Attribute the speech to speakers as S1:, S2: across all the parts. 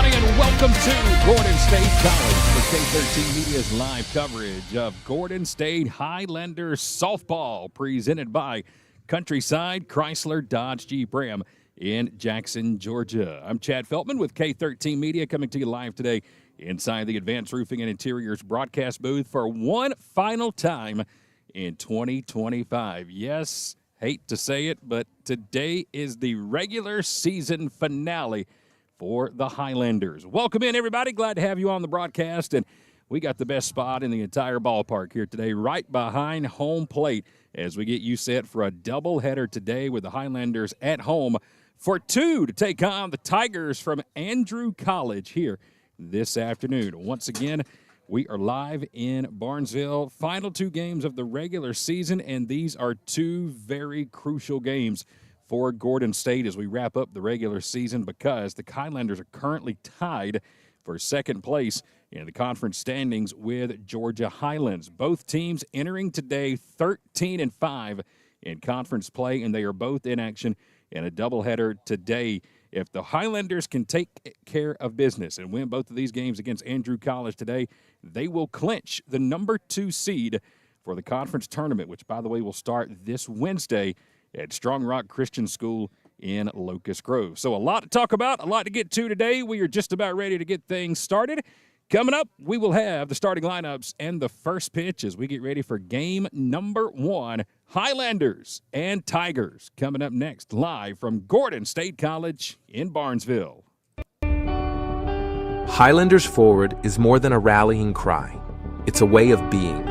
S1: everybody, and welcome to Gordon State College for K13 Media's live coverage of Gordon State Highlanders softball, presented by Countryside Chrysler Dodge Jeep Ram in Jackson, Georgia. I'm Chad Feltman with K13 Media, coming to you live today inside the Advanced Roofing and Interiors broadcast booth for one final time in 2025. Yes, hate to say it, but today is the regular season finale for the Highlanders. Welcome in, everybody. Glad to have you on the broadcast, and we got the best spot in the entire ballpark here today, right behind home plate, as we get you set for a doubleheader today with the Highlanders at home for two to take on the Tigers from Andrew College here this afternoon. Once again, we are live in Barnesville. Final two games of the regular season, and these are two very crucial games for Gordon State as we wrap up the regular season, because the Highlanders are currently tied for second place in the conference standings with Georgia Highlands. Both teams entering today 13-5 in conference play, and they are both in action in a doubleheader today. If the Highlanders can take care of business and win both of these games against Andrew College today, they will clinch the number 2 seed for the conference tournament, which, by the way, will start this Wednesday at Strong Rock Christian School in Locust Grove. So a lot to talk about, a lot to get to today. We are just about ready to get things started. Coming up, we will have the starting lineups and the first pitch as we get ready for game number 1, Highlanders and Tigers. Coming up next, live from Gordon State College in Barnesville.
S2: Highlanders Forward is more than a rallying cry. It's a way of being.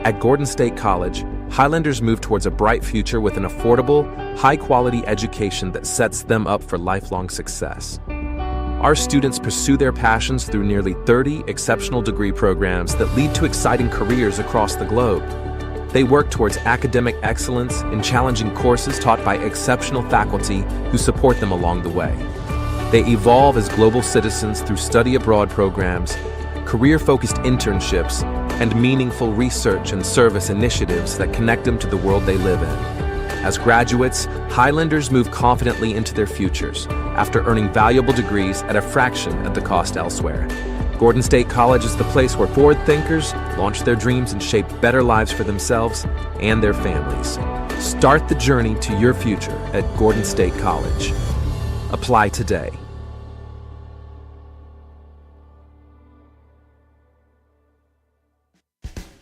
S2: At Gordon State College, Highlanders move towards a bright future with an affordable, high-quality education that sets them up for lifelong success. Our students pursue their passions through nearly 30 exceptional degree programs that lead to exciting careers across the globe. They work towards academic excellence in challenging courses taught by exceptional faculty who support them along the way. They evolve as global citizens through study abroad programs, career-focused internships, and meaningful research and service initiatives that connect them to the world they live in. As graduates, Highlanders move confidently into their futures after earning valuable degrees at a fraction of the cost elsewhere. Gordon State College is the place where forward thinkers launch their dreams and shape better lives for themselves and their families. Start the journey to your future at Gordon State College. Apply today.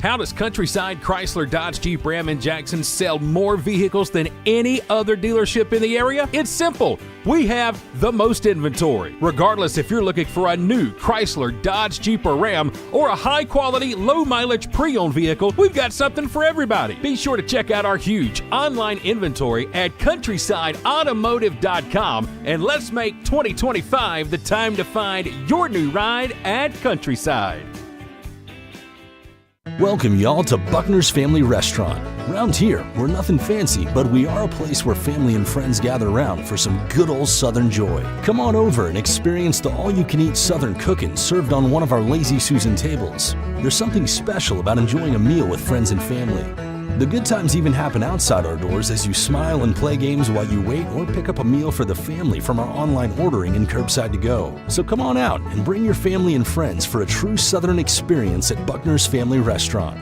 S1: How does Countryside Chrysler Dodge Jeep Ram in Jackson sell more vehicles than any other dealership in the area? It's simple. We have the most inventory. Regardless if you're looking for a new Chrysler, Dodge, Jeep, or Ram, or a high-quality, low-mileage pre-owned vehicle, we've got something for everybody. Be sure to check out our huge online inventory at countrysideautomotive.com, and let's make 2025 the time to find your new ride at Countryside.
S3: Welcome y'all to Buckner's Family Restaurant. Round here, we're nothing fancy, but we are a place where family and friends gather around for some good old Southern joy. Come on over and experience the all-you-can-eat Southern cooking served on one of our Lazy Susan tables. There's something special about enjoying a meal with friends and family. The good times even happen outside our doors as you smile and play games while you wait or pick up a meal for the family from our online ordering and curbside to go. So come on out and bring your family and friends for a true Southern experience at Buckner's Family Restaurant.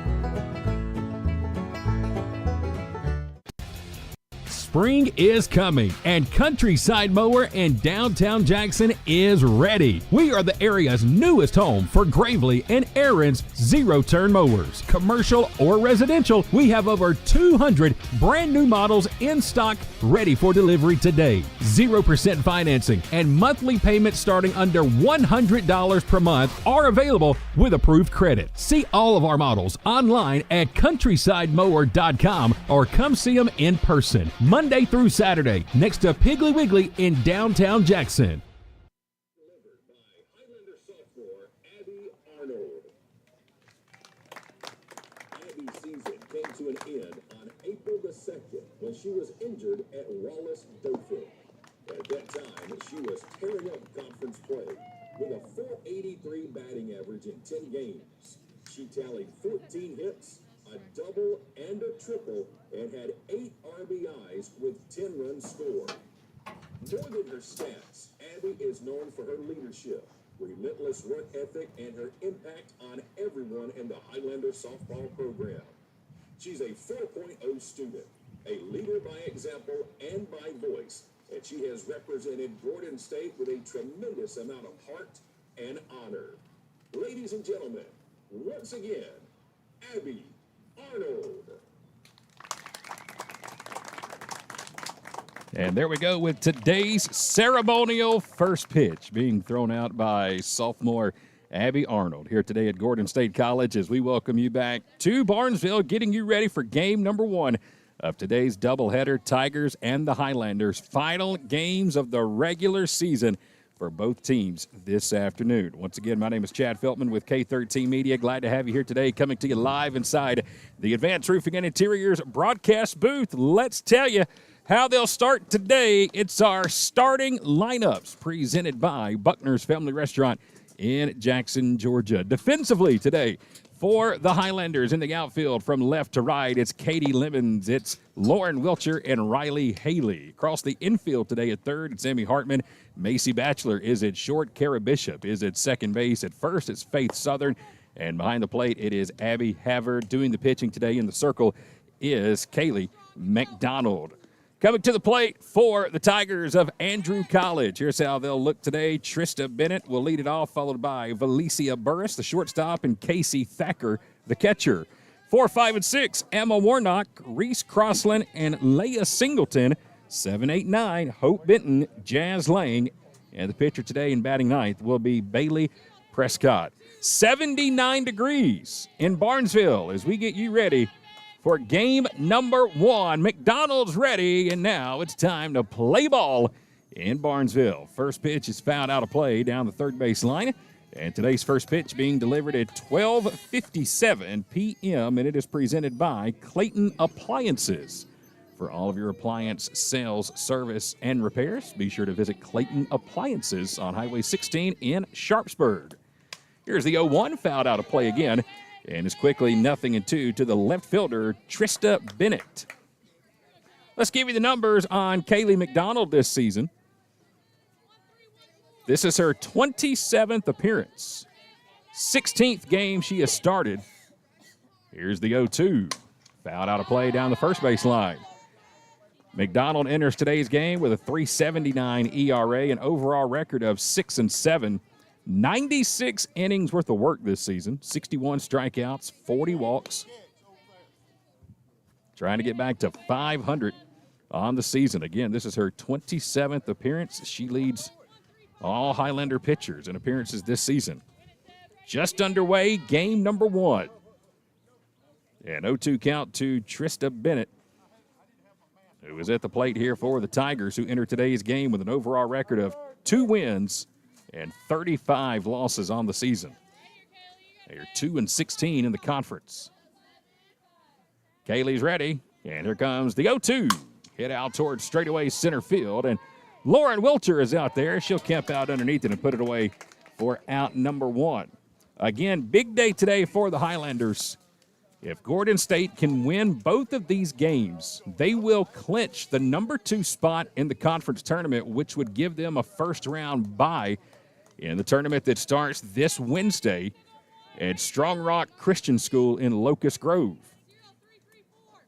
S1: Spring is coming, and Countryside Mower in downtown Jackson is ready. We are the area's newest home for Gravely and Aaron's zero-turn mowers. Commercial or residential, we have over 200 brand new models in stock ready for delivery today. 0% financing and monthly payments starting under $100 per month are available with approved credit. See all of our models online at countrysidemower.com or come see them in person Monday through Saturday next to Piggly Wiggly in downtown Jackson.
S4: Delivered by Highlander sophomore Abby Arnold. Abby's season came to an end on April the 2nd when she was injured at Wallace Dofield. At that time, she was tearing up conference play with a .483 batting average in 10 games. She tallied 14 hits, a double and a triple, and had 8 RBIs with 10 runs scored. More than her stats, Abby is known for her leadership, relentless work ethic and her impact on everyone in the Highlanders softball program. She's a 4.0 student, a leader by example and by voice, and she has represented Gordon State with a tremendous amount of heart and honor. Ladies and gentlemen, once again, Abby Arnold.
S1: And there we go with today's ceremonial first pitch being thrown out by sophomore Abby Arnold here today at Gordon State College as we welcome you back to Barnesville, getting you ready for game number 1 of today's doubleheader, Tigers and the Highlanders. Final games of the regular season for both teams this afternoon. Once again, my name is Chad Feltman with K13 Media. Glad to have you here today, coming to you live inside the Advanced Roofing and Interiors broadcast booth. Let's tell you how they'll start today. It's our starting lineups presented by Buckner's Family Restaurant in Jackson, Georgia. Defensively today for the Highlanders in the outfield from left to right, it's Katie Lemons, it's Lauren Wilcher, and Riley Haley. Across the infield today at third, it's Amy Hartman. Macy Batchelor is at short. Kara Bishop is at second base. At first, it's Faith Southern. And behind the plate, it is Abby Havard. Doing the pitching today in the circle is Kaylee McDonald. Coming to the plate for the Tigers of Andrew College. Here's how they'll look today. Trista Bennett will lead it off, followed by Valencia Burris, the shortstop, and Casey Thacker, the catcher. 4, 5, and 6, Emma Warnock, Reese Crossland, and Leah Singleton. 7, 8, 9, Hope Benton, Jazz Lang. And the pitcher today in batting ninth will be Bailey Prescott. 79 degrees in Barnesville as we get you ready for game number 1. McDonald's ready, and now it's time to play ball in Barnesville. First pitch is fouled out of play down the third base line, and today's first pitch being delivered at 12:57 p.m., and it is presented by Clayton Appliances. For all of your appliance sales, service, and repairs, be sure to visit Clayton Appliances on Highway 16 in Sharpsburg. Here's the 0-1, fouled out of play again. And it's quickly 0-2 to the left fielder, Trista Bennett. Let's give you the numbers on Kaylee McDonald this season. This is her 27th appearance. 16th game she has started. Here's the 0-2. Fouled out of play down the first base line. McDonald enters today's game with a 3.79 ERA, an overall record of 6-7. 96 innings worth of work this season, 61 strikeouts, 40 walks. Trying to get back to 500 on the season. Again, this is her 27th appearance. She leads all Highlander pitchers in appearances this season. Just underway, game number 1. And 0-2 count to Trista Bennett, who is at the plate here for the Tigers, who enter today's game with an overall record of 2 wins and 35 losses on the season. They are 2-16 in the conference. Kaylee's ready, and here comes the 0-2. Hit out towards straightaway center field, and Lauren Wilcher is out there. She'll camp out underneath it and put it away for out number 1. Again, big day today for the Highlanders. If Gordon State can win both of these games, they will clinch the number 2 spot in the conference tournament, which would give them a first-round bye in the tournament that starts this Wednesday at Strong Rock Christian School in Locust Grove.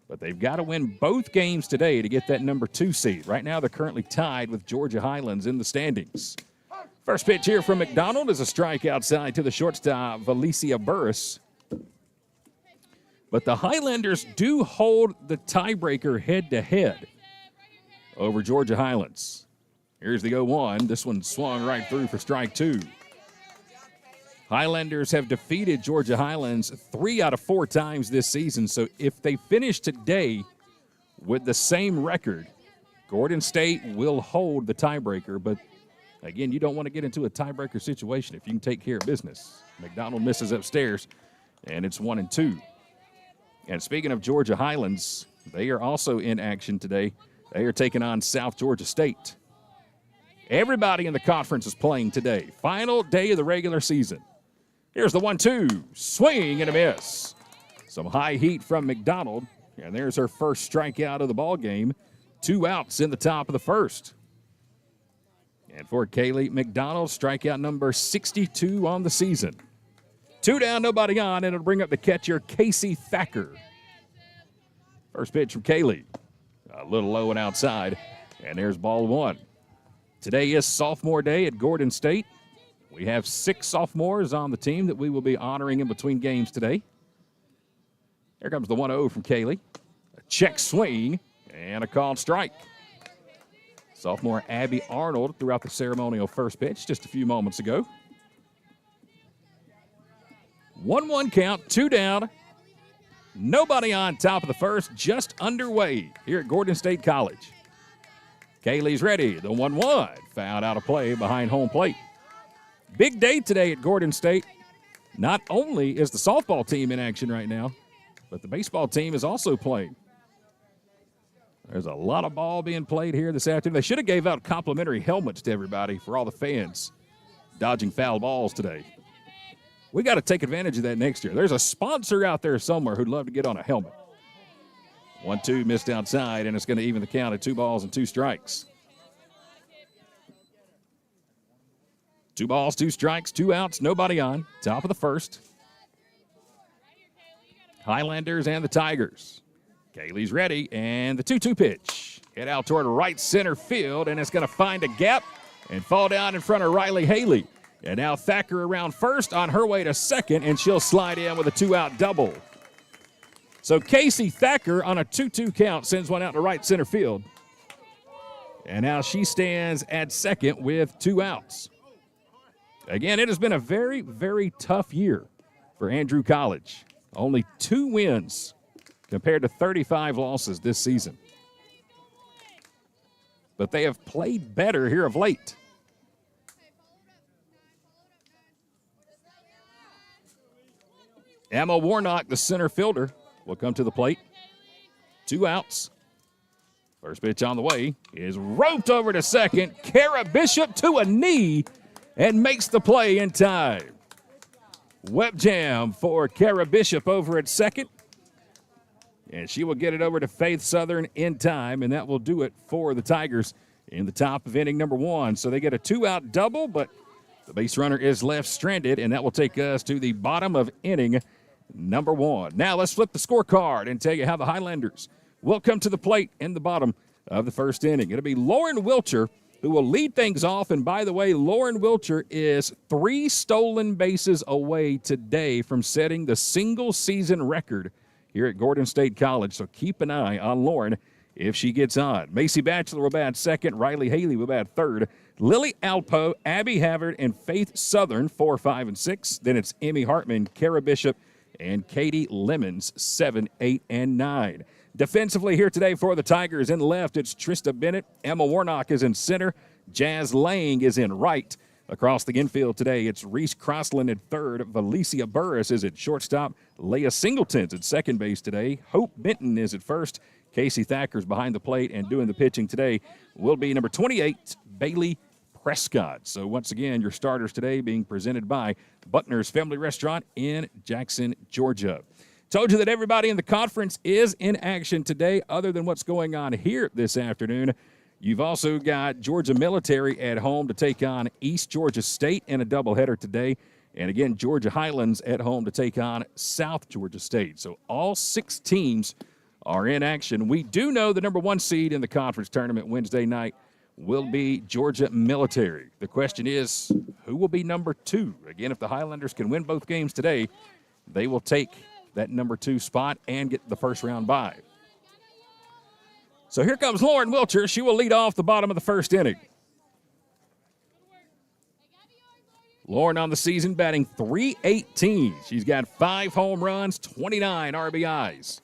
S1: But they've got to win both games today to get that number 2 seed. Right now, they're currently tied with Georgia Highlands in the standings. First pitch here from McDonald is a strike outside to the shortstop, Valencia Burris. But the Highlanders do hold the tiebreaker head-to-head over Georgia Highlands. Here's the 0-1. This one swung right through for strike 2. Highlanders have defeated Georgia Highlands 3 out of 4 times this season. So if they finish today with the same record, Gordon State will hold the tiebreaker. But, again, you don't want to get into a tiebreaker situation if you can take care of business. McDonald misses upstairs, and it's 1-2. And speaking of Georgia Highlands, they are also in action today. They are taking on South Georgia State. Everybody in the conference is playing today. Final day of the regular season. Here's the 1-2. Swing and a miss. Some high heat from McDonald. And there's her first strikeout of the ball game. 2 outs in the top of the first. And for Kaylee McDonald, strikeout number 62 on the season. 2 down, nobody on, and it'll bring up the catcher, Casey Thacker. First pitch from Kaylee. A little low and outside, and there's ball 1. Today is sophomore day at Gordon State. We have 6 sophomores on the team that we will be honoring in between games today. Here comes the 1-0 from Kaylee. A check swing and a called strike. Sophomore Abby Arnold threw out the ceremonial first pitch just a few moments ago. 1-1 count, 2 down. Nobody on top of the first, just underway here at Gordon State College. Kaylee's ready. The 1-1 fouled out of play behind home plate. Big day today at Gordon State. Not only is the softball team in action right now, but the baseball team is also playing. There's a lot of ball being played here this afternoon. They should have gave out complimentary helmets to everybody for all the fans dodging foul balls today. We got to take advantage of that next year. There's a sponsor out there somewhere who'd love to get on a helmet. 1-2 missed outside, and it's going to even the count at 2 balls and 2 strikes. 2 balls, 2 strikes, 2 outs, nobody on. Top of the first. Highlanders and the Tigers. Kaylee's ready, and the 2-2 pitch. Hit out toward right center field, and it's going to find a gap and fall down in front of Riley Haley. And now Thacker around first on her way to second, and she'll slide in with a 2-out double. So Casey Thacker on a 2-2 count sends one out to right center field. And now she stands at second with 2 outs. Again, it has been a very, very tough year for Andrew College. Only 2 wins compared to 35 losses this season. But they have played better here of late. Emma Warnock, the center fielder, will come to the plate. 2 outs. First pitch on the way is roped over to second. Kara Bishop to a knee and makes the play in time. Web jam for Kara Bishop over at second. And she will get it over to Faith Southern in time, and that will do it for the Tigers in the top of inning number 1. So they get a 2-out double, but the base runner is left stranded, and that will take us to the bottom of inning number 1. Now let's flip the scorecard and tell you how the Highlanders will come to the plate in the bottom of the first inning. It'll be Lauren Wilcher who will lead things off. And by the way, Lauren Wilcher is 3 stolen bases away today from setting the single-season record here at Gordon State College. So keep an eye on Lauren if she gets on. Macy Batchelor will bat second. Riley Haley will bat third. Lily Alpo, Abby Havard, and Faith Southern 4, 5, and 6. Then it's Emmy Hartman, Kara Bishop, and Katie Lemons 7, 8, and 9. Defensively here today for the Tigers in left, it's Trista Bennett. Emma Warnock is in center. Jazz Lang is in right. Across the infield today, it's Reese Crossland at third. Valencia Burris is at shortstop. Leah Singleton's at second base today. Hope Benton is at first. Casey Thacker's behind the plate, and doing the pitching today will be number 28, Bailey Prescott. So once again, your starters today being presented by Butner's Family Restaurant in Jackson, Georgia. Told you that everybody in the conference is in action today other than what's going on here this afternoon. You've also got Georgia Military at home to take on East Georgia State in a doubleheader today. And again, Georgia Highlands at home to take on South Georgia State. So all 6 teams are in action. We do know the number 1 seed in the conference tournament Wednesday night will be Georgia Military. The question is, who will be number 2? Again, if the Highlanders can win both games today, they will take that number 2 spot and get the first round bye. So here comes Lauren Wilcher. She will lead off the bottom of the first inning. Lauren on the season batting .318. She's got 5 home runs, 29 RBIs.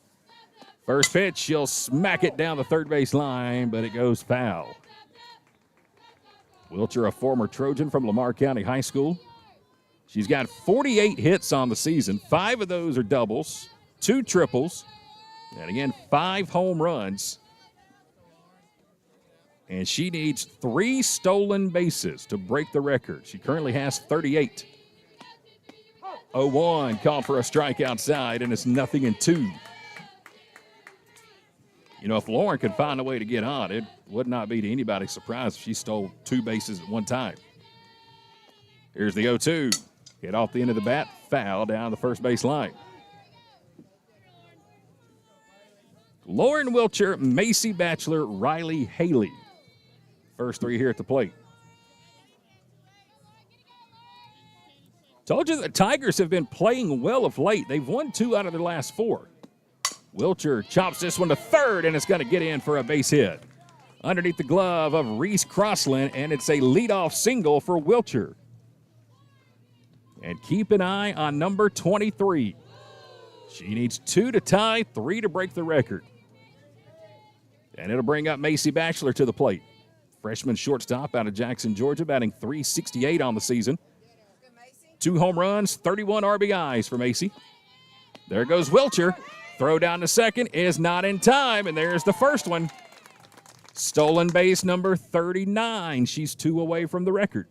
S1: First pitch, she'll smack it down the third base line, but it goes foul. Wilcher, a former Trojan from Lamar County High School. She's got 48 hits on the season. 5 of those are doubles, 2 triples, and again, 5 home runs. And she needs 3 stolen bases to break the record. She currently has 38. 0-1, called for a strike outside, and it's 0-2. You know, if Lauren could find a way to get on, it would not be to anybody's surprise if she stole 2 bases at one time. Here's the 0-2. Hit off the end of the bat, foul down the first base line. Lauren Wilcher, Macy Batchelor, Riley Haley. First 3 here at the plate. Told you the Tigers have been playing well of late. They've won 2 out of their last 4. Wilcher chops this one to third, and it's going to get in for a base hit. Underneath the glove of Reese Crossland, and it's a leadoff single for Wilcher. And keep an eye on number 23. She needs 2 to tie, 3 to break the record. And it'll bring up Macy Batchelor to the plate. Freshman shortstop out of Jackson, Georgia, batting .368 on the season. 2 home runs, 31 RBIs for Macy. There goes Wilcher. Throw down to second is not in time, and there's the first one. Stolen base number 39. She's 2 away from the record.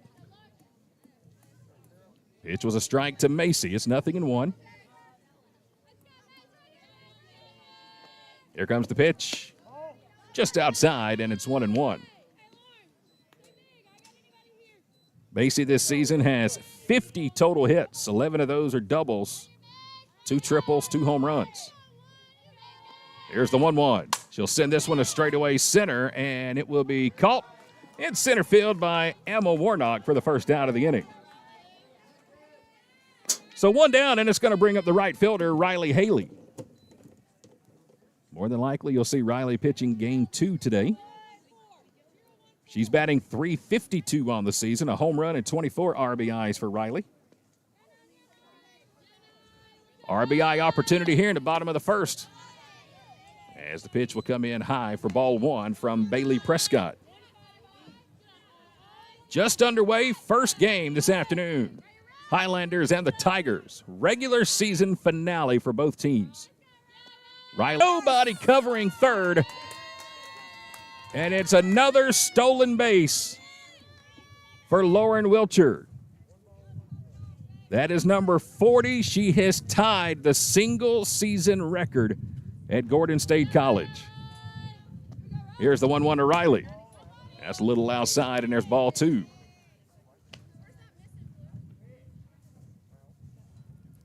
S1: Pitch was a strike to Macy. It's 0-1. Here comes the pitch. Just outside, and it's 1-1. Macy this season has 50 total hits. 11 of those are doubles, 2 triples, 2 home runs. Here's the 1-1. She'll send this one to straightaway center, and it will be caught in center field by Emma Warnock for the first out of the inning. So 1 down, and it's going to bring up the right fielder, Riley Haley. More than likely, you'll see Riley pitching game 2 today. She's batting .352 on the season, a home run and 24 RBIs for Riley. RBI opportunity here in the bottom of the first, as the pitch will come in high for ball 1 from Bailey Prescott. Just underway, first game this afternoon. Highlanders and the Tigers. Regular season finale for both teams. Riley, nobody covering third. And it's another stolen base for Lauren Wilcher. That is number 40. She has tied the single season record at Gordon State College. Here's the 1-1 to Riley. That's a little outside, and there's ball 2.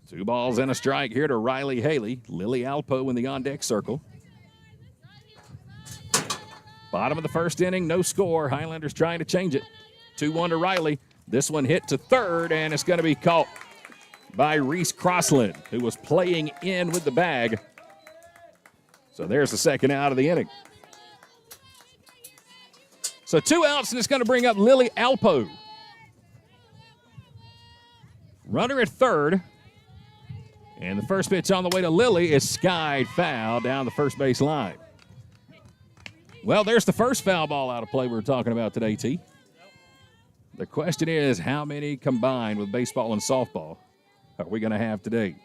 S1: 2 balls and a strike here to Riley Haley. Lily Alpo in the on-deck circle. Bottom of the first inning, no score. Highlanders trying to change it. 2-1 to Riley. This one hit to third, and it's going to be caught by Reese Crossland, who was playing in with the bag. So there's the second out of the inning. So 2 outs, and it's going to bring up Lily Alpo. Runner at third. And the first pitch on the way to Lily is skied foul down the first base line. Well, there's the first foul ball out of play we were talking about today, T. The question is, how many combined with baseball and softball are we going to have today?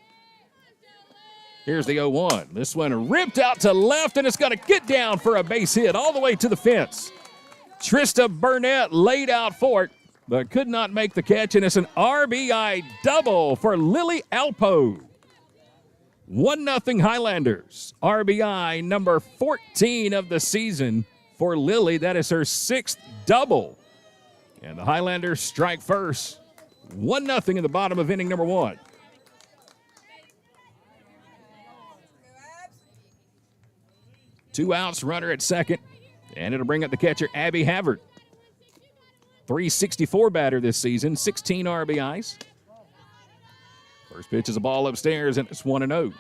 S1: Here's the 0-1. This one ripped out to left, and it's going to get down for a base hit all the way to the fence. Trista Burnett laid out for it, but could not make the catch, and it's an RBI double for Lily Alpo. 1-0 Highlanders. RBI number 14 of the season for Lily. That is her 6th double. And the Highlanders strike first. 1-0 in the bottom of inning number 1. Two outs, runner at second. And it'll bring up the catcher, Abby Havard. .364 batter this season, 16 RBIs. First pitch is a ball upstairs, and it's 1-0.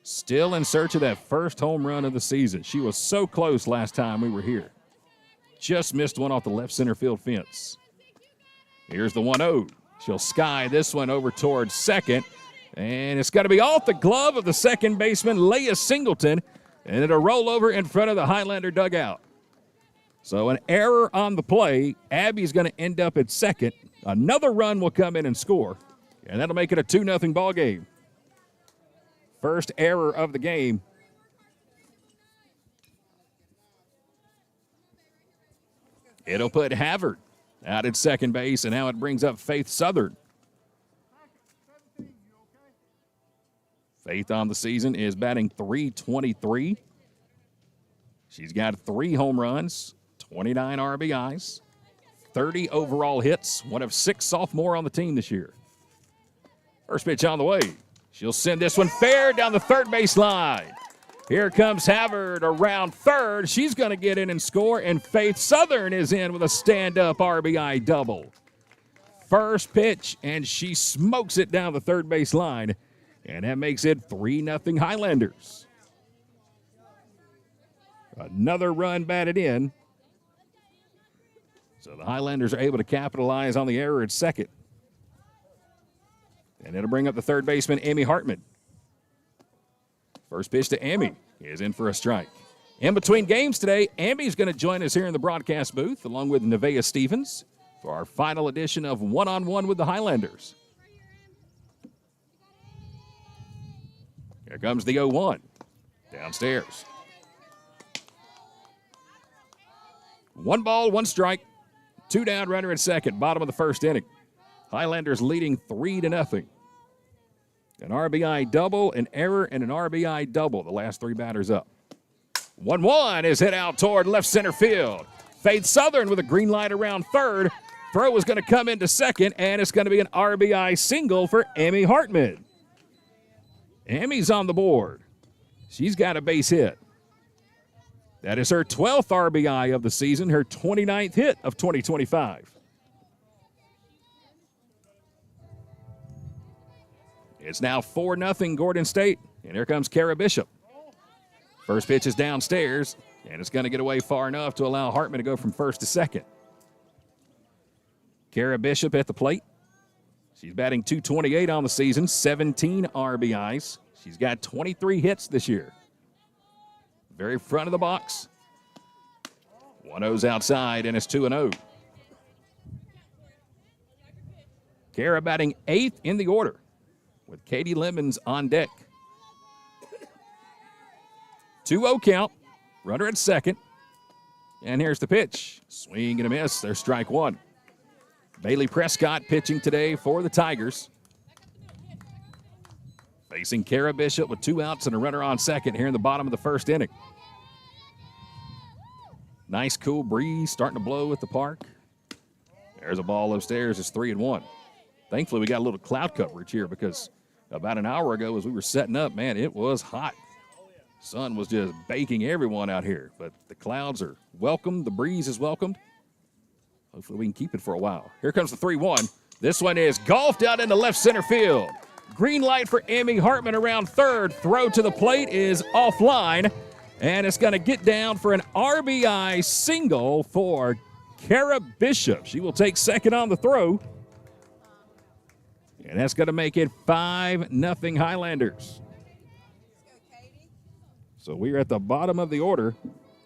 S1: Still in search of that first home run of the season. She was so close last time we were here. Just missed one off the left center field fence. Here's the 1-0. She'll sky this one over towards second, and it's got to be off the glove of the second baseman, Leah Singleton, and it'll roll over in front of the Highlander dugout. So an error on the play. Abby's going to end up at second. Another run will come in and score, and that'll make it a 2-0 ball game. First error of the game. It'll put Havard out at second base, and now it brings up Faith Southern. Faith on the season is batting .323. She's got 3 home runs, 29 RBIs, 30 overall hits, one of 6 sophomore on the team this year. First pitch on the way. She'll send this one fair down the third base line. Here comes Havard around third. She's going to get in and score, and Faith Southern is in with a stand-up RBI double. First pitch, and she smokes it down the third base line, and that makes it 3-0 Highlanders. Another run batted in. So the Highlanders are able to capitalize on the error at second. And it'll bring up the third baseman, Amy Hartman. First pitch to Amy is in for a strike. In between games today, Amy's going to join us here in the broadcast booth along with Nevaeh Stevens for our final edition of One-on-One with the Highlanders. Here comes the 0-1 downstairs. 1 ball, 1 strike, 2 down, runner at second, bottom of the first inning. Highlanders leading 3-0. An RBI double, an error, and an RBI double. The last 3 batters up. 1-1 is hit out toward left center field. Faith Southern with a green light around third. Throw is going to come into second, and it's going to be an RBI single for Amy Hartman. Amy's on the board. She's got a base hit. That is her 12th RBI of the season, her 29th hit of 2025. It's now 4-0 Gordon State, and here comes Kara Bishop. First pitch is downstairs, and it's going to get away far enough to allow Hartman to go from first to second. Kara Bishop at the plate. She's batting .228 on the season, 17 RBIs. She's got 23 hits this year. Very front of the box. 1-0's outside, and it's 2-0. Kara batting 8th in the order with Katie Lemons on deck. 2-0 count. Runner at second. And here's the pitch. Swing and a miss. There's strike 1. Bailey Prescott pitching today for the Tigers. Facing Kara Bishop with 2 outs and a runner on second here in the bottom of the first inning. Nice cool breeze starting to blow at the park. There's a ball upstairs. It's 3-1. Thankfully, we got a little cloud coverage here because about an hour ago as we were setting up, man, it was hot. Sun was just baking everyone out here. But the clouds are welcome. The breeze is welcomed. Hopefully we can keep it for a while. Here comes the 3-1. This one is golfed out into left center field. Green light for Amy Hartman around third. Throw to the plate is offline. And it's going to get down for an RBI single for Kara Bishop. She will take second on the throw. And that's going to make it 5-0 Highlanders. So we're at the bottom of the order.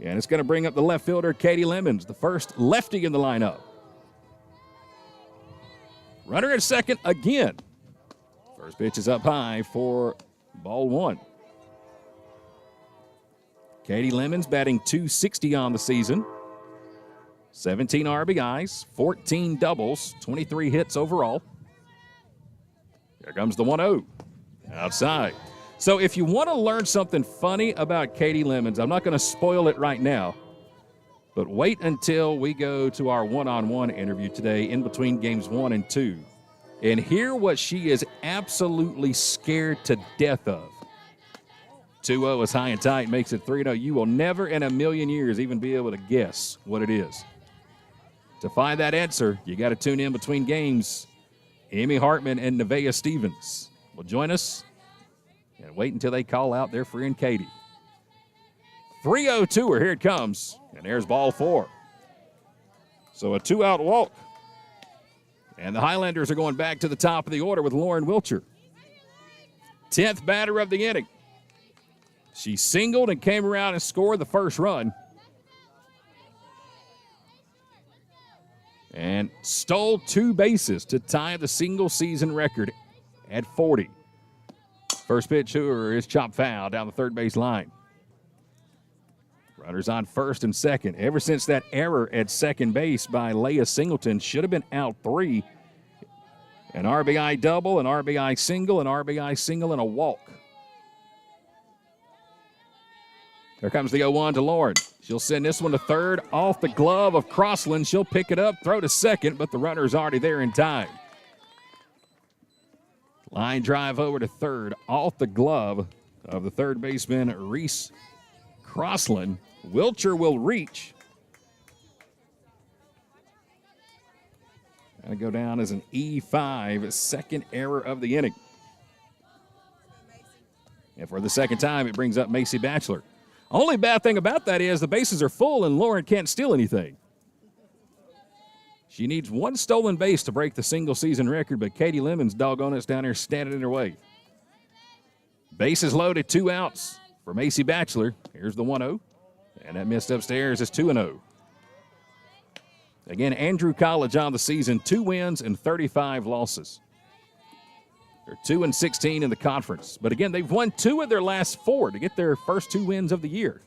S1: And it's going to bring up the left fielder, Katie Lemons, the first lefty in the lineup. Runner at second again. First pitch is up high for ball 1. Katie Lemons batting .260 on the season. 17 RBIs, 14 doubles, 23 hits overall. Here comes the 1-0. Outside. So if you want to learn something funny about Katie Lemons, I'm not going to spoil it right now, but wait until we go to our one-on-one interview today in between games 1 and 2 and hear what she is absolutely scared to death of. 2-0 is high and tight, makes it 3-0. You will never in a million years even be able to guess what it is. To find that answer, you got to tune in between games. Amy Hartman and Nevaeh Stevens will join us. And wait until they call out their friend Katie. 3-0 to her. Here it comes. And there's ball 4. So a 2-out walk. And the Highlanders are going back to the top of the order with Lauren Wilcher. 10th batter of the inning. She singled and came around and scored the first run. And stole 2 bases to tie the single season record at 40. First pitch to her is chopped foul down the third base line. Runners on first and second. Ever since that error at second base by Leah Singleton, should have been out 3. An RBI double, an RBI single, and a walk. There comes the 0-1 to Lauren. She'll send this one to third off the glove of Crossland. She'll pick it up, throw to second, but the runner's already there in time. Line drive over to third off the glove of the third baseman, Reese Crossland. Wilcher will reach. That'll go down as an E5, second error of the inning. And for the second time, it brings up Macy Batchelor. Only bad thing about that is the bases are full and Lauren can't steal anything. She needs one stolen base to break the single-season record, but Katie Lemons, doggone it's down there standing in her way. Bases loaded, 2 outs for Macy Batchelor. Here's the 1-0, and that missed upstairs is 2-0. Again, Andrew College on the season, 2 wins and 35 losses. They're 2-16 in the conference. But again, they've won 2 of their last 4 to get their first 2 wins of the year.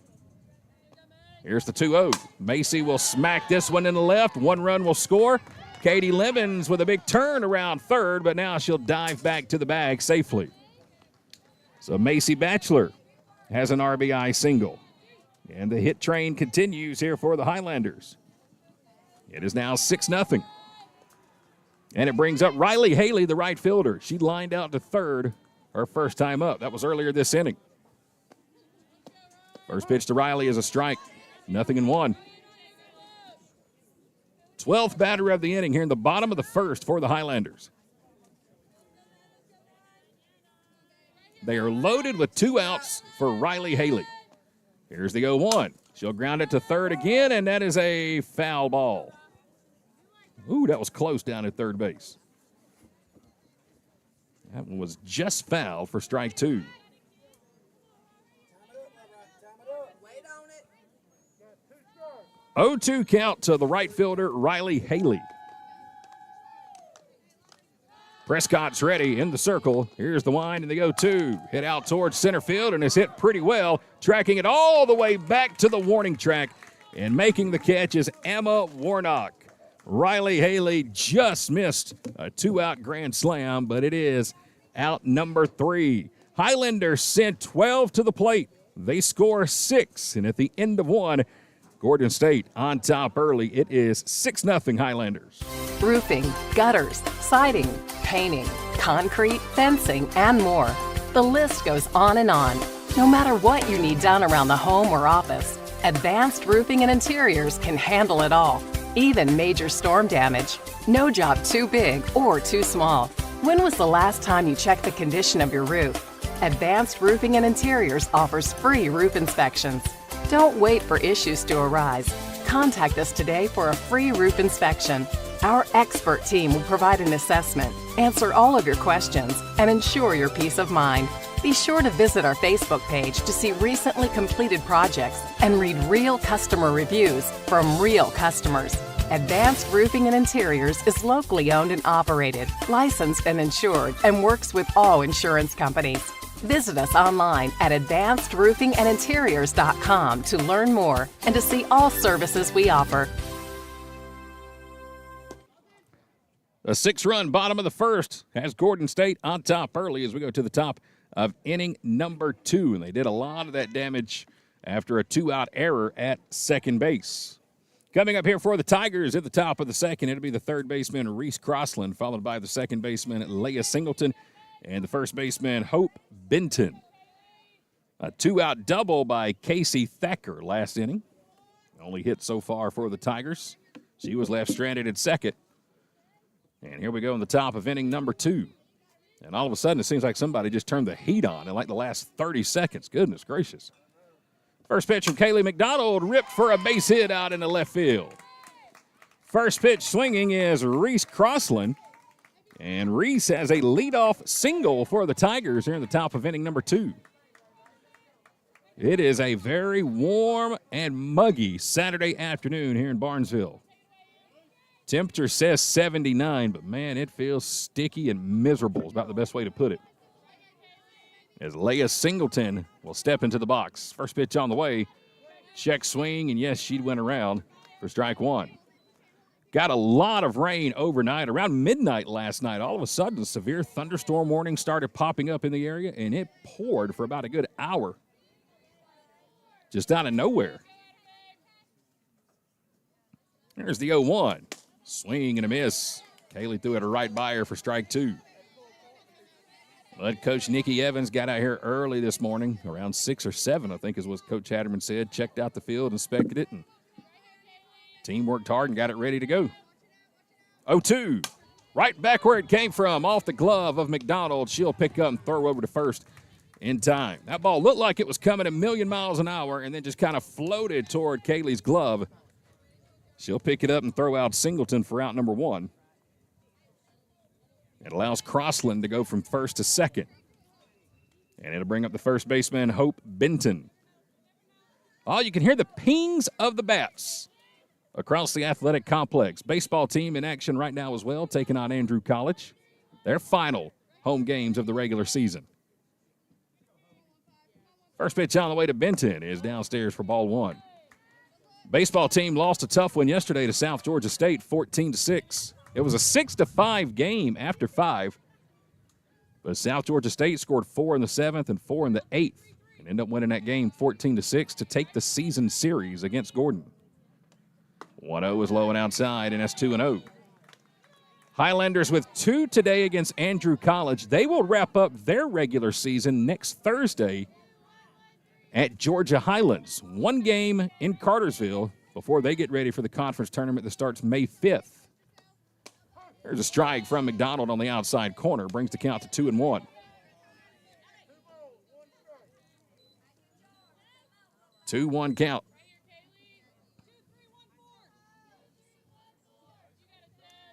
S1: Here's the 2-0. Macy will smack this one in the left. 1 run will score. Katie Lemons with a big turn around third, but now she'll dive back to the bag safely. So Macy Batchelor has an RBI single. And the hit train continues here for the Highlanders. It is now 6-0. And it brings up Riley Haley, the right fielder. She lined out to third her first time up. That was earlier this inning. First pitch to Riley is a strike. 0-1. 12th batter of the inning here in the bottom of the first for the Highlanders. They are loaded with 2 outs for Riley Haley. Here's the 0-1. She'll ground it to third again, and that is a foul ball. Ooh, that was close down at third base. That one was just fouled for strike 2. 0-2 count to the right fielder, Riley Haley. Prescott's ready in the circle. Here's the wind and the 0-2. Hit out towards center field and is hit pretty well, tracking it all the way back to the warning track. And making the catch is Emma Warnock. Riley Haley just missed a 2-out grand slam, but it is out number 3. Highlanders sent 12 to the plate. They score 6, and at the end of 1, Gordon State on top early. It is 6-0 Highlanders.
S5: Roofing, gutters, siding, painting, concrete, fencing, and more. The list goes on and on. No matter what you need done around the home or office, Advanced Roofing and Interiors can handle it all, even major storm damage. No job too big or too small. When was the last time you checked the condition of your roof? Advanced Roofing and Interiors offers free roof inspections. Don't wait for issues to arise. Contact us today for a free roof inspection. Our expert team will provide an assessment, answer all of your questions, and ensure your peace of mind. Be sure to visit our Facebook page to see recently completed projects and read real customer reviews from real customers. Advanced Roofing and Interiors is locally owned and operated, licensed and insured, and works with all insurance companies. Visit us online at advancedroofingandinteriors.com to learn more and to see all services we offer.
S1: A 6-run bottom of the first has Gordon State on top early as we go to the top of inning number 2. And they did a lot of that damage after a 2-out error at second base. Coming up here for the Tigers at the top of the second, it'll be the third baseman, Reese Crossland, followed by the second baseman, Leah Singleton, and the first baseman, Hope Benton. A 2-out double by Casey Thacker last inning. Only hit so far for the Tigers. She was left stranded at second. And here we go in the top of inning number 2. And all of a sudden, it seems like somebody just turned the heat on in like the last 30 seconds. Goodness gracious. First pitch from Kaylee McDonald, ripped for a base hit out in the left field. First pitch swinging is Reese Crossland. And Reese has a leadoff single for the Tigers here in the top of inning number 2. It is a very warm and muggy Saturday afternoon here in Barnesville. Temperature says 79, but man, it feels sticky and miserable is about the best way to put it. As Leah Singleton will step into the box. First pitch on the way. Check swing, and yes, she went around for strike 1. Got a lot of rain overnight. Around midnight last night, all of a sudden, a severe thunderstorm warning started popping up in the area, and it poured for about a good hour. just out of nowhere. There's the 0-1. Swing and a miss. Kaylee threw it right by her for strike 2. But Coach Nikki Evans got out here early this morning, around 6 or 7, I think is what Coach Hatterman said. Checked out the field, inspected it, and team worked hard and got it ready to go. 0-2. Right back where it came from, off the glove of McDonald. She'll pick up and throw over to first in time. That ball looked like it was coming a million miles an hour and then just kind of floated toward Kaylee's glove. She'll pick it up and throw out Singleton for out number 1. It allows Crossland to go from first to second. And it'll bring up the first baseman, Hope Benton. Oh, you can hear the pings of the bats across the athletic complex. Baseball team in action right now as well, taking on Andrew College. Their final home games of the regular season. First pitch on the way to Benton is downstairs for ball 1. Baseball team lost a tough one yesterday to South Georgia State, 14-6. It was a 6-5 game after 5. But South Georgia State scored 4 in the 7th and 4 in the 8th and ended up winning that game 14-6 to take the season series against Gordon. 1-0 is low and outside, and that's 2-0. Highlanders with 2 today against Andrew College. They will wrap up their regular season next Thursday at Georgia Highlands. 1 game in Cartersville before they get ready for the conference tournament that starts May 5th. There's a strike from McDonald on the outside corner. Brings the count to 2-1. 2-1 count.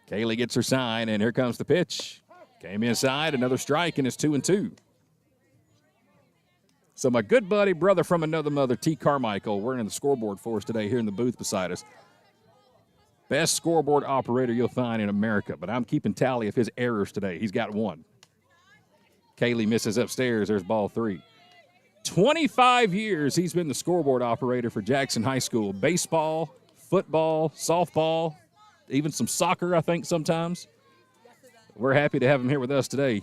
S1: Kaylee gets her sign, and here comes the pitch. Came inside, another strike, and it's 2-2. So my good buddy, brother from another mother, T. Carmichael, working the scoreboard for us today here in the booth beside us. Best scoreboard operator you'll find in America, but I'm keeping tally of his errors today. He's got 1. Kaylee misses upstairs. There's ball 3. 25 years he's been the scoreboard operator for Jackson High School. Baseball, football, softball, even some soccer, I think, sometimes. We're happy to have him here with us today.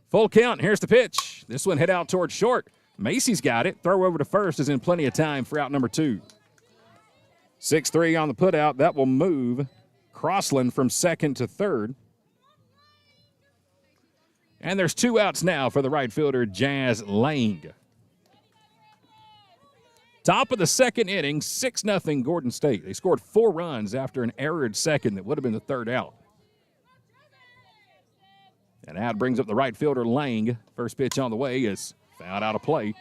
S1: Full count. Here's the pitch. This one hit out towards short. Macy's got it. Throw over to first is in plenty of time for out number 2. 6-3 on the putout. That will move Crossland from second to third. And there's 2 outs now for the right fielder, Jazz Lang. Top of the second inning, 6-0 Gordon State. They scored 4 runs after an errored second that would have been the third out. And out brings up the right fielder, Lang. First pitch on the way is fouled out of play.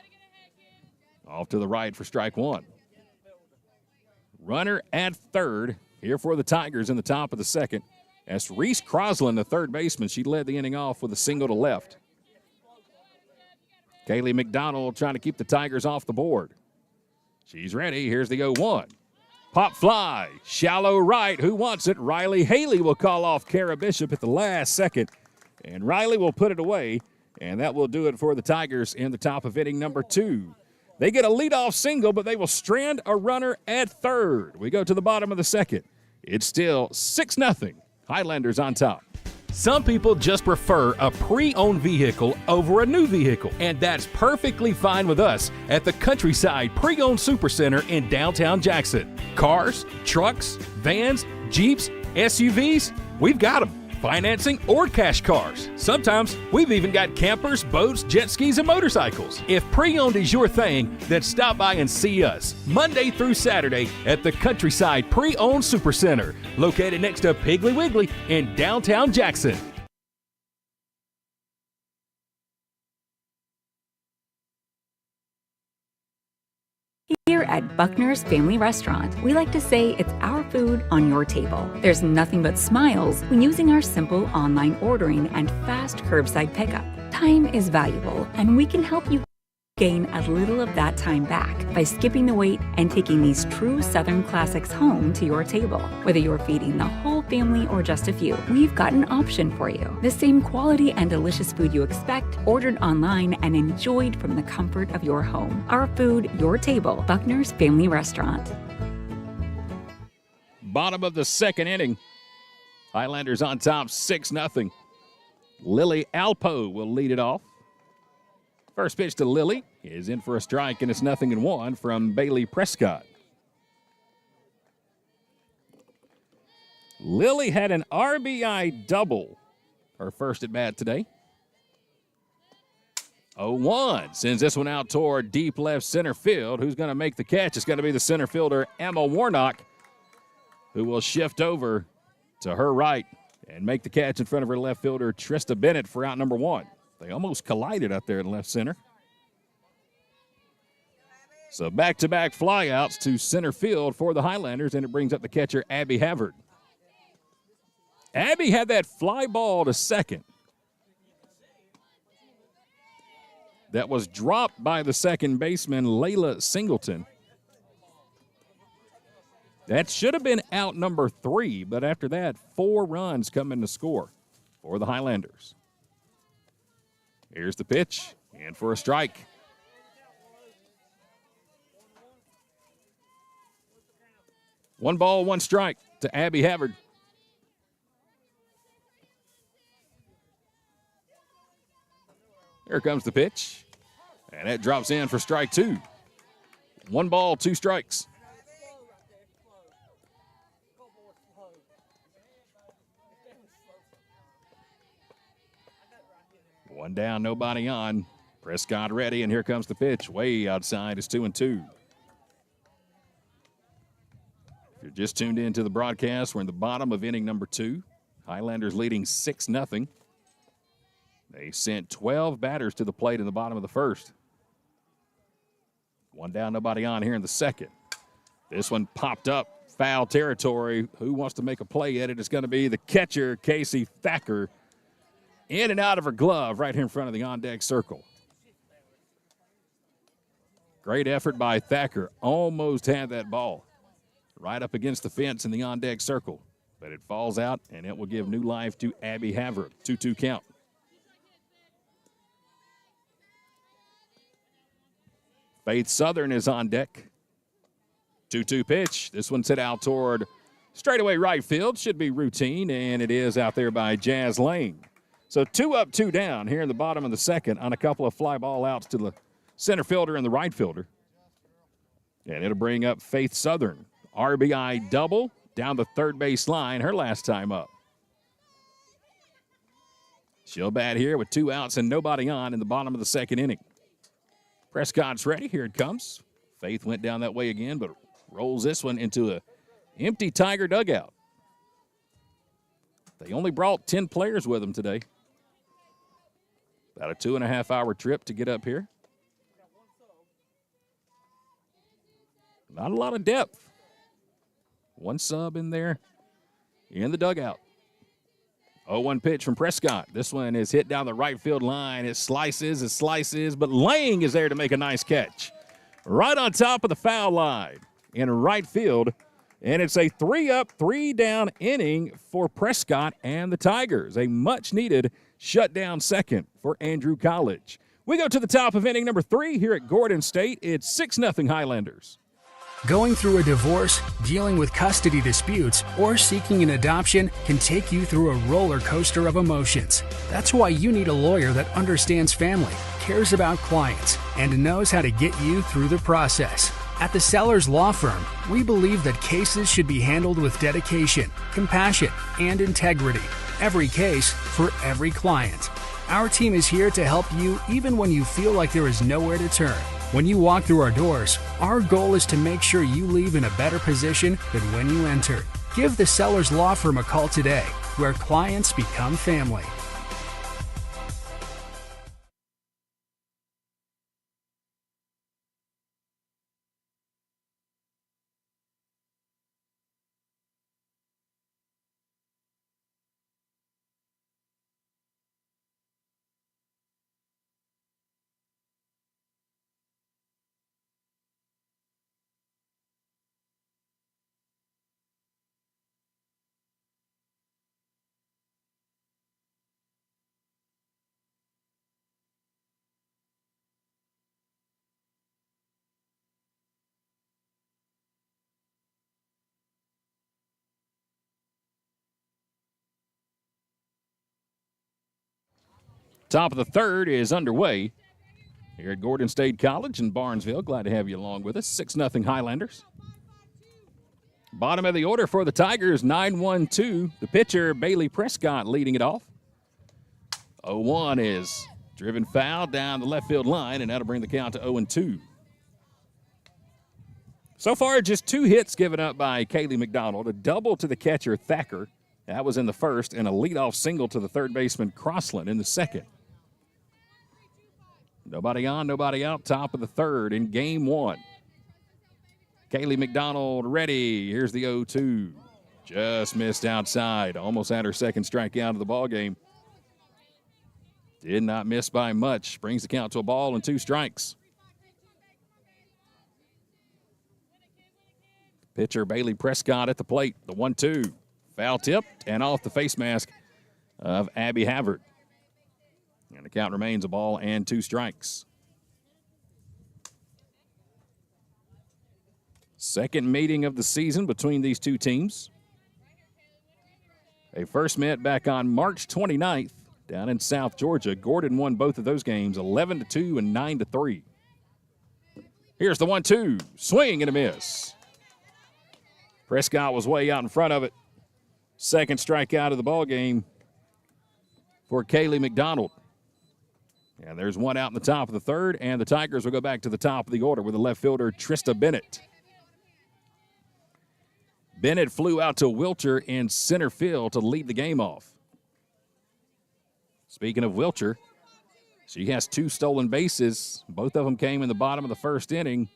S1: Off to the right for strike 1. Runner at third here for the Tigers in the top of the second. As Reese Crossland, the third baseman, she led the inning off with a single to left. Kaylee McDonald trying to keep the Tigers off the board. She's ready. Here's the 0-1. Pop fly, shallow right. Who wants it? Riley Haley will call off Kara Bishop at the last second. And Riley will put it away. And that will do it for the Tigers in the top of inning number 2. They get a leadoff single, but they will strand a runner at third. We go to the bottom of the second. It's still 6-0. Highlanders on top.
S3: Some people just prefer a pre-owned vehicle over a new vehicle, and that's perfectly fine with us at the Countryside Pre-Owned Supercenter in downtown Jackson. Cars, trucks, vans, Jeeps, SUVs, we've got them. Financing or cash cars. Sometimes we've even got campers, boats, jet skis, and motorcycles. If pre-owned is your thing, then stop by and see us Monday through Saturday at the Countryside Pre-Owned Supercenter, located next to Piggly Wiggly in downtown Jackson.
S6: Here at Buckner's Family Restaurant, we like to say it's our food on your table. There's nothing but smiles when using our simple online ordering and fast curbside pickup. Time is valuable, and we can help you gain a little of that time back by skipping the wait and taking these true Southern classics home to your table. Whether you're feeding the whole family or just a few, we've got an option for you. The same quality and delicious food you expect, ordered online and enjoyed from the comfort of your home. Our food, your table. Buckner's Family Restaurant.
S1: Bottom of the second inning. Highlanders on top, 6-0. Lily Alpo will lead it off. First pitch to Lily is in for a strike, and it's 0-1 from Bailey Prescott. Lily had an RBI double, her first at bat today. 0-1 sends this one out toward deep left center field. Who's going to make the catch? It's going to be the center fielder, Emma Warnock, who will shift over to her right and make the catch in front of her left fielder, Trista Bennett, for out number 1. They almost collided out there in left center. So back-to-back flyouts to center field for the Highlanders, and it brings up the catcher, Abby Havard. Abby had that fly ball to second that was dropped by the second baseman, Layla Singleton. That should have been out number 3, but after that, 4 runs come in to score for the Highlanders. Here's the pitch, and for a strike. One ball, one strike to Abby Havard. Here comes the pitch, and it drops in for strike 2. 1 ball, 2 strikes. One down, nobody on. Prescott ready, and here comes the pitch. Way outside is 2-2. If you're just tuned in to the broadcast, we're in the bottom of inning number 2. Highlanders leading 6-0. They sent 12 batters to the plate in the bottom of the first. One down, nobody on here in the second. This one popped up, foul territory. Who wants to make a play at it? It's going to be the catcher, Casey Thacker. In and out of her glove right here in front of the on-deck circle. Great effort by Thacker. Almost had that ball right up against the fence in the on-deck circle. But it falls out, and it will give new life to Abby Havard. 2-2 count. Faith Southern is on deck. 2-2 pitch. This one's hit out toward straightaway right field. Should be routine, and it is out there by Jazz Lane. So 2 up, 2 down here in the bottom of the second on a couple of fly ball outs to the center fielder and the right fielder. And it'll bring up Faith Southern. RBI double down the third base line, her last time up. She'll bat here with 2 outs and nobody on in the bottom of the second inning. Prescott's ready. Here it comes. Faith went down that way again, but rolls this one into an empty Tiger dugout. They only brought 10 players with them today. About a 2.5-hour trip to get up here. Not a lot of depth. 1 sub in there in the dugout. 0-1 pitch from Prescott. This one is hit down the right field line. It slices, but Lang is there to make a nice catch. Right on top of the foul line in right field. And it's a 3 up, 3 down inning for Prescott and the Tigers. A much-needed shutdown second for Andrew College. We go to the top of inning number 3 here at Gordon State. It's 6-0 Highlanders.
S7: Going through a divorce, dealing with custody disputes, or seeking an adoption can take you through a roller coaster of emotions. That's why you need a lawyer that understands family, cares about clients, and knows how to get you through the process. At the Sellers Law Firm, we believe that cases should be handled with dedication, compassion, and integrity. Every case for every client. Our team is here to help you even when you feel like there is nowhere to turn. When you walk through our doors, our goal is to make sure you leave in a better position than when you enter. Give the Sellers Law Firm a call today, where clients become family.
S1: Top of the third is underway. here at Gordon State College in Barnesville. Glad to have you along with us. 6-0 Highlanders. Bottom of the order for the Tigers, 9-1-2. The pitcher, Bailey Prescott, leading it off. 0-1 is driven foul down the left field line, and that'll bring the count to 0-2. So far, just 2 hits given up by Kaylee McDonald. A double to the catcher, Thacker. That was in the first, and a leadoff single to the third baseman, Crossland, in the second. Nobody on, nobody out, top of the third in game 1. Kaylee McDonald ready. Here's the 0-2. Just missed outside. Almost had her second strikeout of the ball game. Did not miss by much. Brings the count to a ball and 2 strikes. Pitcher Bailey Prescott at the plate. The 1-2. Foul tipped and off the face mask of Abby Havard. And the count remains a ball and 2 strikes. Second meeting of the season between these two teams. They first met back on March 29th down in South Georgia. Gordon won both of those games 11-2 and 9-3. Here's the 1-2. Swing and a miss. Prescott was way out in front of it. Second strikeout of the ball game for Kaylee McDonald. And there's one out in the top of the third, and the Tigers will go back to the top of the order with the left fielder, Trista Bennett. Bennett flew out to Wilcher in center field to lead the game off. Speaking of Wilcher, she has 2 stolen bases. Both of them came in the bottom of the first inning.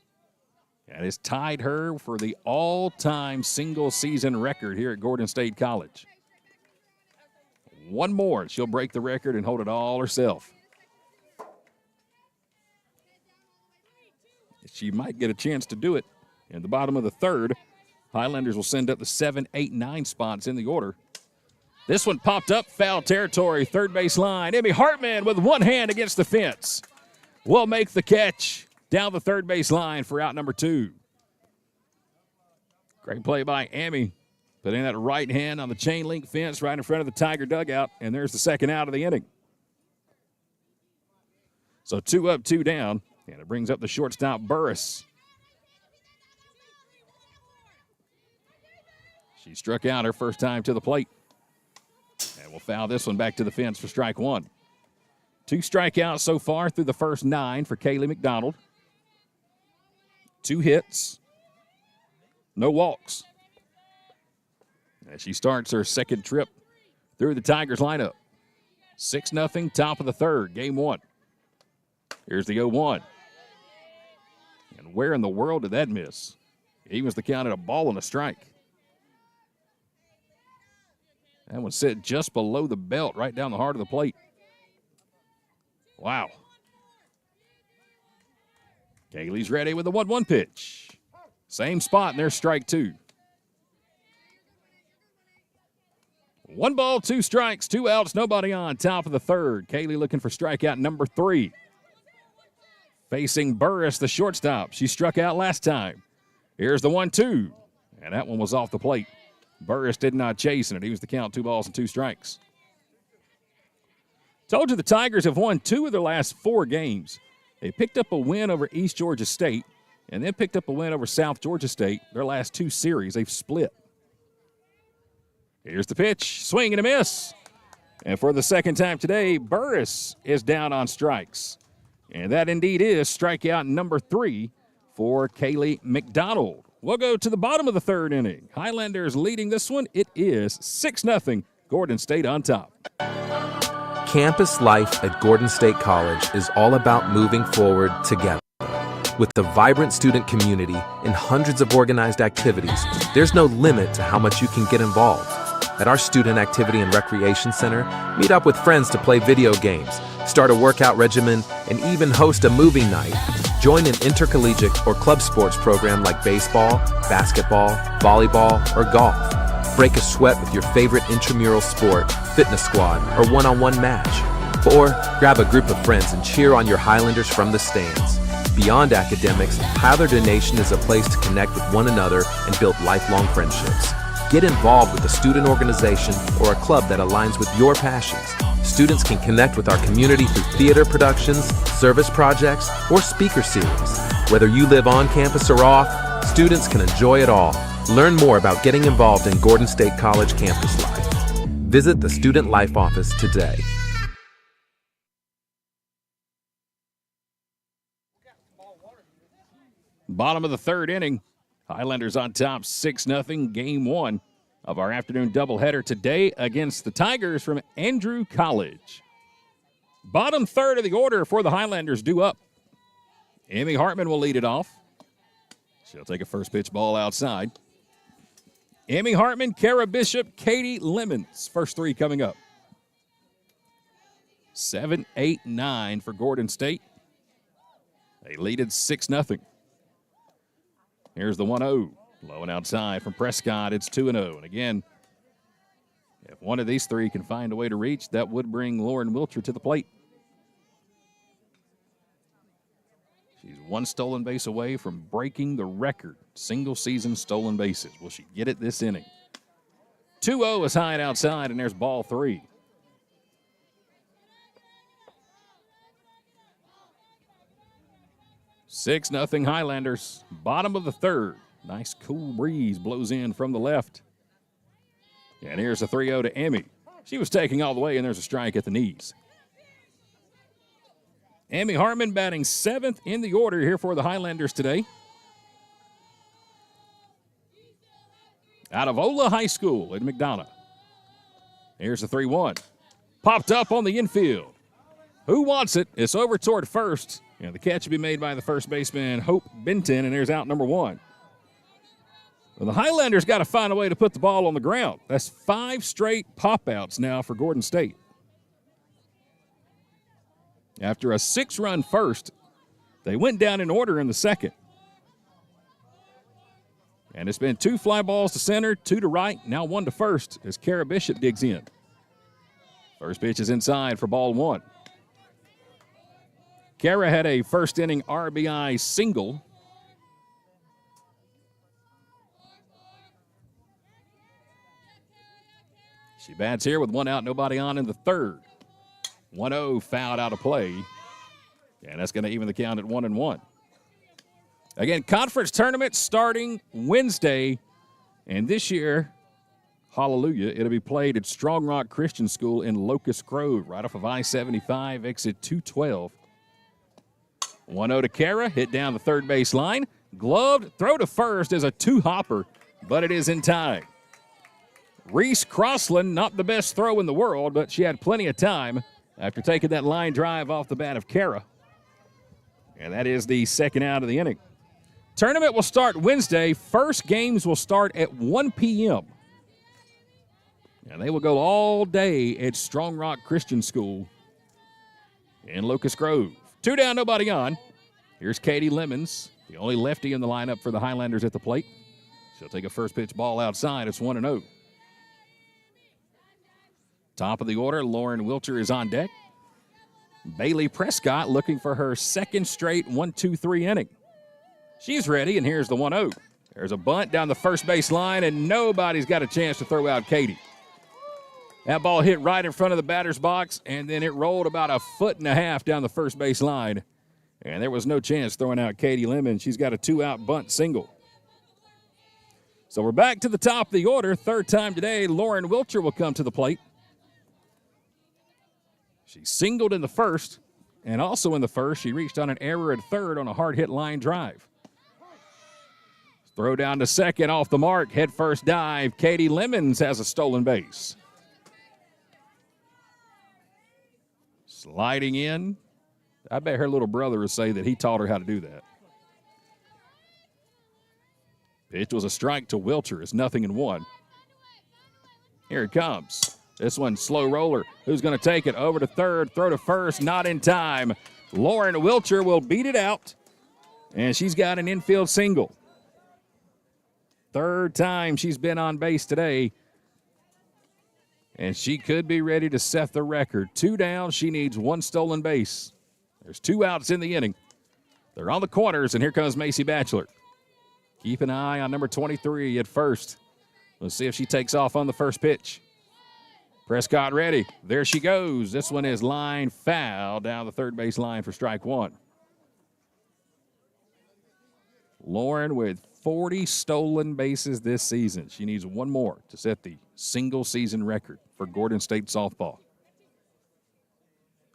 S1: And has tied her for the all-time single-season record here at Gordon State College. One more, she'll break the record and hold it all herself. She might get a chance to do it. In the bottom of the third, Highlanders will send up the 7, 8, 9 spots in the order. This one popped up, foul territory, third base line. Emmy Hartman with one hand against the fence will make the catch down the third base line for out number 2. Great play by Emmy. Putting that right hand on the chain link fence right in front of the Tiger dugout, and there's the second out of the inning. So 2 up, 2 down, and it brings up the shortstop, Burris. She struck out her first time to the plate. And we'll foul this one back to the fence for strike 1. 2 strikeouts so far through the first 9 for Kaylee McDonald. 2 hits, no walks. As she starts her second trip through the Tigers lineup. 6-0, top of the third, game 1. Here's the 0-1. And where in the world did that miss? He was the count at a ball and a strike. That one set just below the belt, right down the heart of the plate. Wow. Kaylee's ready with the 1-1 pitch. Same spot, and there's strike 2. 1 ball, 2 strikes, 2 outs, nobody on, top of the third. Kaylee looking for strikeout number 3. Facing Burris, the shortstop. She struck out last time. Here's the 1-2, and that one was off the plate. Burris did not chase, and it was the count, 2 balls and 2 strikes. Told you the Tigers have won 2 of their last 4 games. They picked up a win over East Georgia State and then picked up a win over South Georgia State. Their last 2 series, they've split. Here's the pitch. Swing and a miss. And for the second time today, Burris is down on strikes. And that indeed is strikeout number 3 for Kaylee McDonald. We'll go to the bottom of the third inning. Highlanders leading this one. It is 6-0. Gordon State on top.
S2: Campus life at Gordon State College is all about moving forward together. With the vibrant student community and hundreds of organized activities, there's no limit to how much you can get involved. At our Student Activity and Recreation Center, meet up with friends to play video games, start a workout regimen, and even host a movie night. Join an intercollegiate or club sports program like baseball, basketball, volleyball, or golf. Break a sweat with your favorite intramural sport, fitness squad, or one-on-one match. Or grab a group of friends and cheer on your Highlanders from the stands. Beyond academics, Highlander Nation is a place to connect with one another and build lifelong friendships. Get involved with a student organization or a club that aligns with your passions. Students can connect with our community through theater productions, service projects, or speaker series. Whether you live on campus or off, students can enjoy it all. Learn more about getting involved in Gordon State College campus life. Visit the Student Life Office today.
S1: Bottom of the third inning. Highlanders on top 6-0. Game one of our afternoon doubleheader today against the Tigers from Andrew College. Bottom third of the order for the Highlanders due up. Amy Hartman will lead it off. She'll take a first pitch ball outside. Amy Hartman, Kara Bishop, Katie Lemons. First three coming up. 7, 8, 9 for Gordon State. They lead it 6-0. Here's the 1-0. Low and outside from Prescott. It's 2-0. And again, if one of these three can find a way to reach, that would bring Lauren Wilcher to the plate. She's one stolen base away from breaking the record. Single-season stolen bases. Will she get it this inning? 2-0 is high and outside, and there's ball three. Six nothing Highlanders. Bottom of the third. Nice cool breeze blows in from the left. And here's a 3-0 to Emmy. She was taking all the way, and there's a strike at the knees. Emmy Hartman batting seventh in the order here for the Highlanders today. Out of Ola High School in McDonough. Here's the 3-1. Popped up on the infield. Who wants it? It's over toward first. And the catch will be made by the first baseman, Hope Benton, and there's out number one. Well, the Highlanders got to find a way to put the ball on the ground. That's 5 straight pop-outs now for Gordon State. After a 6-run first, they went down in order in the second. And it's been 2 fly balls to center, 2 to right, now 1 to first as Kara Bishop digs in. First pitch is inside for ball 1. Kara had a first inning RBI single. She bats here with 1 out, nobody on in the third. 1-0 fouled out of play. And that's going to even the count at 1-1. Again, conference tournament starting Wednesday. And this year, hallelujah, it'll be played at Strong Rock Christian School in Locust Grove, right off of I-75, exit 212. 1-0 to Kara, hit down the third base line. Gloved, throw to first is a 2-hopper, but it is in time. Reese Crossland, not the best throw in the world, but she had plenty of time after taking that line drive off the bat of Kara. And that is the second out of the inning. Tournament will start Wednesday. First games will start at 1 p.m. And they will go all day at Strong Rock Christian School in Locust Grove. 2 down, nobody on. Here's Katie Lemons, the only lefty in the lineup for the Highlanders at the plate. She'll take a first pitch ball outside. It's 1-0. Top of the order, Lauren Wilcher is on deck. Bailey Prescott looking for her second straight 1-2-3 inning. She's ready, and here's the 1-0. There's a bunt down the first base line, and nobody's got a chance to throw out Katie. That ball hit right in front of the batter's box, and then it rolled about 1.5 feet down the first base line. And there was no chance throwing out Katie Lemon. She's got a 2-out bunt single. So we're back to the top of the order. Third time today, Lauren Wilcher will come to the plate. She singled in the first, and also in the first, she reached on an error at third on a hard-hit line drive. Throw down to second off the mark, head first dive. Katie Lemons has a stolen base. Sliding in. I bet her little brother would say that he taught her how to do that. Pitch was a strike to Wilcher. It's 0-1. Here it comes. This one, slow roller. Who's going to take it? Over to third, throw to first, not in time. Lauren Wilcher will beat it out, and she's got an infield single. Third time she's been on base today, and she could be ready to set the record. 2 down, she needs 1 stolen base. There's 2 outs in the inning. They're on the corners, and here comes Macy Batchelor. Keep an eye on number 23 at first. Let's see if she takes off on the first pitch. Prescott ready. There she goes. This one is line foul down the third base line for strike one. Lauren with 40 stolen bases this season. She needs one more to set the single-season record for Gordon State softball.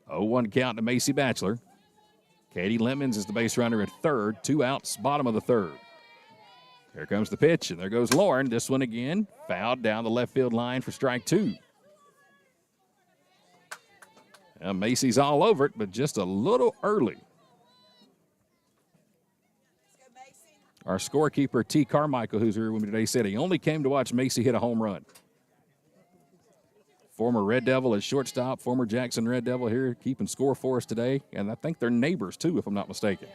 S1: 0-1 count to Macy Batchelor. Katie Lemons is the base runner at third. 2 outs, bottom of the third. Here comes the pitch, and there goes Lauren. This one again, fouled down the left field line for strike two. Now Macy's all over it, but just a little early. Our scorekeeper, T. Carmichael, who's here with me today, said he only came to watch Macy hit a home run. Former Red Devil at shortstop, former Jackson Red Devil here keeping score for us today. And I think they're neighbors, too, if I'm not mistaken.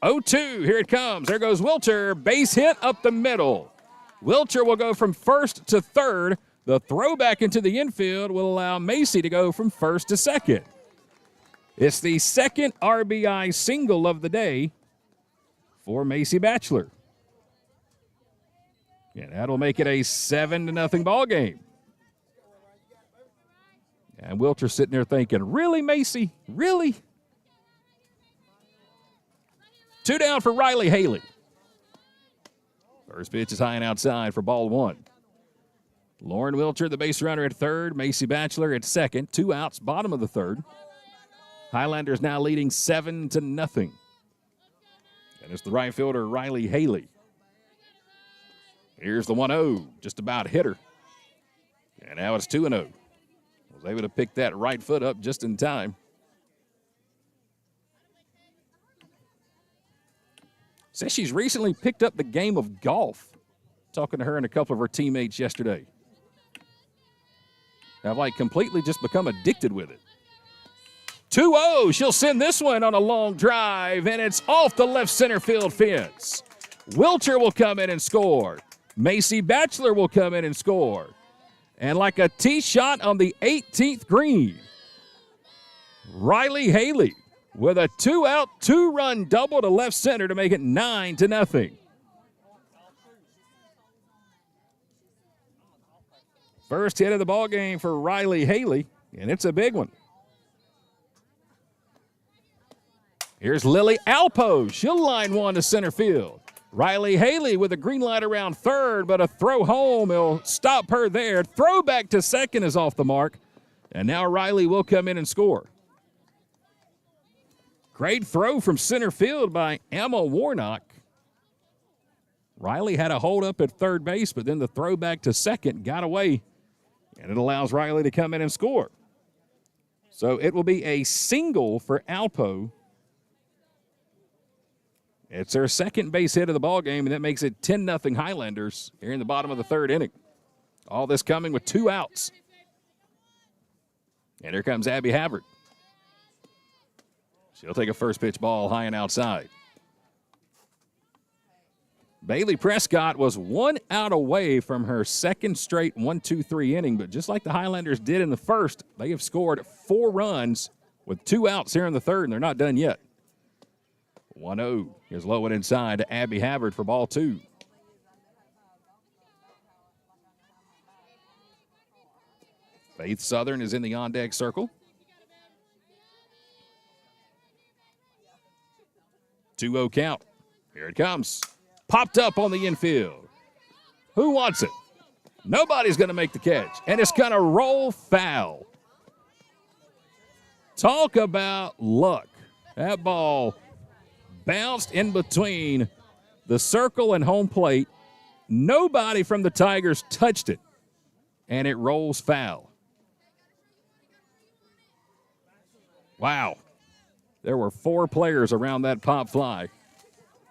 S1: 0-2, here it comes. There goes Wilcher, base hit up the middle. Wilcher will go from first to third. The throwback into the infield will allow Macy to go from first to second. It's the second RBI single of the day for Macy Batchelor. And that'll make it a 7-0 ball game. And Wilcher sitting there thinking, really, Macy? Really? 2 down for Riley Haley. First pitch is high and outside for ball one. Lauren Wilcher, the base runner at third. Macy Batchelor at second. 2 outs, bottom of the third. Highlanders now leading 7-0. And it's the right fielder, Riley Haley. Here's the 1-0, just about hit her. And now it's 2-0. Was able to pick that right foot up just in time. Says she's recently picked up the game of golf. Talking to her and a couple of her teammates yesterday. Have like completely just become addicted with it. 2-0. She'll send this one on a long drive, and it's off the left center field fence. Wilcher will come in and score. Macy Batchelor will come in and score. And like a tee shot on the 18th green, Riley Haley with a 2-out, 2-run double to left center to make it 9-0. First hit of the ball game for Riley Haley, and it's a big one. Here's Lily Alpo. She'll line one to center field. Riley Haley with a green light around third, but a throw home. He'll stop her there. Throw back to second is off the mark. And now Riley will come in and score. Great throw from center field by Emma Warnock. Riley had a hold up at third base, but then the throw back to second got away. And it allows Riley to come in and score. So it will be a single for Alpo. It's their second base hit of the ball game, and that makes it 10-0 Highlanders here in the bottom of the third inning. All this coming with 2 outs. And here comes Abby Havard. She'll take a first pitch ball high and outside. Bailey Prescott was 1 out away from her second straight 1-2-3 inning, but just like the Highlanders did in the first, they have scored 4 runs with 2 outs here in the third, and they're not done yet. 1-0 is low and inside to Abby Havard for ball 2. Faith Southern is in the on-deck circle. 2-0 count. Here it comes. Popped up on the infield. Who wants it? Nobody's going to make the catch, and it's going to roll foul. Talk about luck. That ball bounced in between the circle and home plate. Nobody from the Tigers touched it, and it rolls foul. Wow. There were 4 players around that pop fly.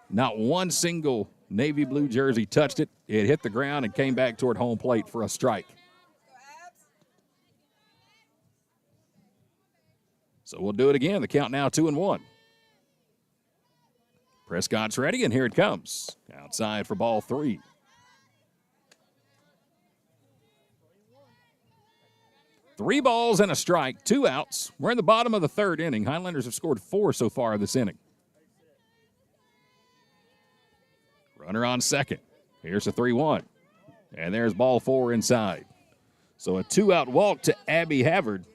S1: Not one single navy blue jersey touched it. It hit the ground and came back toward home plate for a strike. So we'll do it again. The count now 2-1. Prescott's ready, and here it comes. Outside for ball 3. Three balls and a strike, 2 outs. We're in the bottom of the third inning. Highlanders have scored 4 so far this inning. Runner on second. Here's a 3-1. And there's ball 4 inside. So a 2-out walk to Abby Havard.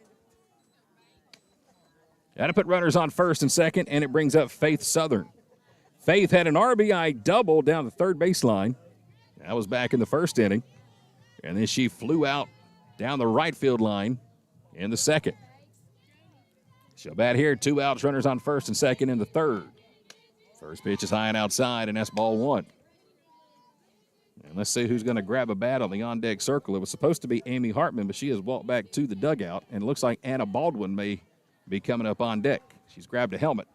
S1: Got to put runners on first and second, and it brings up Faith Southern. Faith had an RBI double down the third baseline. That was back in the first inning. And then she flew out down the right field line in the second. She'll bat here, 2 outs, runners on first and second in the third. First pitch is high and outside, and that's ball 1. And let's see who's going to grab a bat on the on-deck circle. It was supposed to be Amy Hartman, but she has walked back to the dugout, and it looks like Anna Baldwin may be coming up on deck. She's grabbed a helmet.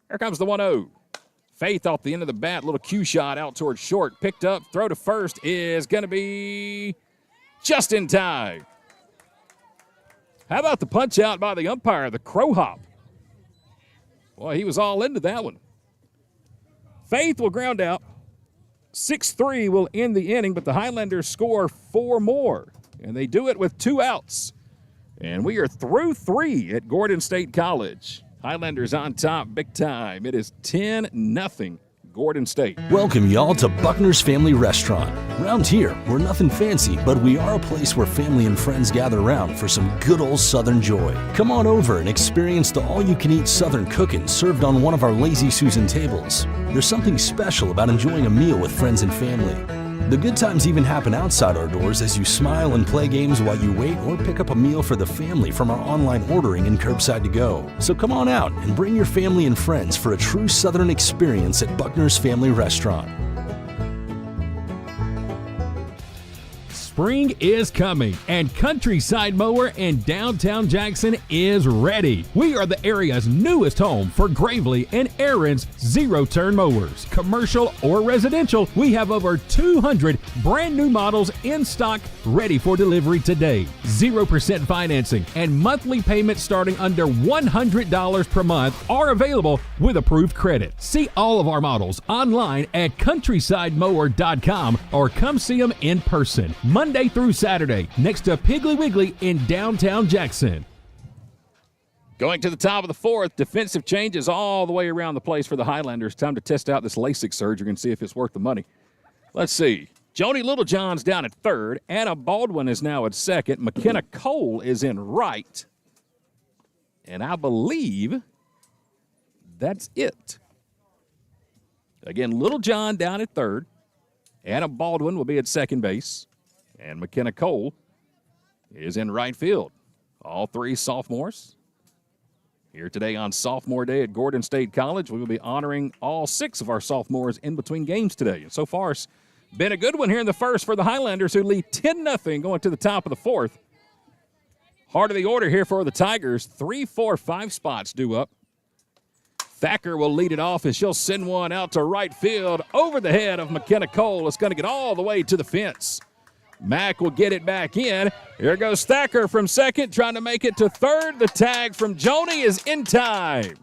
S1: Here comes the 1-0. Faith off the end of the bat, little cue shot out towards short. Picked up, throw to first is going to be just in time. How about the punch out by the umpire, the crow hop? Boy, he was all into that one. Faith will ground out. 6-3 will end the inning, but the Highlanders score 4 more, and they do it with 2 outs. And we are through 3 at Gordon State College. Highlanders on top big time. It is 10-0 Gordon State.
S3: Welcome y'all to Buckner's Family Restaurant. Around here, we're nothing fancy, but we are a place where family and friends gather around for some good old Southern joy. Come on over and experience the all-you-can-eat Southern cooking served on one of our Lazy Susan tables. There's something special about enjoying a meal with friends and family. The good times even happen outside our doors as you smile and play games while you wait or pick up a meal for the family from our online ordering and curbside to go. So come on out and bring your family and friends for a true Southern experience at Buckner's Family Restaurant.
S1: Spring is coming, and Countryside Mower in downtown Jackson is ready. We are the area's newest home for Gravely and Aaron's zero-turn mowers. Commercial or residential, we have over 200 brand new models in stock ready for delivery today. 0% financing and monthly payments starting under $100 per month are available with approved credit. See all of our models online at countrysidemower.com or come see them in person. Monday through Saturday, next to Piggly Wiggly in downtown Jackson. Going to the top of the 4th, defensive changes all the way around the place for the Highlanders. Time to test out this LASIK surgery and see if it's worth the money. Let's see. Joni Littlejohn's down at third. Anna Baldwin is now at second. McKenna Cole is in right. And I believe that's it. Again, Littlejohn down at third. Anna Baldwin will be at second base. And McKenna Cole is in right field. All 3 sophomores. Here today on Sophomore Day at Gordon State College, we will be honoring all 6 of our sophomores in between games today. And so far, it's been a good one here in the first for the Highlanders, who lead 10-0 going to the top of the 4th. Heart of the order here for the Tigers. 3, 4, 5 spots due up. Thacker will lead it off as she'll send one out to right field over the head of McKenna Cole. It's going to get all the way to the fence. Mack will get it back in. Here goes Thacker from second, trying to make it to third. The tag from Joni is in time.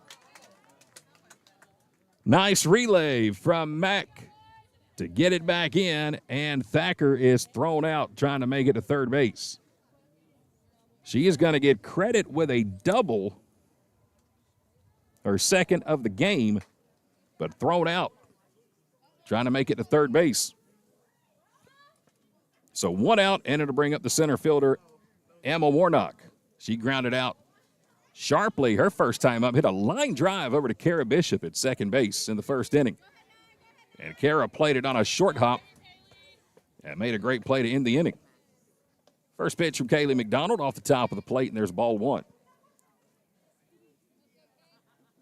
S1: Nice relay from Mack to get it back in, and Thacker is thrown out trying to make it to third base. She is going to get credit with a double, her second of the game, but thrown out trying to make it to third base. So 1 out, and it'll bring up the center fielder, Emma Warnock. She grounded out sharply her first time up, hit a line drive over to Kara Bishop at second base in the first inning. And Kara played it on a short hop and made a great play to end the inning. First pitch from Kaylee McDonald off the top of the plate, and there's ball 1.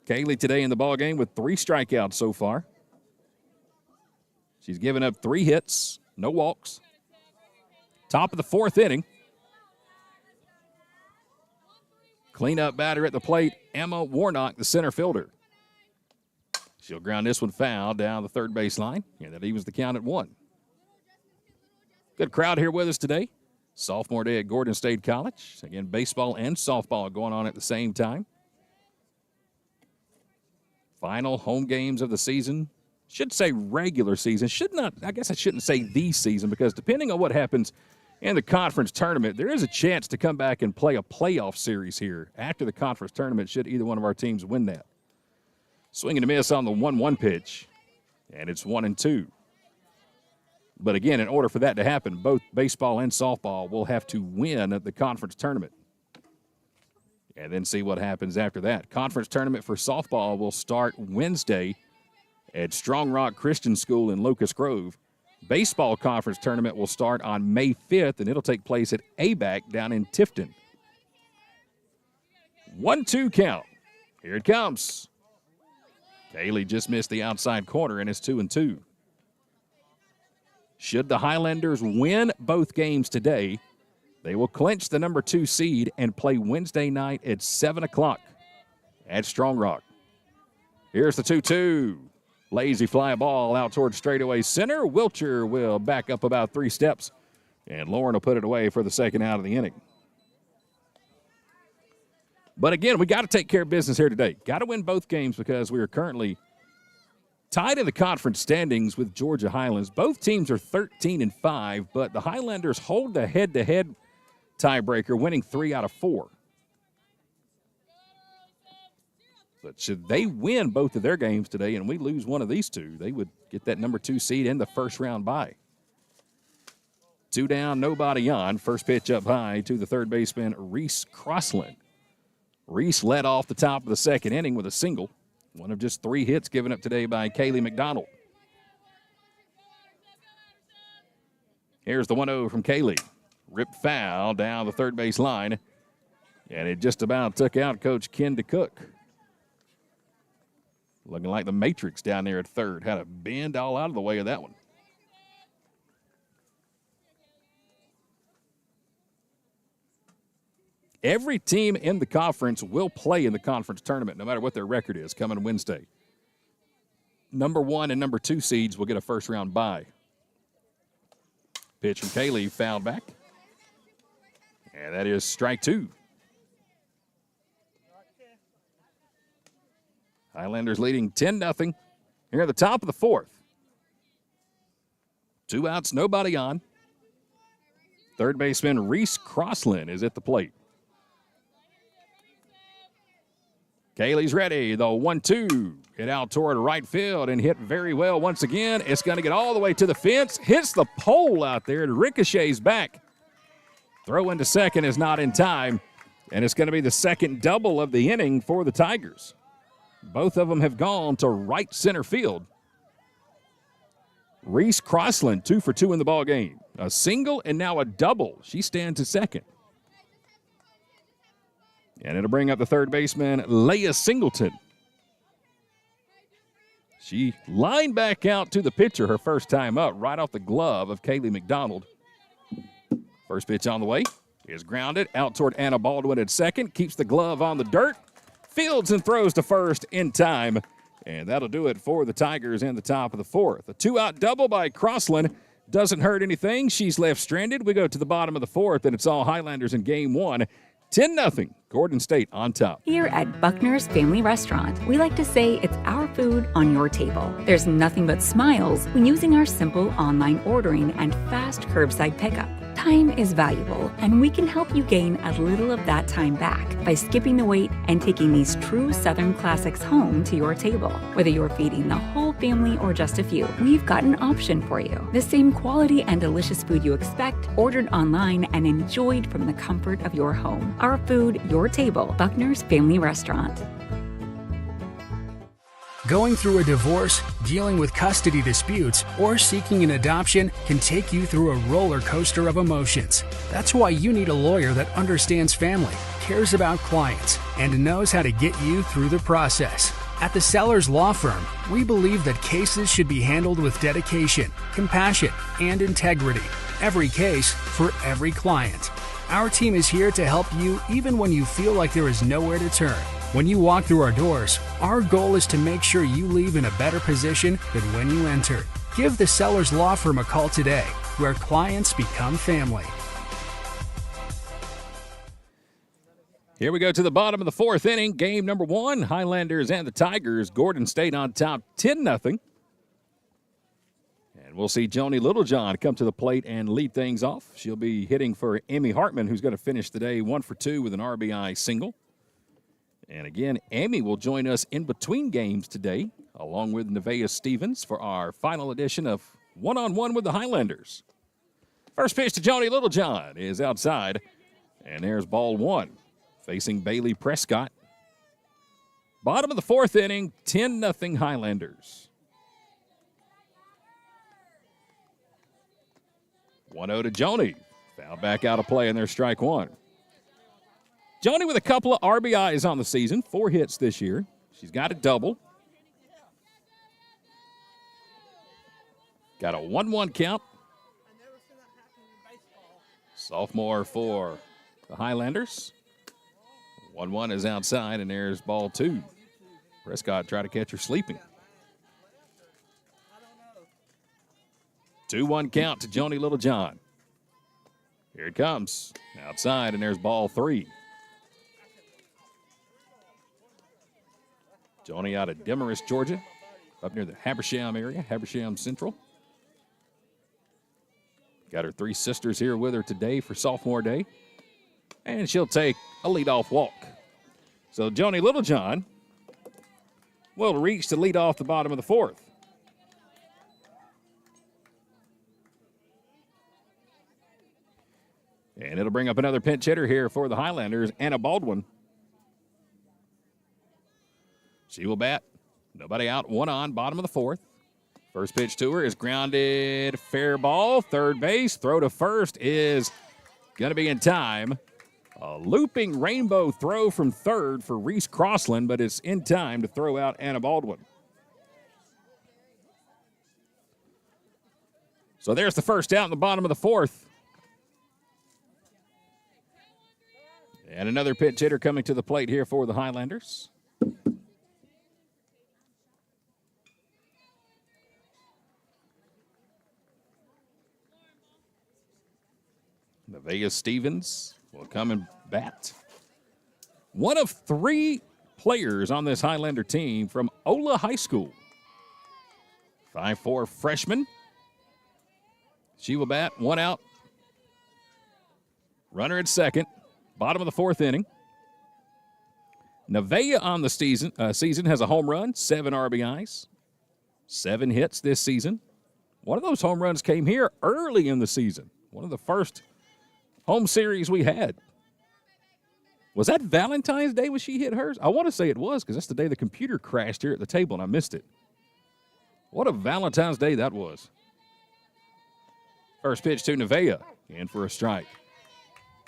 S1: Kaylee today in the ballgame with 3 strikeouts so far. She's given up 3 hits, no walks. Top of the 4th inning. Cleanup batter at the plate, Emma Warnock, the center fielder. She'll ground this one foul down the third baseline, and that evens the count at 1. Good crowd here with us today. Sophomore Day at Gordon State College. Again, baseball and softball going on at the same time. Final home games of the season. Should say regular season. Should not, I guess I shouldn't say the season, because depending on what happens in the conference tournament, there is a chance to come back and play a playoff series here after the conference tournament should either one of our teams win that. Swing and a miss on the 1-1 pitch, and it's 1-2. But again, in order for that to happen, both baseball and softball will have to win the conference tournament. And then see what happens after that. Conference tournament for softball will start Wednesday at Strong Rock Christian School in Locust Grove. Baseball conference tournament will start on May 5th, and it'll take place at ABAC down in Tifton. 1-2 count. Here it comes. Kaylee just missed the outside corner, and it's 2-2. Should the Highlanders win both games today, they will clinch the number 2 seed and play Wednesday night at 7 o'clock at Strong Rock. Here's the 2-2. Lazy fly ball out towards straightaway center. Wilcher will back up about 3 steps, and Lauren will put it away for the second out of the inning. But again, we got to take care of business here today. Got to win both games because we are currently tied in the conference standings with Georgia Highlands. Both teams are 13-5, but the Highlanders hold the head-to-head tiebreaker, winning 3 out of 4. But should they win both of their games today and we lose one of these two, they would get that number 2 seed in the first round bye. 2 down, nobody on. First pitch up high to the third baseman, Reese Crossland. Reese led off the top of the second inning with a single. One of just 3 hits given up today by Kaylee McDonald. Here's the 1-0 from Kaylee. Ripped foul down the third base line. And it just about took out Coach Ken DeCook. Looking like the Matrix down there at third. Had a bend all out of the way of that one. Every team in the conference will play in the conference tournament, no matter what their record is, coming Wednesday. Number 1 and number 2 seeds will get a first-round bye. Pitch from Kaylee, fouled back. And that is strike 2. Highlanders leading 10-0 here at the top of the 4th. 2 outs, nobody on. Third baseman Reese Crossland is at the plate. Kaylee's ready. The 1-2. Hit out toward right field and hit very well once again. It's going to get all the way to the fence. Hits the pole out there and ricochets back. Throw into second is not in time. And it's going to be the second double of the inning for the Tigers. Both of them have gone to right center field. Reese Crossland, 2 for 2 in the ball game. A single and now a double. She stands at second. And it'll bring up the third baseman, Leah Singleton. She lined back out to the pitcher her first time up, right off the glove of Kaylee McDonald. First pitch on the way is grounded out toward Anna Baldwin at second. Keeps the glove on the dirt. Fields and throws to first in time. And that'll do it for the Tigers in the top of the 4th. A 2-out double by Crossland doesn't hurt anything. She's left stranded. We go to the bottom of the 4th, and it's all Highlanders in game 1. 10-0, Gordon State on top.
S6: Here at Buckner's Family Restaurant, we like to say it's our food on your table. There's nothing but smiles when using our simple online ordering and fast curbside pickup. Time is valuable, and we can help you gain a little of that time back by skipping the wait and taking these true Southern classics home to your table. Whether you're feeding the whole family or just a few, we've got an option for you. The same quality and delicious food you expect, ordered online and enjoyed from the comfort of your home. Our food, your table. Buckner's Family Restaurant.
S7: Going through a divorce, dealing with custody disputes, or seeking an adoption can take you through a roller coaster of emotions. That's why you need a lawyer that understands family, cares about clients, and knows how to get you through the process. At the Sellers Law Firm, we believe that cases should be handled with dedication, compassion, and integrity. Every case for every client. Our team is here to help you even when you feel like there is nowhere to turn. When you walk through our doors, our goal is to make sure you leave in a better position than when you entered. Give the Sellers Law Firm a call today, where clients become family.
S1: Here we go to the bottom of the 4th inning. Game number 1, Highlanders and the Tigers. Gordon State on top 10-0. And we'll see Joni Littlejohn come to the plate and lead things off. She'll be hitting for Amy Hartman, who's going to finish the day 1 for 2 with an RBI single. And again, Amy will join us in between games today, along with Nevaeh Stevens for our final edition of 1-on-1 with the Highlanders. First pitch to Joni Littlejohn is outside, and there's ball one, facing Bailey Prescott. Bottom of the fourth inning, 10-0 Highlanders. 1-0 to Joni. Foul back out of play, and there's strike one. Joni with a couple of RBIs on the season, 4 hits this year. She's got a double. Got a 1-1 count. Sophomore for the Highlanders. 1-1 is outside, and there's ball two. Prescott tried to catch her sleeping. 2-1 count to Joni Littlejohn. Here it comes. Outside, and there's ball three. Joni out of Demarest, Georgia, up near the Habersham area, Habersham Central. Got her 3 sisters here with her today for sophomore day. And she'll take a leadoff walk. So Joni Littlejohn will reach to lead off the bottom of the fourth. And it'll bring up another pinch hitter here for the Highlanders, Anna Baldwin. She will bat. Nobody out, 1 on, bottom of the fourth. First pitch to her is grounded, fair ball, third base. Throw to first is going to be in time. A looping rainbow throw from third for Reese Crossland, but it's in time to throw out Anna Baldwin. So there's the first out in the bottom of the fourth. And another pinch hitter coming to the plate here for the Highlanders. Nevaeh Stevens will come and bat. One of 3 players on this Highlander team from Ola High School. 5'4" freshman. She will bat, 1 out. Runner at second. Bottom of the fourth inning. Nevaeh on the season has a home run, 7 RBIs, 7 hits this season. One of those home runs came here early in the season. One of the first home series we had. Was that Valentine's Day when she hit hers? I want to say it was because that's the day the computer crashed here at the table and I missed it. What a Valentine's Day that was. First pitch to Nevaeh, in for a strike.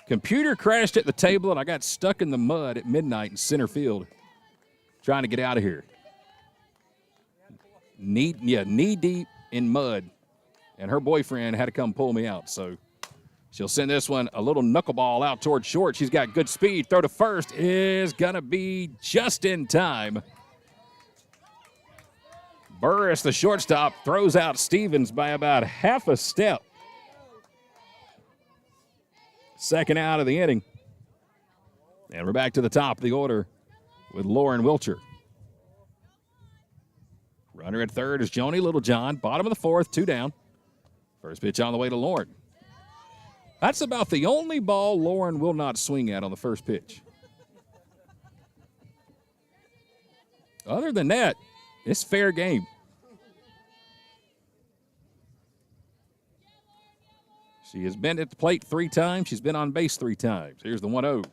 S1: Computer crashed at the table, and I got stuck in the mud at midnight in center field trying to get out of here. Knee deep in mud, and her boyfriend had to come pull me out. So she'll send this one a little knuckleball out toward short. She's got good speed. Throw to first is going to be just in time. Burris, the shortstop, throws out Stevens by about half a step. Second out of the inning. And we're back to the top of the order with Lauren Wilcher. Runner at third is Joni Littlejohn. Bottom of the fourth, 2 down. First pitch on the way to Lauren. That's about the only ball Lauren will not swing at on the first pitch. Other than that, it's fair game. She has been at the plate 3 times. She's been on base 3 times. Here's the 1-0.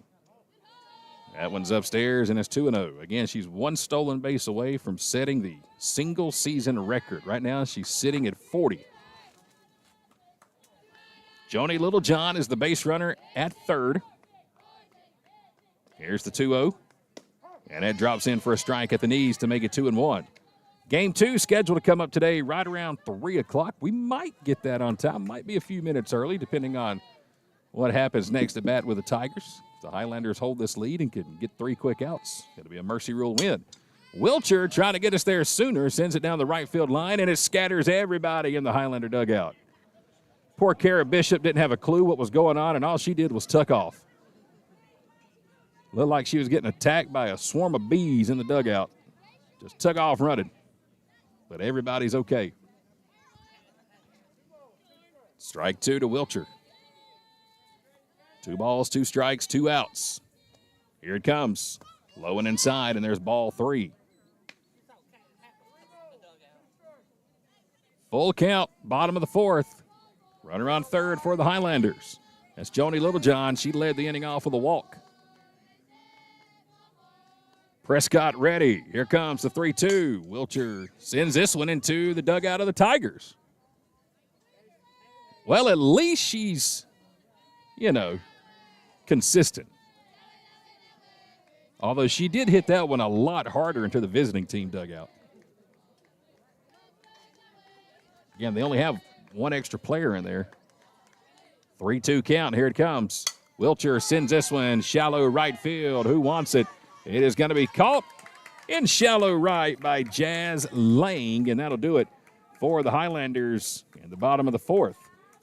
S1: That one's upstairs, and it's 2-0. Again, she's 1 stolen base away from setting the single-season record. Right now, she's sitting at 40. Joni Littlejohn is the base runner at third. Here's the 2-0. And that drops in for a strike at the knees to make it 2-1. Game 2 scheduled to come up today right around 3 o'clock. We might get that on time. Might be a few minutes early, depending on what happens next at bat with the Tigers. If the Highlanders hold this lead and can get 3 quick outs, it'll be a mercy rule win. Wilcher trying to get us there sooner, sends it down the right field line, and it scatters everybody in the Highlander dugout. Poor Kara Bishop didn't have a clue what was going on, and all she did was tuck off. Looked like she was getting attacked by a swarm of bees in the dugout. Just took off running. But everybody's okay. Strike 2 to Wilcher. 2 balls, 2 strikes, 2 outs. Here it comes. Low and inside, and there's ball 3. Full count, bottom of the fourth. Runner on third for the Highlanders. That's Joni Littlejohn. She led the inning off with a walk. Prescott ready. Here comes the 3-2. Wilcher sends this one into the dugout of the Tigers. Well, at least she's, consistent. Although she did hit that one a lot harder into the visiting team dugout. Again, they only have one extra player in there. 3-2 count. Here it comes. Wilcher sends this one shallow right field. Who wants it? It is going to be caught in shallow right by Jazz Lang, and that'll do it for the Highlanders in the bottom of the fourth.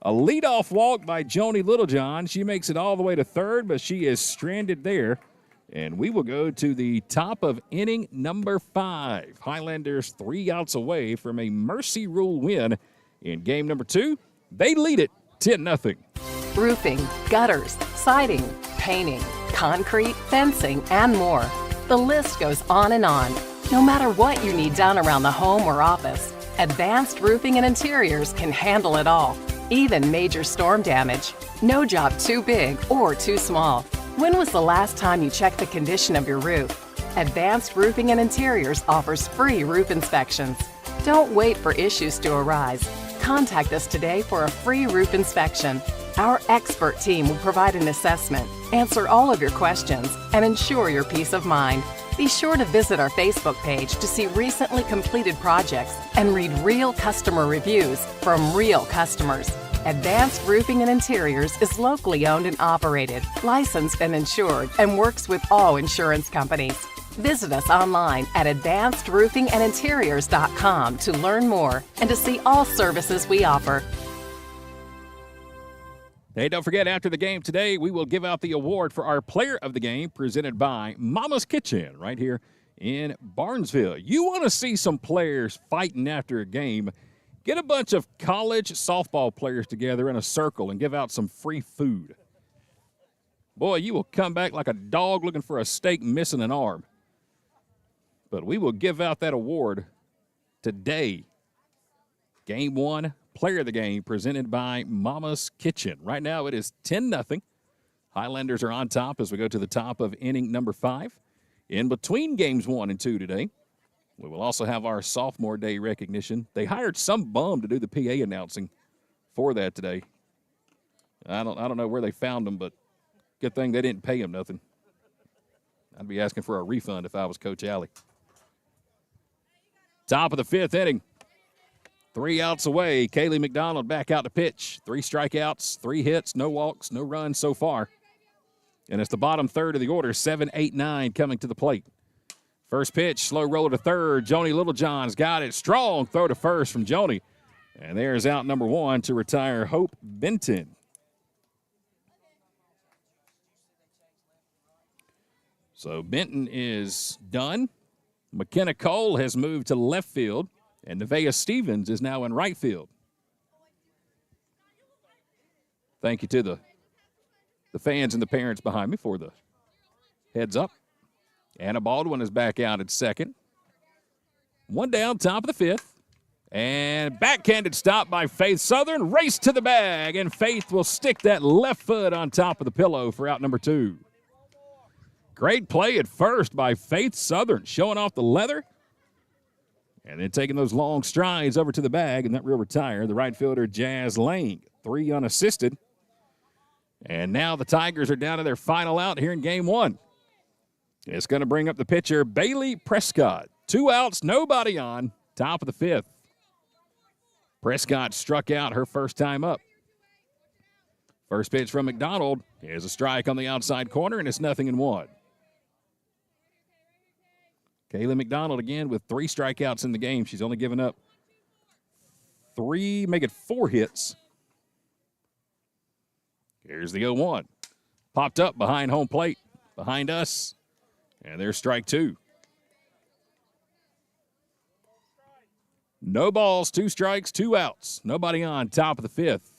S1: A leadoff walk by Joni Littlejohn. She makes it all the way to third, but she is stranded there. And we will go to the top of inning number 5. Highlanders 3 outs away from a mercy rule win in game number 2. They lead it 10-0.
S5: Roofing, gutters, siding, painting, concrete, fencing, and more. The list goes on and on. No matter what you need done around the home or office, Advanced Roofing and Interiors can handle it all, even major storm damage. No job too big or too small. When was the last time you checked the condition of your roof? Advanced Roofing and Interiors offers free roof inspections. Don't wait for issues to arise. Contact us today for a free roof inspection. Our expert team will provide an assessment, answer all of your questions, and ensure your peace of mind. Be sure to visit our Facebook page to see recently completed projects and read real customer reviews from real customers. Advanced Roofing and Interiors is locally owned and operated, licensed and insured, and works with all insurance companies. Visit us online at advancedroofingandinteriors.com to learn more and to see all services we offer.
S1: Hey, don't forget, after the game today, we will give out the award for our player of the game presented by Mama's Kitchen right here in Barnesville. You want to see some players fighting after a game? Get a bunch of college softball players together in a circle and give out some free food. Boy, you will come back like a dog looking for a steak missing an arm. But we will give out that award today. Game 1, player of the game, presented by Mama's Kitchen. Right now it is 10-0. Highlanders are on top as we go to the top of inning number 5. In between games 1 and 2 today, we will also have our sophomore day recognition. They hired some bum to do the PA announcing for that today. I don't know where they found him, but good thing they didn't pay him nothing. I'd be asking for a refund if I was Coach Alley. Top of the 5th inning. 3 outs away. Kaylee McDonald back out to pitch. 3 strikeouts, 3 hits, no walks, no runs so far. And it's the bottom third of the order, 7, 8, 9 coming to the plate. First pitch, slow roll to third. Joni Littlejohn's got it. Strong throw to first from Joni. And there's out number 1 to retire Hope Benton. So Benton is done. McKenna Cole has moved to left field. And Nevaeh Stevens is now in right field. Thank you to the fans and the parents behind me for the heads up. Anna Baldwin is back out at second. 1 down, top of the 5th. And backhanded stop by Faith Southern. Race to the bag, and Faith will stick that left foot on top of the pillow for out number 2. Great play at first by Faith Southern, showing off the leather. And then taking those long strides over to the bag, and that will retire the right fielder, Jazz Lang. 3 unassisted. And now the Tigers are down to their final out here in game 1. It's going to bring up the pitcher, Bailey Prescott. 2 outs, nobody on, top of the 5th. Prescott struck out her first time up. First pitch from McDonald. Here's a strike on the outside corner, and it's 0-1. Kaylee McDonald again with 3 strikeouts in the game. She's only given up 3, make it 4 hits. Here's the 0-1. Popped up behind home plate, behind us. And there's strike 2. No balls, 2 strikes, 2 outs. Nobody on, top of the 5th.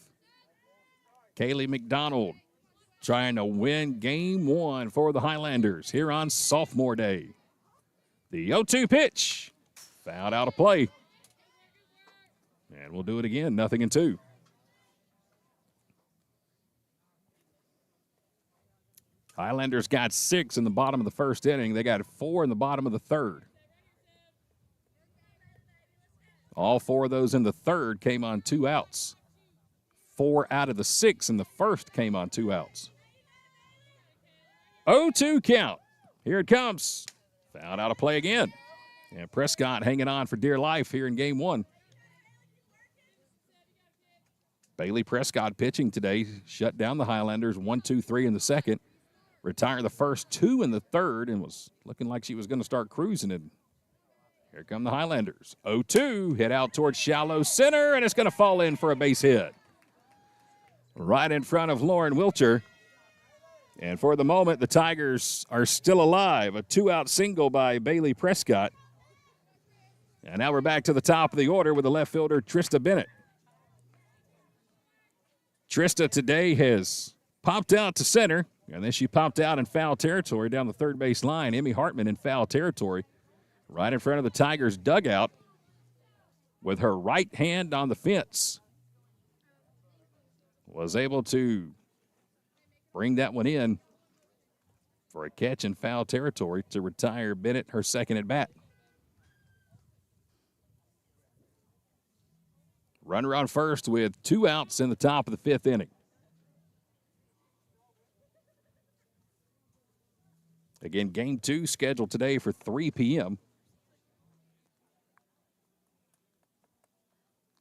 S1: Kaylee McDonald trying to win game 1 for the Highlanders here on sophomore day. The 0-2 pitch, fouled out of play. And we'll do it again, 0-2. Highlanders got 6 in the bottom of the first inning. They got 4 in the bottom of the third. All 4 of those in the third came on 2 outs. 4 out of the 6 in the first came on 2 outs. 0-2 count. Here it comes. Fouled out of play again. And Prescott hanging on for dear life here in game 1. Bailey Prescott pitching today. Shut down the Highlanders 1-2-3 in the second. Retired the first 2 in the third and was looking like she was going to start cruising. And here come the Highlanders. 0-2, hit out towards shallow center, and it's going to fall in for a base hit. Right in front of Lauren Wilcher. And for the moment, the Tigers are still alive. A 2-out single by Bailey Prescott. And now we're back to the top of the order with the left fielder, Trista Bennett. Trista today has popped out to center, and then she popped out in foul territory down the third base line. Emmy Hartman in foul territory right in front of the Tigers' dugout with her right hand on the fence. Was able to bring that one in for a catch in foul territory to retire Bennett her second at bat. Runner on first with 2 outs in the top of the 5th inning. Again, game 2 scheduled today for 3 p.m.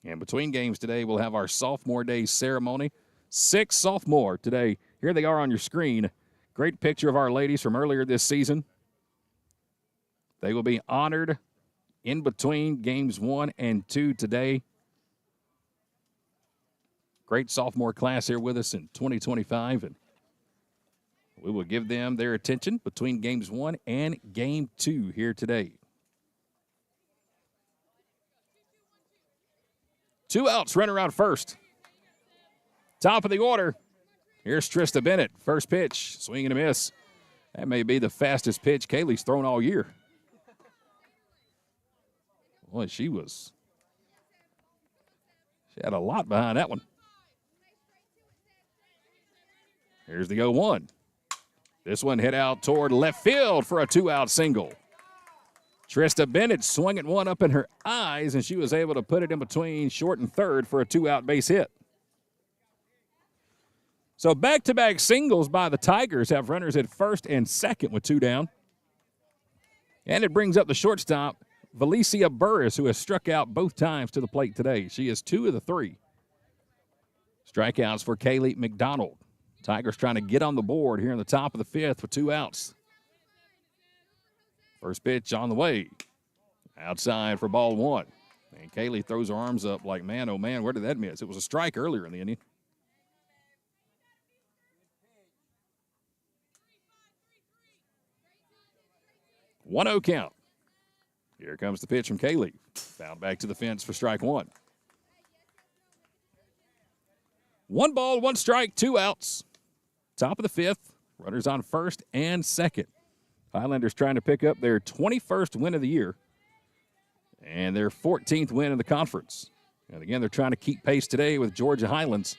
S1: And between games today, we'll have our Sophomore Day ceremony. 6 sophomore today. Here they are on your screen. Great picture of our ladies from earlier this season. They will be honored in between games 1 and 2 today. Great sophomore class here with us in 2025, and we will give them their attention between games 1 and game 2 here today. 2 outs, runner on first. Top of the order. Here's Trista Bennett. First pitch, swing and a miss. That may be the fastest pitch Kaylee's thrown all year. Boy, she had a lot behind that one. Here's the 0-1. This one hit out toward left field for a 2-out single. Trista Bennett swinging one up in her eyes, and she was able to put it in between short and third for a 2-out base hit. So back-to-back singles by the Tigers have runners at first and second with 2 down. And it brings up the shortstop, Valicia Burris, who has struck out both times to the plate today. She is 2 of the 3. Strikeouts for Kaylee McDonald. Tigers trying to get on the board here in the top of the 5th with 2 outs. First pitch on the way. Outside for ball 1. And Kaylee throws her arms up like, man, oh, man, where did that miss? It was a strike earlier in the inning. 1-0 count. Here comes the pitch from Kaylee. Fouled back to the fence for strike 1. 1 ball, 1 strike, 2 outs. Top of the 5th. Runners on first and second. Highlanders trying to pick up their 21st win of the year and their 14th win in the conference. And again, they're trying to keep pace today with Georgia Highlands.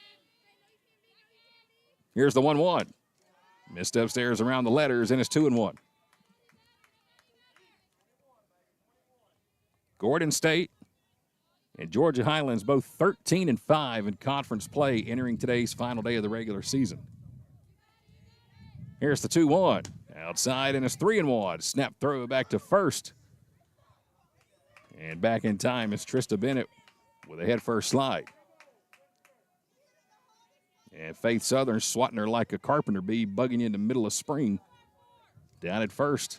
S1: Here's the 1-1. Missed upstairs around the letters, and it's 2-1. Gordon State and Georgia Highlands both 13-5 in conference play entering today's final day of the regular season. Here's the 2-1. Outside, and it's 3-1. Snap throw back to first. And back in time is Trista Bennett with a head-first slide. And Faith Southern swatting her like a carpenter bee, bugging you in the middle of spring. Down at first.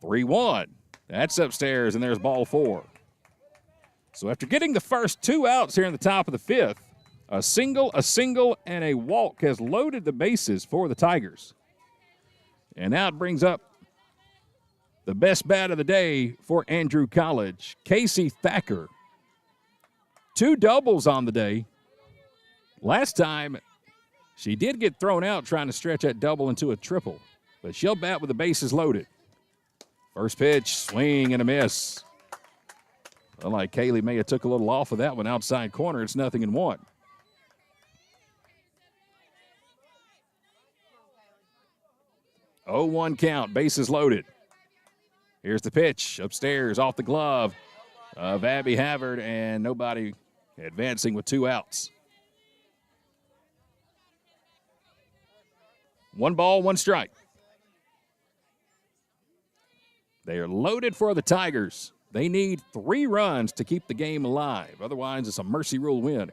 S1: 3-1. That's upstairs, and there's ball 4. So after getting the first 2 outs here in the top of the 5th, a single, and a walk has loaded the bases for the Tigers. And now it brings up the best bat of the day for Andrew College, Casey Thacker. 2 doubles on the day. Last time, she did get thrown out trying to stretch that double into a triple, but she'll bat with the bases loaded. First pitch, swing and a miss. Well, like Kaylee may have took a little off of that one outside corner. It's 0-1. Oh, 1 count, bases loaded. Here's the pitch upstairs off the glove of Abby Havard, and nobody advancing with 2 outs. 1 ball, 1 strike. They are loaded for the Tigers. They need 3 runs to keep the game alive. Otherwise, it's a mercy rule win.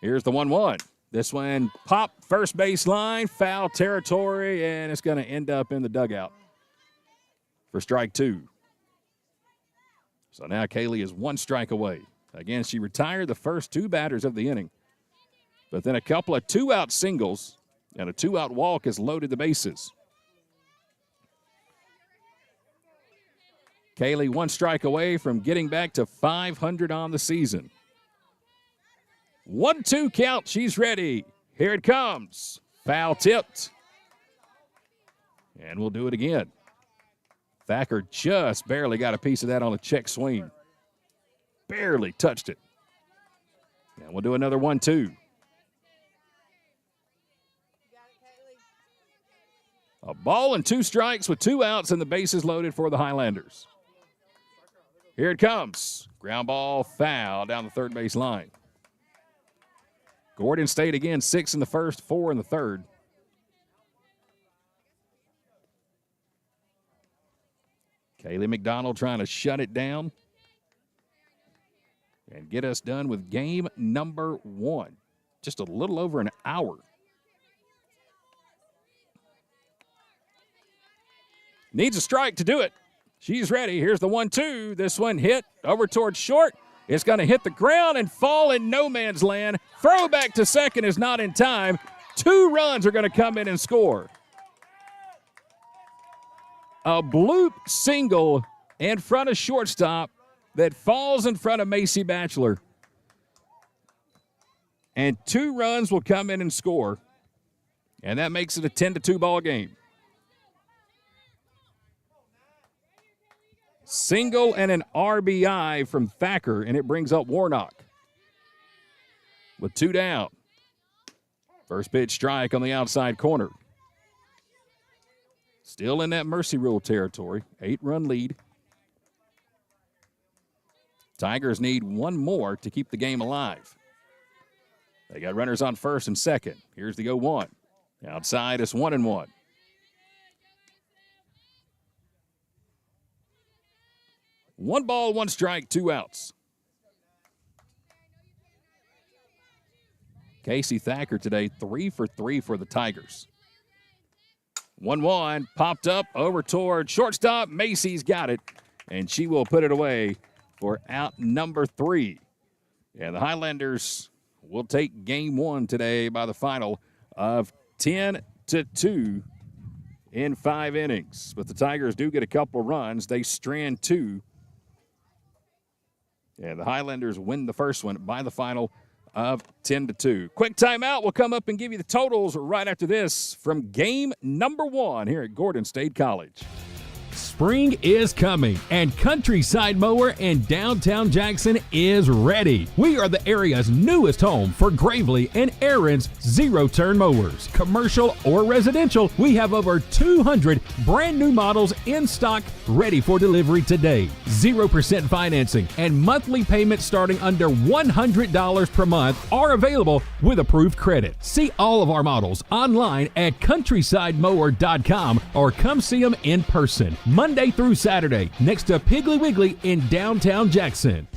S1: Here's the 1-1. This one popped first base line, foul territory, and it's going to end up in the dugout for strike 2. So now Kaylee is 1 strike away. Again, she retired the first 2 batters of the inning. But then a couple of 2-out singles and a 2-out walk has loaded the bases. Kaylee 1 strike away from getting back to 500 on the season. 1-2 count. She's ready. Here it comes. Foul tipped. And we'll do it again. Thacker just barely got a piece of that on a check swing. Barely touched it. And we'll do another 1-2. A ball and 2 strikes with 2 outs and the bases loaded for the Highlanders. Here it comes. Ground ball, foul down the third base line. Gordon State again, 6 in the first, 4 in the third. Kaylee McDonald trying to shut it down and get us done with game number 1. Just a little over an hour. Needs a strike to do it. She's ready. Here's the 1-2. This one hit over towards short. It's going to hit the ground and fall in no man's land. Throw back to second is not in time. 2 runs are going to come in and score. A bloop single in front of shortstop that falls in front of Macy Batchelor. And 2 runs will come in and score. And that makes it a 10-2 ball game. Single and an RBI from Thacker, and it brings up Warnock with 2 down. First pitch strike on the outside corner. Still in that mercy rule territory. 8-run lead. Tigers need 1 more to keep the game alive. They got runners on first and second. Here's the 0-1. Outside is 1-1. 1 ball, 1 strike, 2 outs. Casey Thacker today, 3 for 3 for the Tigers. 1-1, popped up over toward shortstop. Macy's got it, and she will put it away for out number 3. And the Highlanders will take game 1 today by the final of 10-2 in 5 innings. But the Tigers do get a couple runs. They strand 2. And the Highlanders win the first one by the final of 10-2. Quick timeout. We'll come up and give you the totals right after this from game number 1 here at Gordon State College. Spring is coming, and Countryside Mower in downtown Jackson is ready. We are the area's newest home for Gravely and Aaron's zero-turn mowers. Commercial or residential, we have over 200 brand new models in stock ready for delivery today. 0% financing and monthly payments starting under $100 per month are available with approved credit. See all of our models online at countrysidemower.com or come see them in person. Monday through Saturday, next to Piggly Wiggly in downtown Jackson.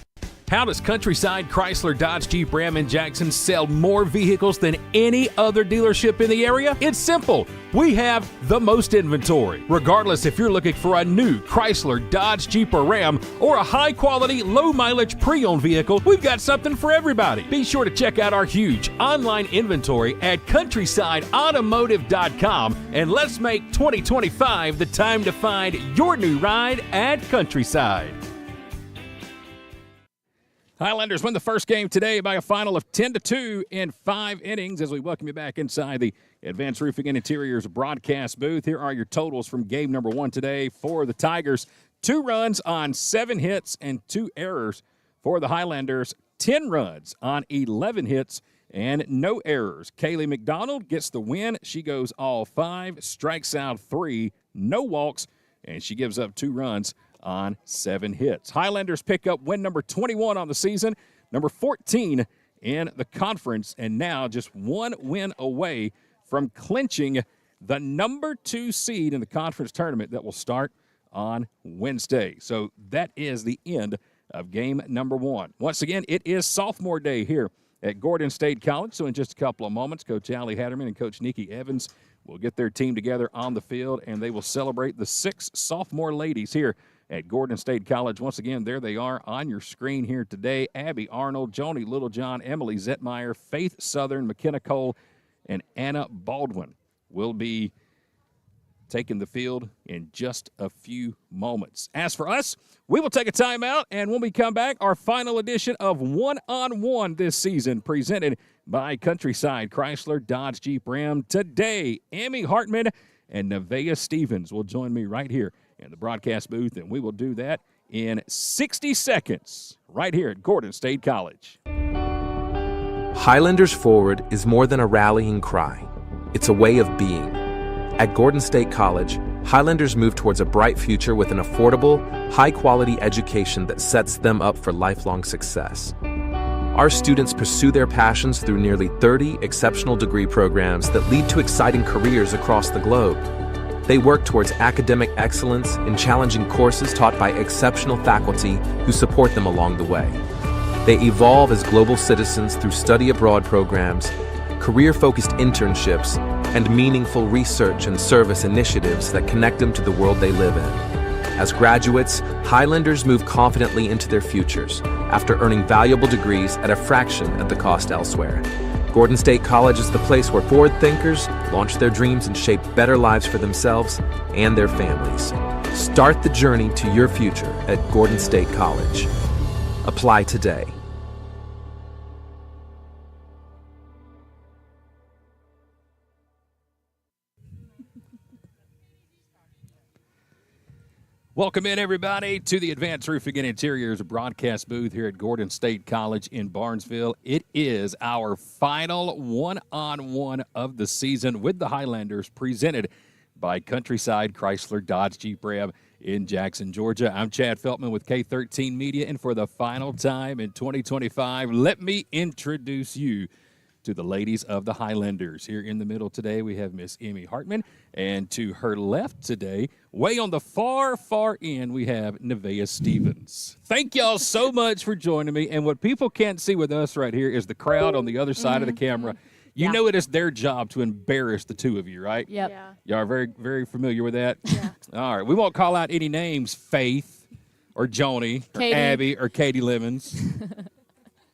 S1: How does Countryside Chrysler Dodge Jeep Ram in Jackson sell more vehicles than any other dealership in the area? It's simple. We have the most inventory. Regardless if you're looking for a new Chrysler, Dodge, Jeep, or Ram, or a high-quality, low-mileage pre-owned vehicle, we've got something for everybody. Be sure to check out our huge online inventory at countrysideautomotive.com, and let's make 2025 the time to find your new ride at Countryside. Highlanders win the first game today by a final of 10-2 in 5 innings as we welcome you back inside the Advanced Roofing and Interiors broadcast booth. Here are your totals from game number 1 today for the Tigers. 2 runs on 7 hits and 2 errors for the Highlanders. 10 runs on 11 hits and no errors. Kaylee McDonald gets the win. She goes all 5, strikes out 3, no walks, and she gives up 2 runs on 7 hits. Highlanders pick up win number 21 on the season, number 14 in the conference, and now just 1 win away from clinching the number 2 seed in the conference tournament that will start on Wednesday. So that is the end of game number 1. Once again, it is sophomore day here at Gordon State College. So in just a couple of moments, Coach Allie Hatterman and Coach Nikki Evans will get their team together on the field, and they will celebrate the 6 sophomore ladies here at Gordon State College. Once again, there they are on your screen here today. Abby Arnold, Joni Littlejohn, Emily Zetmeyer, Faith Southern, McKenna Cole, and Anna Baldwin will be taking the field in just a few moments. As for us, we will take a timeout, and when we come back, our final edition of One-on-One this season, presented by Countryside Chrysler Dodge Jeep Ram. Today, Emmy Hartman and Nevaeh Stevens will join me right here in the broadcast booth, and we will do that in 60 seconds right here at Gordon State College.
S2: Highlanders Forward is more than a rallying cry. It's a way of being. At Gordon State College, Highlanders move towards a bright future with an affordable, high-quality education that sets them up for lifelong success. Our students pursue their passions through nearly 30 exceptional degree programs that lead to exciting careers across the globe. They work towards academic excellence in challenging courses taught by exceptional faculty who support them along the way. They evolve as global citizens through study abroad programs, career-focused internships, and meaningful research and service initiatives that connect them to the world they live in. As graduates, Highlanders move confidently into their futures after earning valuable degrees at a fraction of the cost elsewhere. Gordon State College is the place where forward thinkers launch their dreams and shape better lives for themselves and their families. Start the journey to your future at Gordon State College. Apply today.
S1: Welcome in, everybody, to the Advanced Roofing and Interiors broadcast booth here at Gordon State College in Barnesville. It is our final one-on-one of the season with the Highlanders, presented by Countryside Chrysler Dodge Jeep Ram in Jackson, Georgia. I'm Chad Feltman with K13 Media, and for the final time in 2025, let me introduce you to the ladies of the Highlanders. Here in the middle today, we have Miss Emmy Hartman, and to her left today, way on the far, far end, we have Nevaeh Stevens. Thank y'all so much for joining me, and what people can't see with us right here is the crowd on the other side of the camera. You know it is their job to embarrass the two of you, right?
S8: Yep.
S9: Yeah.
S1: Y'all are very, very familiar with that?
S9: Yeah.
S1: All right. We won't call out any names, Faith or Joni or
S8: Katie.
S1: Abby or Katie Lemons.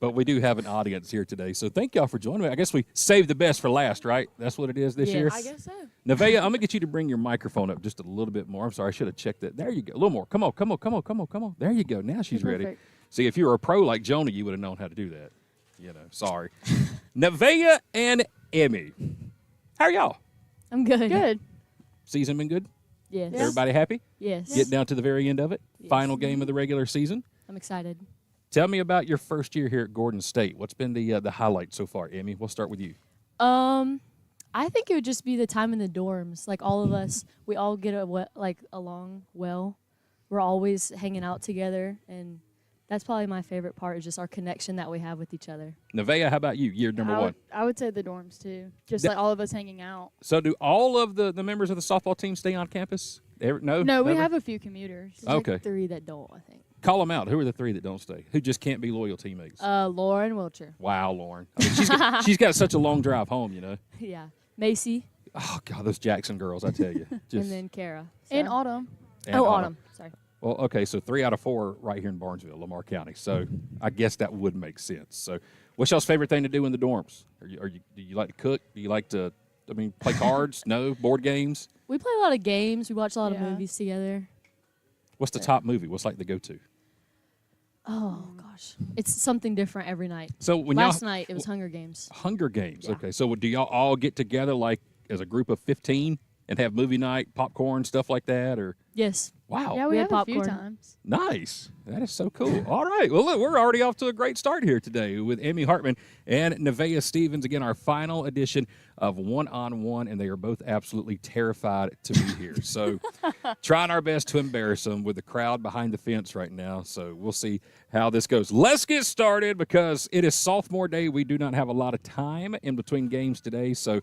S1: But we do have an audience here today, so thank y'all for joining me. I guess we saved the best for last, right? That's what it is this year?
S9: I guess so.
S1: Nevaeh, I'm going to get you to bring your microphone up just a little bit more. I'm sorry, I should have checked that. There you go. A little more. Come on, come on, come on, come on, come on. There you go. Now she's ready.
S9: Perfect.
S1: See, if you were a pro like Joni, you would have known how to do that. You know, sorry. Nevaeh and Emmy. How are y'all?
S8: I'm good.
S9: Good.
S1: Season been good?
S8: Yes.
S1: Everybody happy?
S8: Yes.
S1: Getting down to the very end of it?
S8: Yes.
S1: Final game of the regular season?
S8: I'm excited.
S1: Tell me about your first year here at Gordon State. What's been the highlight so far, Emmy? We'll start with you.
S8: I think it would just be the time in the dorms. Like all of us, we all get along well. We're always hanging out together, and that's probably my favorite part is just our connection that we have with each other.
S1: Nevaeh, how about you? Year number one.
S9: I would say the dorms too. Just
S1: Yeah.
S9: like all of us hanging out.
S1: So do all of the members of the softball team stay on campus? No?
S9: No, we
S1: Never?
S9: have a few commuters.
S8: There's
S1: Okay.
S8: like 3 that don't, I think.
S1: Call them out. Who are the 3 that don't stay? Who just can't be loyal teammates?
S8: Lauren Wilcher.
S1: Wow, Lauren. I mean, she's got such a long drive home, you know.
S8: Yeah. Macy.
S1: Oh, God, those Jackson girls, I tell you. Just,
S8: And then Kara.
S9: And
S8: So-
S9: Autumn.
S1: and
S8: Autumn. Sorry.
S1: Well, okay, so 3 out of 4 right here in Barnesville, Lamar County. So I guess that would make sense. So what's y'all's favorite thing to do in the dorms? Do you like to cook? Do you like to, play cards? No? Board games?
S8: We play a lot of games. We watch a lot of
S9: Yeah.
S8: movies together.
S1: What's the top movie? What's like the go-to?
S8: Oh, gosh. It's something different every night.
S1: So when
S8: Last
S1: y'all,
S8: night, it was Hunger Games.
S1: Hunger Games.
S8: Yeah.
S1: Okay, so do y'all all get together like as a group of 15 and have movie night, popcorn, stuff like that? Or
S8: Yes.
S1: wow,
S9: Yeah,
S8: We
S9: we
S8: had
S9: have a few
S8: popcorn.
S9: times.
S1: nice. That is so cool. All right. Well, look, we're already off to a great start here today with Emmy Hartman and Nevaeh Stevens. Again, our final edition of One on One, and they are both absolutely terrified to be here. So, trying our best to embarrass them with the crowd behind the fence right now. So, we'll see how this goes. Let's get started because it is sophomore day. We do not have a lot of time in between games today. So,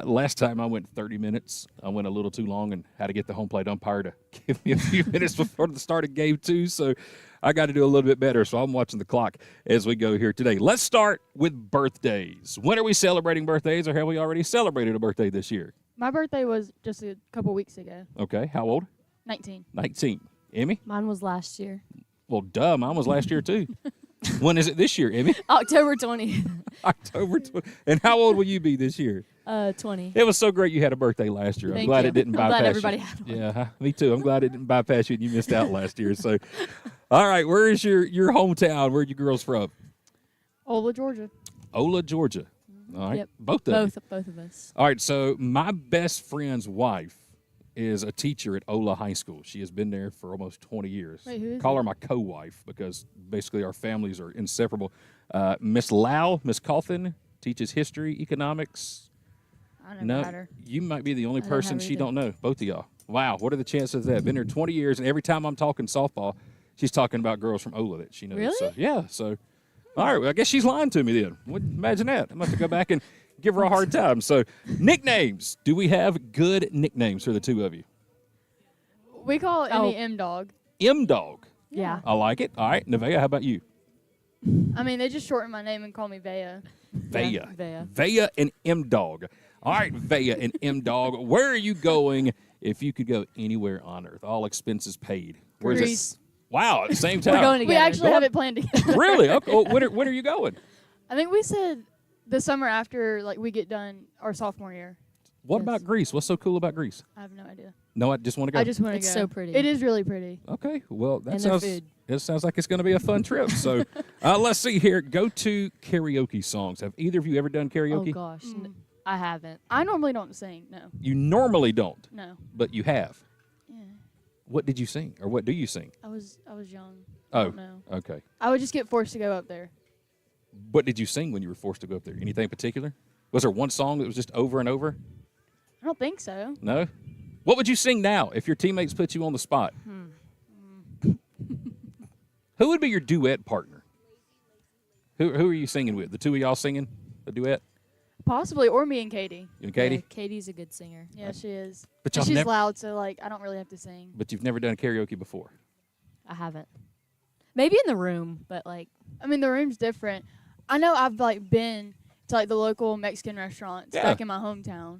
S1: last time I went 30 minutes. I went a little too long and had to get the home plate umpire to give me a few minutes before the start of game 2. So I got to do a little bit better. So I'm watching the clock as we go here today. Let's start with birthdays. When are we celebrating birthdays, or have we already celebrated a birthday this year?
S9: My birthday was just a couple weeks ago.
S1: Okay. How old?
S9: 19.
S1: 19. Emmy?
S8: Mine was last year.
S1: Well, duh. Mine was last year, too. When is it this year, Emmy?
S8: October 20th.
S1: October 20. And how old will you be this year?
S8: 20.
S1: It was so great you had a birthday last year. I'm
S8: Thank
S1: glad
S8: you.
S1: it didn't
S8: I'm
S1: bypass
S8: glad
S1: you.
S8: everybody had one.
S1: Yeah, me too. I'm glad it didn't bypass you and you missed out last year. So, all right, where is your hometown? Where are you girls from?
S9: Ola, Georgia.
S1: Ola, Georgia. All right,
S8: Yep.
S1: both of you.
S8: Both of us.
S1: All right, so my best friend's wife is a teacher at Ola High School. She has been there for almost 20 years.
S9: Wait, who is
S1: Call her
S9: it?
S1: my co-wife because basically our families are inseparable. Miss Lau, Miss Coffin, teaches history, economics.
S9: I never
S1: No,
S9: had her.
S1: you might be the only
S8: don't
S1: person
S8: have
S1: she
S8: either.
S1: don't know. Both of y'all. Wow, what are the chances of that? Been there 20 years, and every time I'm talking softball, she's talking about girls from Ola that she knows.
S8: Really?
S1: So, yeah. So, all right. Well, I guess she's lying to me then. Imagine that. I'm going to have to go back and give her a hard time. So, nicknames. Do we have good nicknames for the two of you?
S9: We call Emmy
S8: Oh.
S9: M-Dog.
S1: M-Dog.
S8: Yeah.
S1: I like it. All right. Nevaeh, how about you?
S9: I mean, they just shorten my name and call me Vea.
S1: Vea.
S8: Vea.
S1: Vea and M-Dog. All right, Vea and M-Dog. Where are you going if you could go anywhere on earth? All expenses paid. Where's
S9: Greece.
S1: it? Wow, at the same time.
S8: We're going
S9: We
S8: together.
S9: actually have it planned together.
S1: Really? Okay. Well, when are you going?
S9: I think we said the summer after like we get done our sophomore year.
S1: What
S8: Yes.
S1: about Greece? What's so cool about Greece?
S9: I have no idea.
S1: No, I just want to go.
S9: I just want to
S8: It's
S9: go.
S8: so pretty.
S9: It is really pretty.
S1: Okay. Well, that
S8: And their
S1: sounds.
S8: food.
S1: It sounds like it's going to be a fun trip. So, let's see here. Go to karaoke songs. Have either of you ever done
S8: Oh,
S1: karaoke?
S8: gosh. I haven't.
S9: I normally don't sing. No.
S1: You normally don't,
S9: No.
S1: but you have.
S9: Yeah.
S1: What did you sing, or what do you sing?
S9: I was young.
S1: Oh,
S9: I don't know.
S1: okay.
S9: I would just get forced to go up there.
S1: What did you sing when you were forced to go up there? Anything in particular? Was there one song that was just over and over?
S9: I don't think so.
S1: No? What would you sing now if your teammates put you on the spot? Who would be your duet partner? Who are you singing with? The two of y'all singing a duet?
S9: Possibly, or me and Katie.
S1: You and Katie?
S8: Yeah, Katie's a good singer.
S9: Yeah, she is.
S1: But
S9: And
S1: y'all
S9: she's
S1: never-
S9: loud, so like I don't really have to sing.
S1: But you've never done karaoke before.
S8: I haven't. Maybe in the room, but like,
S9: I mean, the room's different. I know I've like been to like the local Mexican restaurants
S1: Yeah.
S9: back in my hometown,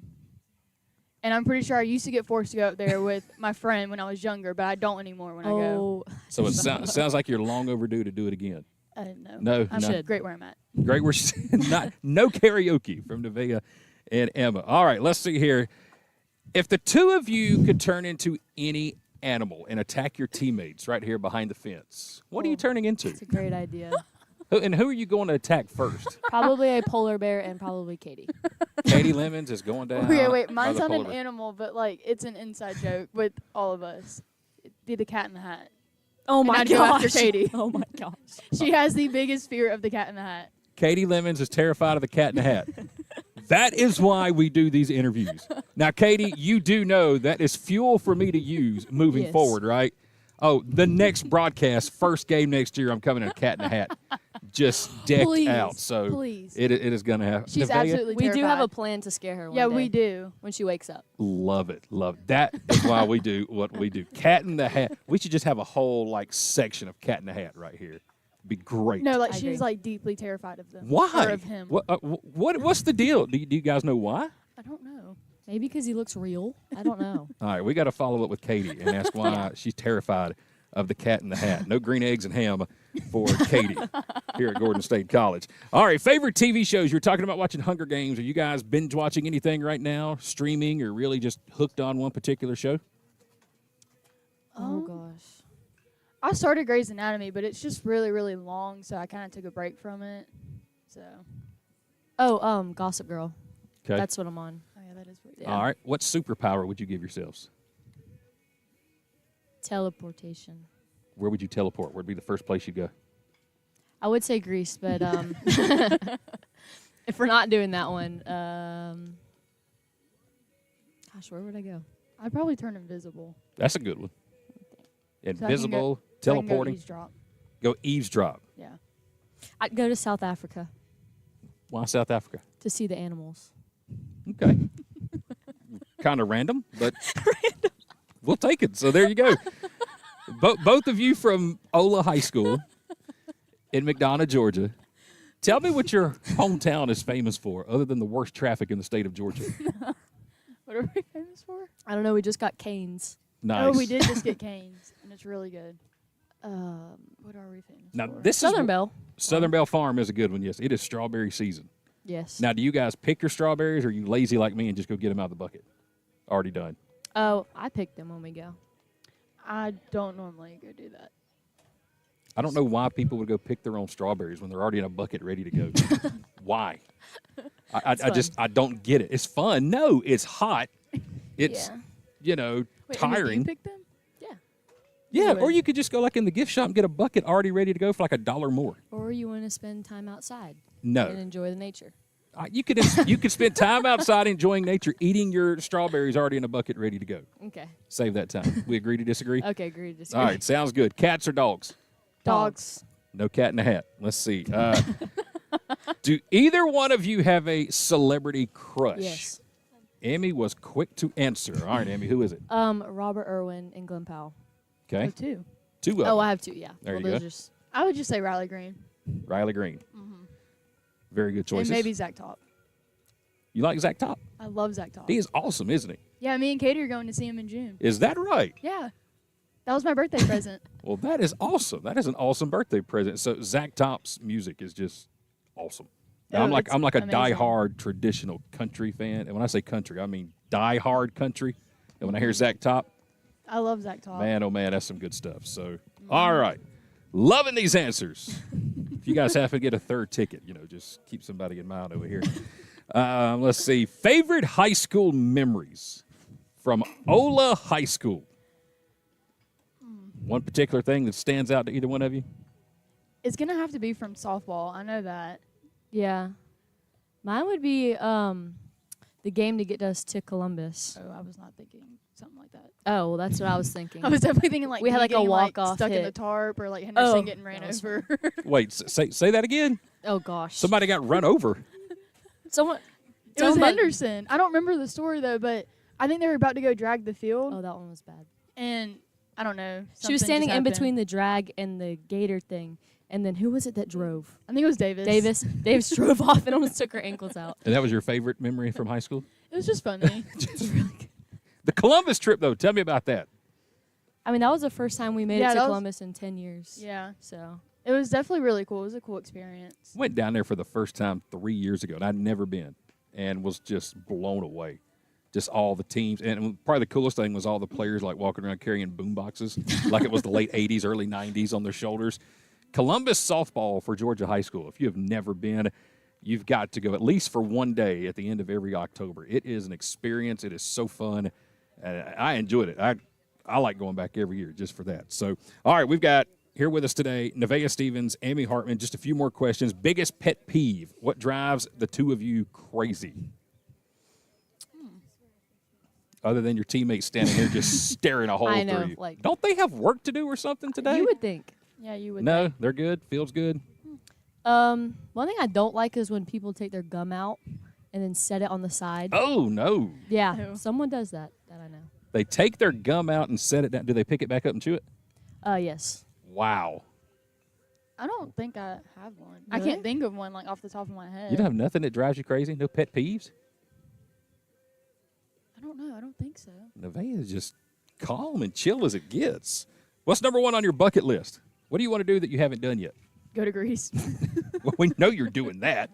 S9: and I'm pretty sure I used to get forced to go up there with my friend when I was younger, but I don't anymore when I go.
S8: oh,
S1: So it sounds like you're long overdue to do it again.
S9: No,
S1: No,
S9: I'm
S1: no.
S9: great where I'm at.
S1: Great. We're no karaoke from Nevaeh and Emma. All right, let's see here. If the two of you could turn into any animal and attack your teammates right here behind the fence, what are you turning into?
S8: it's a great idea.
S1: Who are you going to attack first?
S8: Probably a polar bear and probably Katie.
S1: Katie Lemons is going down.
S9: Okay, wait,
S1: by
S9: mine's
S1: the
S9: not
S1: polar
S9: an
S1: bear.
S9: animal, but like it's an inside joke with all of us. It'd be the Cat in the Hat.
S8: Oh
S9: And I'd go after Katie.
S8: Oh my gosh.
S9: She has the biggest fear of the Cat in the Hat.
S1: Katie Lemons is terrified of the Cat in the Hat. That is why we do these interviews. Now, Katie, you do know that is fuel for me to use moving
S8: Yes.
S1: forward, right? Oh, the next broadcast, first game next year, I'm coming in a Cat in the Hat, just decked
S8: Please,
S1: out. So
S8: please.
S1: it is going to happen.
S9: She's
S1: Nevaeh,
S9: absolutely
S8: We do have a
S9: terrified.
S8: plan to scare her.
S9: Yeah,
S8: one
S9: we
S8: day
S9: do.
S8: when she wakes up.
S1: love it. That is why we do what we do. Cat in the Hat. We should just have a whole like section of Cat in the Hat right here. Be great.
S9: No, like
S8: I
S9: she's
S8: agree.
S9: like deeply terrified of them.
S1: Why?
S9: Or of him.
S1: What's the deal? Do you guys know why?
S9: I don't know.
S8: Maybe because he looks real. I don't know.
S1: All right, we got to follow up with Katie and ask why she's terrified of the Cat in the Hat. No green eggs and ham for Katie here at Gordon State College. All right, favorite TV shows. You're talking about watching Hunger Games. Are you guys binge watching anything right now, streaming, or really just hooked on one particular show?
S8: Oh gosh.
S9: I started Grey's Anatomy, but it's just really, really long, so I kind of took a break from it. So,
S8: Oh, Gossip Girl.
S1: Okay.
S8: That's what I'm on.
S9: oh yeah, that is weird.
S8: Yeah.
S1: All right. What superpower would you give yourselves?
S8: Teleportation.
S1: Where would you teleport? Where would be the first place you go?
S8: I would say Greece, but if we're not doing that one, gosh, where would I go?
S9: I'd probably turn invisible.
S1: That's a good one.
S9: So I can
S1: Invisible,
S9: go- so I can
S1: teleporting.
S9: Go eavesdrop.
S1: Go eavesdrop.
S9: Yeah.
S8: I'd go to South Africa
S1: Why South Africa?
S8: to see the animals.
S1: Okay. Kind of random, but we'll take it. So there you go. Both of you from Ola High School in McDonough, Georgia. Tell me what your hometown is famous for, other than the worst traffic in the state of Georgia.
S9: What are we famous for?
S8: I don't know. We just got canes.
S1: Nice.
S9: Oh, we did just get canes, and it's really good. What are we famous
S1: Now,
S9: for?
S1: this
S8: Southern
S1: is
S8: Belle.
S1: Southern Belle Farm is a good one. Yes, it is strawberry season.
S8: Yes.
S1: Now, do you guys pick your strawberries, or are you lazy like me and just go get them out of the bucket? Already done.
S8: Oh, I pick them when we go.
S9: I don't normally go do that.
S1: I don't know why people would go pick their own strawberries when they're already in a bucket ready to go. Why? I don't get it. It's fun. No, it's hot. It's,
S9: Wait, and do
S1: tiring.
S9: you pick them?
S1: Yeah,
S9: Really?
S1: or you could just go like in the gift shop and get a bucket already ready to go for like $1 more.
S8: Or you want to spend time outside
S1: No.
S8: and enjoy the nature.
S1: You could spend time outside enjoying nature, eating your strawberries already in a bucket ready to go.
S8: Okay.
S1: Save that time. We agree to disagree?
S8: Okay, agreed to disagree.
S1: All right, sounds good. Cats or dogs?
S8: Dogs.
S1: No cat in a hat. Let's see. Do either one of you have a celebrity crush?
S8: Yes.
S1: Emmy was quick to answer. All right, Emmy, who is it?
S8: Robert Irwin and Glenn Powell.
S1: Okay.
S9: Oh, two.
S1: Two of
S8: Oh,
S1: them.
S8: I have two, yeah.
S1: There you
S8: those
S1: go.
S8: Just,
S9: I would just say Riley Green.
S1: Riley Green. Very good choices.
S9: And maybe Zach Top.
S1: You like Zach Top?
S9: I love Zach Top.
S1: He is awesome, isn't he?
S9: Yeah, me and Katie are going to see him in June.
S1: Is that right?
S9: Yeah. That was my birthday present.
S1: Well, that is awesome. That is an awesome birthday present. So Zach Top's music is just awesome. Now,
S9: Oh,
S1: I'm like a
S9: amazing.
S1: diehard traditional country fan, and when I say country, I mean diehard country. And when I hear Zach Top,
S9: I love Zach Top.
S1: man, oh man, that's some good stuff. So, all right, loving these answers. If you guys have to get a third ticket, just keep somebody in mind over here. Let's see, favorite high school memories from Ola High School. One particular thing that stands out to either one of you?
S9: It's going to have to be from softball. I know that.
S8: yeah. Mine would be the game to get us to Columbus.
S9: Oh, I was not thinking something like that.
S8: Oh, well, that's what I was thinking.
S9: I was definitely thinking like
S8: We had,
S9: me
S8: like, a
S9: getting,
S8: walk-off
S9: stuck in the
S8: hit.
S9: tarp or like Henderson
S8: Oh,
S9: getting ran
S8: that was
S9: over.
S1: Wait, say that again.
S8: Oh, gosh.
S1: Somebody got run over.
S8: Someone.
S9: It was
S8: someone-
S9: Henderson. I don't remember the story though, but I think they were about to go drag the field,
S8: Oh, that one was bad.
S9: and I don't know.
S8: She was
S9: something
S8: standing
S9: just
S8: in
S9: happened.
S8: between the drag and the gator thing. And then who was it that drove?
S9: I think it was Davis.
S8: Davis drove off and almost took her ankles out.
S1: And that was your favorite memory from high school?
S9: It was just funny.
S1: The Columbus trip, though, tell me about that.
S8: I mean, that was the first time we made
S9: Yeah,
S8: it to
S9: that was-
S8: Columbus in 10 years.
S9: Yeah,
S8: So,
S9: it was definitely really cool. It was a cool experience.
S1: Went down there for the first time 3 years ago, and I'd never been, and was just blown away. Just all the teams, and probably the coolest thing was all the players like walking around carrying boom boxes, like it was the late 80s, early 90s on their shoulders. Columbus softball for Georgia High School. If you have never been, you've got to go at least for one day at the end of every October. It is an experience. It is so fun. I enjoyed it. I like going back every year just for that. So, all right, we've got here with us today Nevaeh Stevens, Amy Hartman. Just a few more questions. Biggest pet peeve. What drives the two of you crazy? Other than your teammates standing there just staring a hole
S8: I know,
S1: through you.
S8: like-
S1: Don't they have work to do or something today?
S8: you would think.
S9: Yeah, you would.
S1: No,
S9: think.
S1: they're good. Feels good.
S8: One thing I don't like is when people take their gum out and then set it on the side.
S1: Oh, no.
S8: Yeah,
S9: Ew.
S8: someone does that I know.
S1: They take their gum out and set it down. Do they pick it back up and chew it?
S8: Yes.
S1: Wow.
S9: I don't think I have one. I
S8: Really?
S9: can't think of one like off the top of my head.
S1: You don't have nothing that drives you crazy? No pet peeves?
S9: I don't know. I don't think so.
S1: Nevaeh is just calm and chill as it gets. What's number one on your bucket list? What do you want to do that you haven't done yet?
S9: Go to Greece.
S1: Well, we know you're doing that.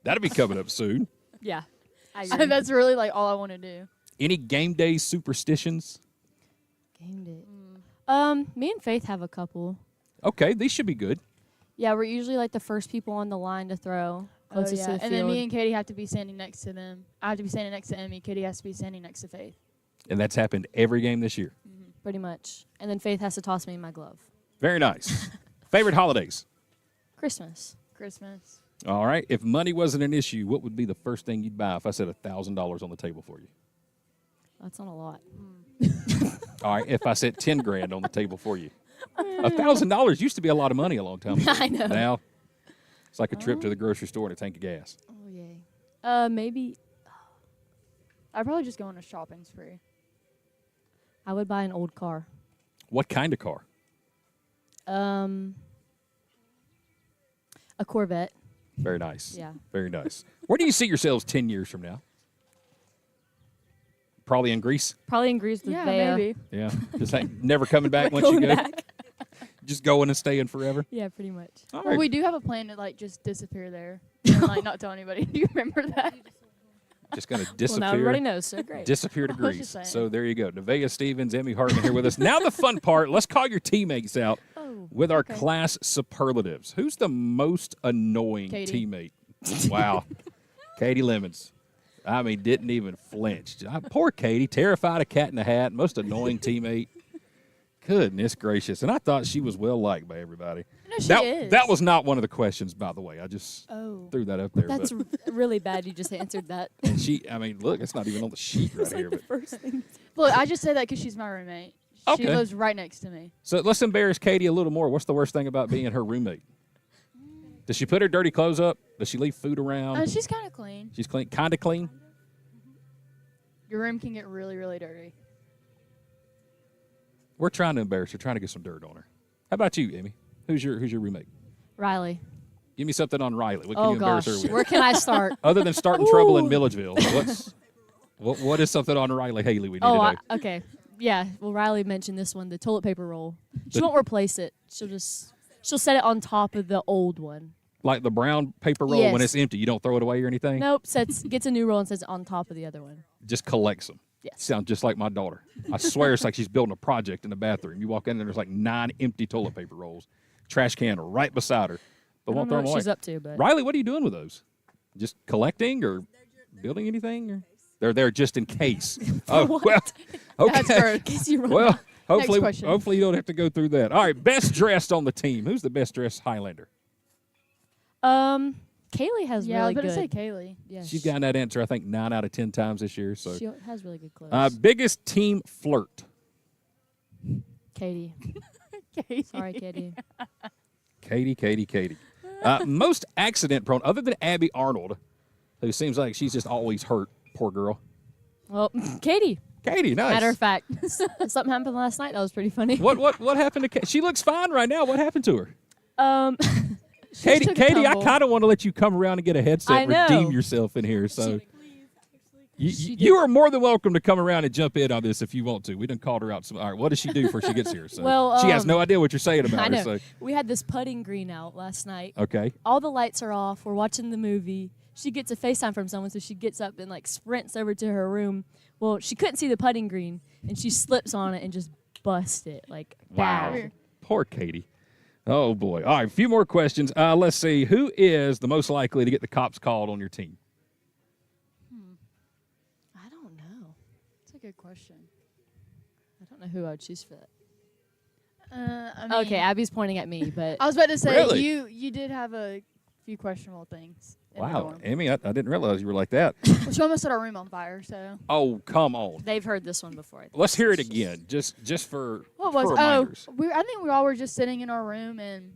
S1: That'll be coming up soon.
S8: Yeah. I agree.
S9: That's really like all I want to do.
S1: Any game day superstitions?
S8: Game day. Me and Faith have a couple.
S1: Okay, these should be good.
S8: Yeah, we're usually like the first people on the line to throw. closest to the
S9: And then
S8: field.
S9: me and Katie have to be standing next to them. I have to be standing next to Emmy. Katie has to be standing next to Faith.
S1: And that's happened every game this year.
S8: Pretty much. And then Faith has to toss me my glove.
S1: Very nice. Favorite holidays?
S8: Christmas.
S9: Christmas.
S1: All right. If money wasn't an issue, what would be the first thing you'd buy if I said $1,000 on the table for you?
S8: That's not a lot.
S1: All right. If I said $10,000 on the table for you, $1,000 used to be a lot of money a long time ago.
S8: I know.
S1: Now it's like a trip to the grocery store and a tank of gas.
S8: Oh, yay. Maybe
S9: I'd probably just go on a shopping spree.
S8: I would buy an old car.
S1: What kind of car?
S8: A Corvette.
S1: Very nice.
S8: Yeah.
S1: Very nice. Where do you see yourselves 10 years from now? Probably in Greece.
S8: Probably in Greece with
S9: Yeah,
S8: Bea.
S9: maybe.
S1: Yeah. Just like never coming back once you
S8: Going
S1: go.
S8: back.
S1: Just going and staying forever.
S8: Yeah, pretty much.
S1: All
S9: Well,
S1: right.
S9: we do have a plan to like just disappear there and like not tell anybody. Do you remember that?
S1: Just going to
S8: Well,
S1: disappear.
S8: now everybody knows, so great.
S1: Disappear to
S9: I was
S1: Greece.
S9: just saying.
S1: So there you go. Nevaeh Stevens, Emmy Hartman here with us. Now the fun part. Let's call your teammates out with our class superlatives. Who's the most annoying
S9: Katie.
S1: teammate? Wow. Katie Lemons. I mean, didn't even flinch. Poor Katie, terrified of Cat in the Hat, most annoying teammate. Goodness gracious. And I thought she was well liked by everybody.
S9: No, she is.
S1: That was not one of the questions, by the way. I just threw that up there.
S8: That's
S1: but,
S8: really bad. You just answered that.
S1: and I mean, look, it's not even on the sheet right here. But
S8: First thing.
S9: Look, I just say that because she's my roommate.
S1: Okay.
S9: She lives right next to me.
S1: So let's embarrass Katie a little more. What's the worst thing about being her roommate? Does she put her dirty clothes up? Does she leave food around?
S9: She's kind of clean.
S1: She's clean, kind of clean.
S9: Your room can get really, really dirty.
S1: We're trying to embarrass her, trying to get some dirt on her. How about you, Emmy? Who's your roommate?
S8: Riley.
S1: Give me something on Riley. What can
S8: Oh,
S1: you embarrass
S8: gosh.
S1: her with?
S8: Where can I start?
S1: Other than starting trouble in Milledgeville, what is something on Riley Haley we need to know?
S8: Okay. Yeah. Well, Riley mentioned this one, the toilet paper roll. She won't replace it. She'll set it on top of the old one.
S1: Like the brown paper roll when
S8: Yes.
S1: it's empty, you don't throw it away or anything?
S8: Nope. Gets a new roll and sets it on top of the other one.
S1: Just collects them.
S8: Yes.
S1: Sounds just like my daughter. I swear it's like she's building a project in the bathroom. You walk in and there's like 9 empty toilet paper rolls. Trash can right beside her. But
S8: I
S1: won't
S8: don't know
S1: throw them
S8: what
S1: away.
S8: she's up to, but
S1: Riley, what are you doing with those? Just collecting or building anything? Or? They're there just in case. Oh, well, okay.
S9: That's gross.
S8: in case you run
S1: Well,
S8: out.
S9: question.
S1: hopefully you don't have to go through that. All right, best dressed on the team. Who's the best dressed Highlander?
S8: Kaylee has
S9: Yeah, I
S8: really
S9: was
S8: good.
S9: going to say Kaylee.
S8: Yeah,
S1: She's gotten that answer, I think, 9 out of 10 times this year. So,
S8: she has really good clothes.
S1: biggest team flirt.
S8: Katie.
S9: Katie.
S8: Sorry, Katie.
S1: Katie. Most accident prone, other than Abby Arnold, who seems like she's just always hurt. Poor girl.
S8: Well, Katie.
S1: Katie, nice.
S8: Matter of fact, something happened last night that was pretty funny.
S1: What happened to Katie? She looks fine right now. What happened to her?
S9: She took a
S1: Katie, I
S9: tumble.
S1: kind of want to let you come around and get a headset
S8: I
S1: and
S8: know.
S1: redeem yourself in here. So
S8: She
S1: you are more than welcome to come around and jump in on this if you want to. We done called her out. All right, what does she do before she gets here? So
S8: Well,
S1: she has no idea what you're saying
S8: I
S1: about
S8: know.
S1: her. So
S8: We had this putting green out last night.
S1: okay.
S8: All the lights are off. We're watching the movie. She gets a FaceTime from someone, so she gets up and like sprints over to her room. Well, she couldn't see the putting green, and she slips on it and just busts it like
S1: Wow.
S8: bad.
S1: Poor Katie. Oh, boy. All right, a few more questions. Let's see. Who is the most likely to get the cops called on your team?
S8: I don't know.
S9: That's a good question.
S8: I don't know who I would choose for that.
S9: I mean,
S8: Okay, Abby's pointing at me, but
S9: I was about to say
S1: Really?
S9: you did have a few questionable things. In the
S1: Wow.
S9: dorm.
S1: Emmy, I didn't realize you were like that.
S9: Well, she almost set our room on fire. So
S1: Oh, come on.
S8: they've heard this one before. I think.
S1: Let's hear it again, just for,
S9: what
S1: for
S9: was?
S1: reminders.
S9: I think we all were just sitting in our room, and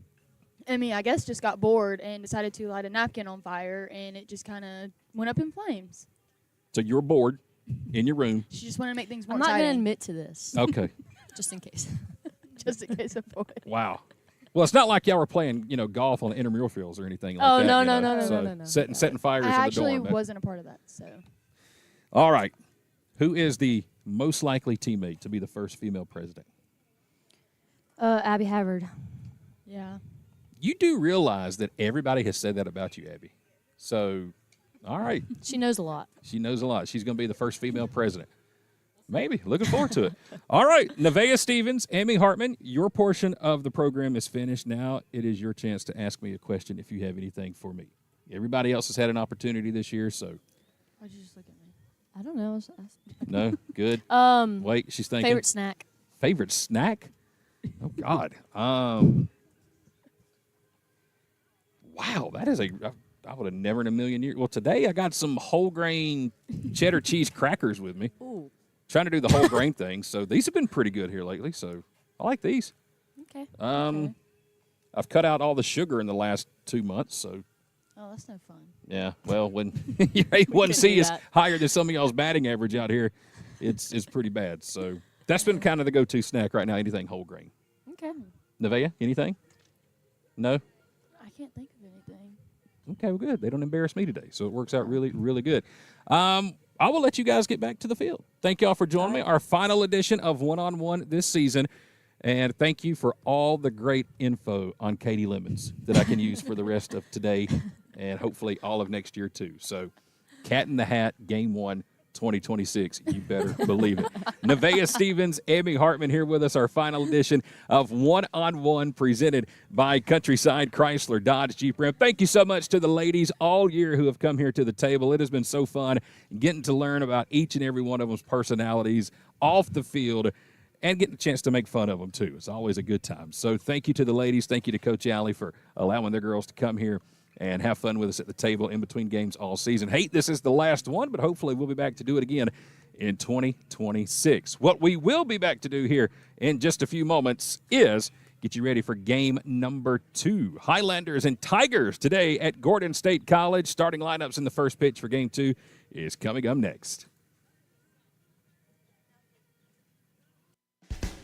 S9: Emmy, I guess, just got bored and decided to light a napkin on fire, and it just kind of went up in flames.
S1: So you're bored in your room.
S9: She just wanted to make things more
S8: I'm not going to
S9: exciting,
S8: admit to this,
S1: Okay.
S8: just in case.
S9: just in case of what.
S1: Wow. Well, it's not like y'all were playing, golf on the intramural fields or anything like
S8: Oh,
S1: that.
S8: no,
S1: you
S8: no,
S1: know.
S8: no, no,
S1: So
S8: no, no.
S1: Setting fires
S9: I
S1: in the
S9: actually
S1: dorm.
S9: wasn't a part of that, so
S1: All right. Who is the most likely teammate to be the first female president?
S8: Abby Havard.
S9: yeah.
S1: You do realize that everybody has said that about you, Abby. So, all right.
S8: She knows a lot.
S1: She knows a lot. She's going to be the first female president. Maybe. Looking forward to it. All right. Nevaeh Stevens, Emmy Hartman, your portion of the program is finished. Now it is your chance to ask me a question if you have anything for me. Everybody else has had an opportunity this year, so.
S9: Why'd you just look at me?
S8: I don't know.
S1: No? Good? Wait, she's thinking.
S8: Favorite snack?
S1: Favorite snack? Oh, God. Wow, that is I would have never in a million years. Well, today I got some whole grain cheddar cheese crackers with me.
S8: Ooh.
S1: Trying to do the whole grain thing. So these have been pretty good here lately. So I like these.
S8: Okay.
S9: Okay.
S1: I've cut out all the sugar in the last 2 months. So
S9: Oh, that's no fun.
S1: yeah, well, when your A1C
S8: do
S1: is
S8: that.
S1: higher than some of y'all's batting average out here, it's pretty bad. So that's been kind of the go-to snack right now. Anything whole grain.
S8: Okay.
S1: Nevaeh, anything? No.
S9: I can't think of anything.
S1: Okay, well, good. They don't embarrass me today, so it works out really, really good. I will let you guys get back to the field. Thank you all for joining me. Our final edition of One-on-One this season. And thank you for all the great info on Katie Lemons that I can use for the rest of today and hopefully all of next year, too. So, Cat in the Hat, Game 1, 2026. You better believe it. Nevaeh Stevens, Amy Hartman here with us, our final edition of One-on-One presented by Countryside Chrysler Dodge Jeep Ram. Thank you so much to the ladies all year who have come here to the table. It has been so fun getting to learn about each and every one of them's personalities off the field and getting a chance to make fun of them, too. It's always a good time. So thank you to the ladies. Thank you to Coach Alley for allowing their girls to come here and have fun with us at the table in between games all season. Hey, this is the last one, but hopefully we'll be back to do it again in 2026. What we will be back to do here in just a few moments is get you ready for game number 2. Highlanders and Tigers today at Gordon State College. Starting lineups in the first pitch for game 2 is coming up next.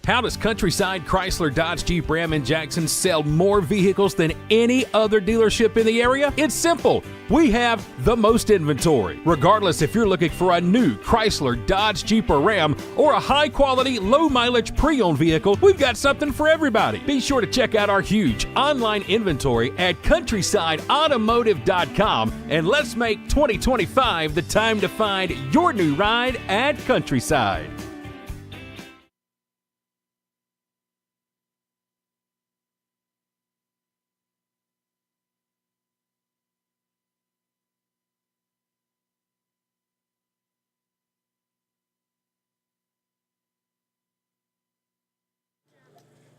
S1: How does Countryside Chrysler Dodge Jeep Ram in Jackson sell more vehicles than any other dealership in the area? It's simple. We have the most inventory. Regardless if you're looking for a new Chrysler, Dodge, Jeep, or Ram, or a high-quality, low-mileage pre-owned vehicle, we've got something for everybody. Be sure to check out our huge online inventory at countrysideautomotive.com, and let's make 2025 the time to find your new ride at Countryside.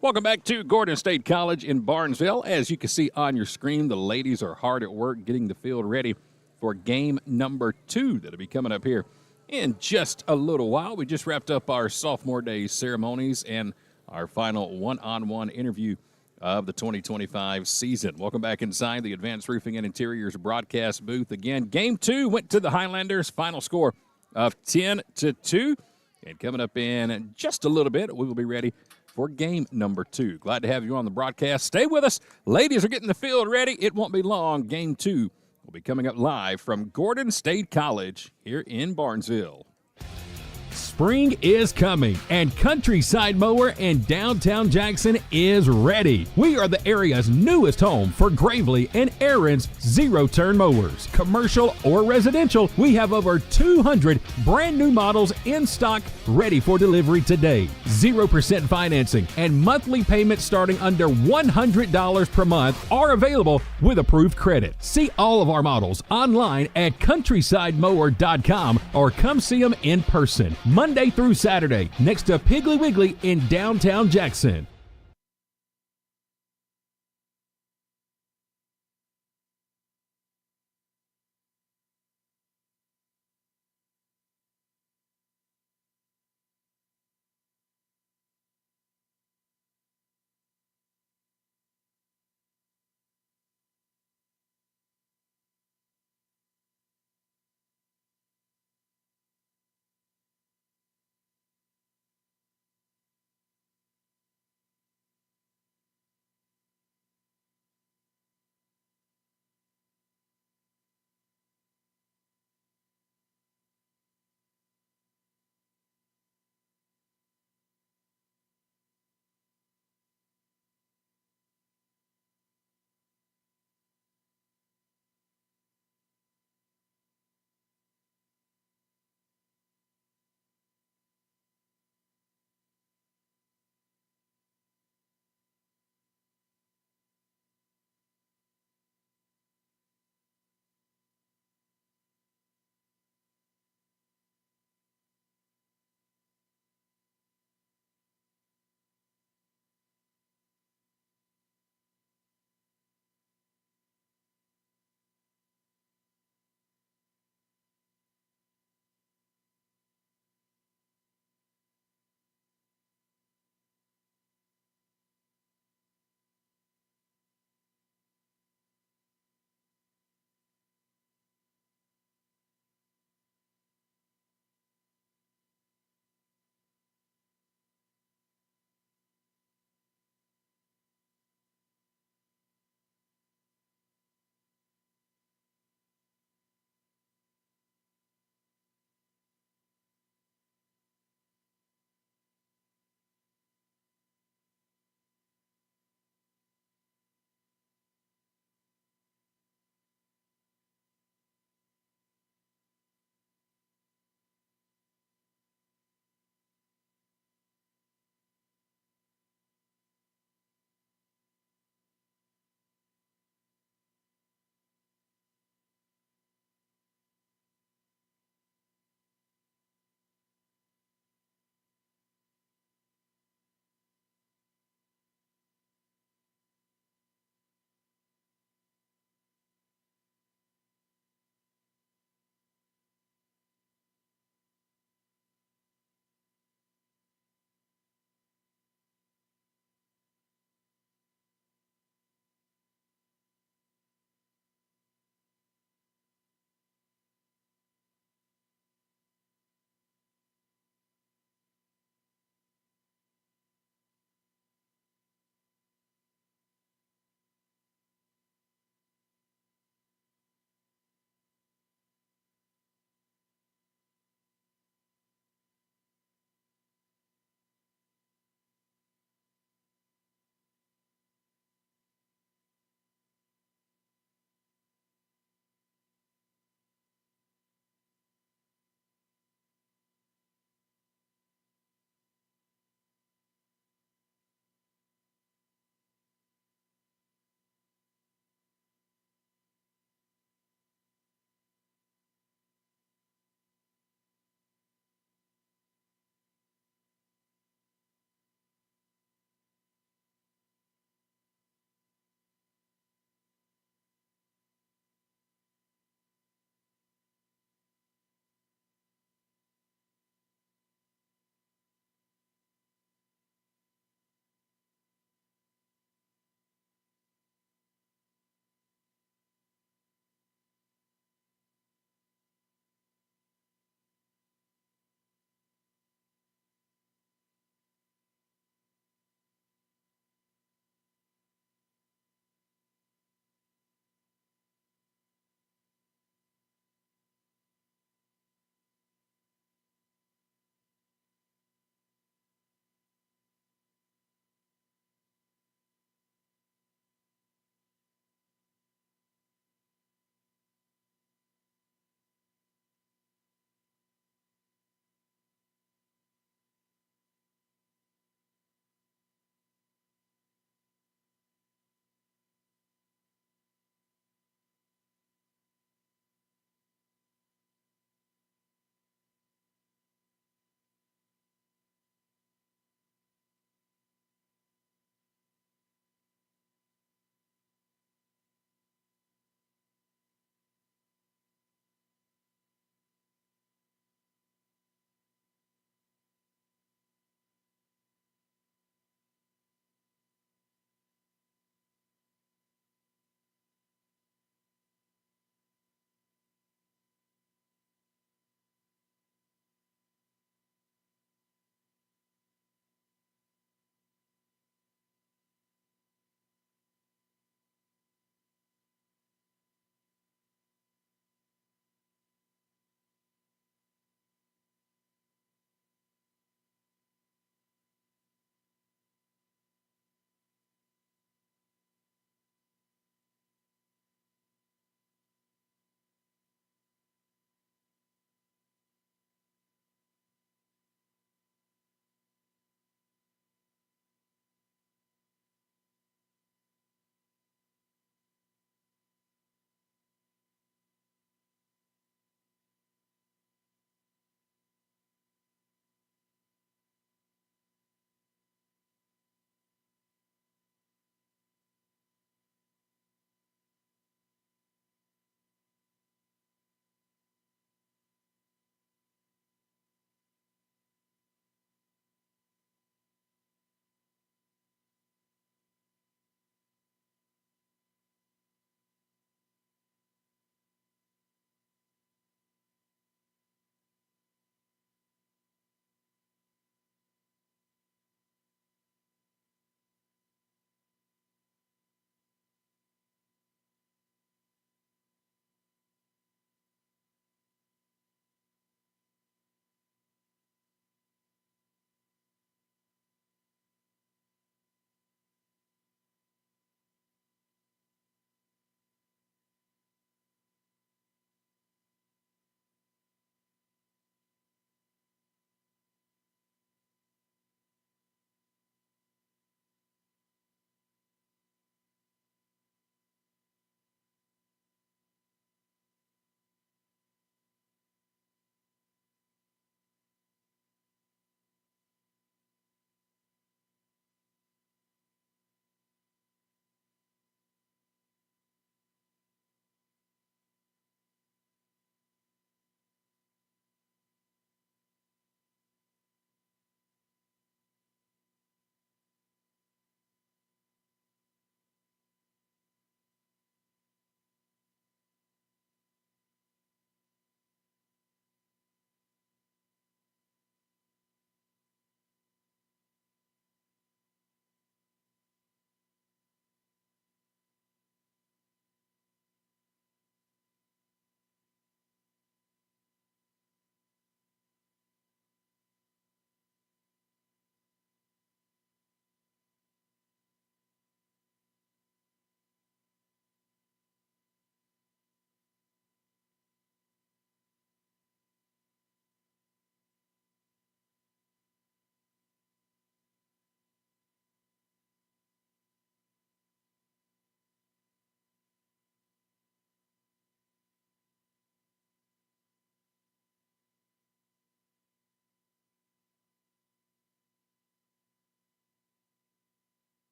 S1: Welcome back to Gordon State College in Barnesville. As you can see on your screen, the ladies are hard at work getting the field ready for game number 2 that'll be coming up here in just a little while. We just wrapped up our sophomore day ceremonies and our final one-on-one interview of the 2025 season. Welcome back inside the Advanced Roofing and Interiors broadcast booth. Again, game 2 went to the Highlanders. Final score of 10-2. And coming up in just a little bit, we will be ready for game number 2. Glad to have you on the broadcast. Stay with us. Ladies are getting the field ready. It won't be long. Game 2 will be coming up live from Gordon State College here in Barnesville. Spring is coming, and Countryside Mower in downtown Jackson is ready. We are the area's newest home for Gravely and Aaron's zero-turn mowers. Commercial or residential, we have over 200 brand new models in stock ready for delivery today. 0% financing and monthly payments starting under $100 per month are available with approved credit. See all of our models online at countrysidemower.com or come see them in person. Monday through Saturday, next to Piggly Wiggly in downtown Jackson.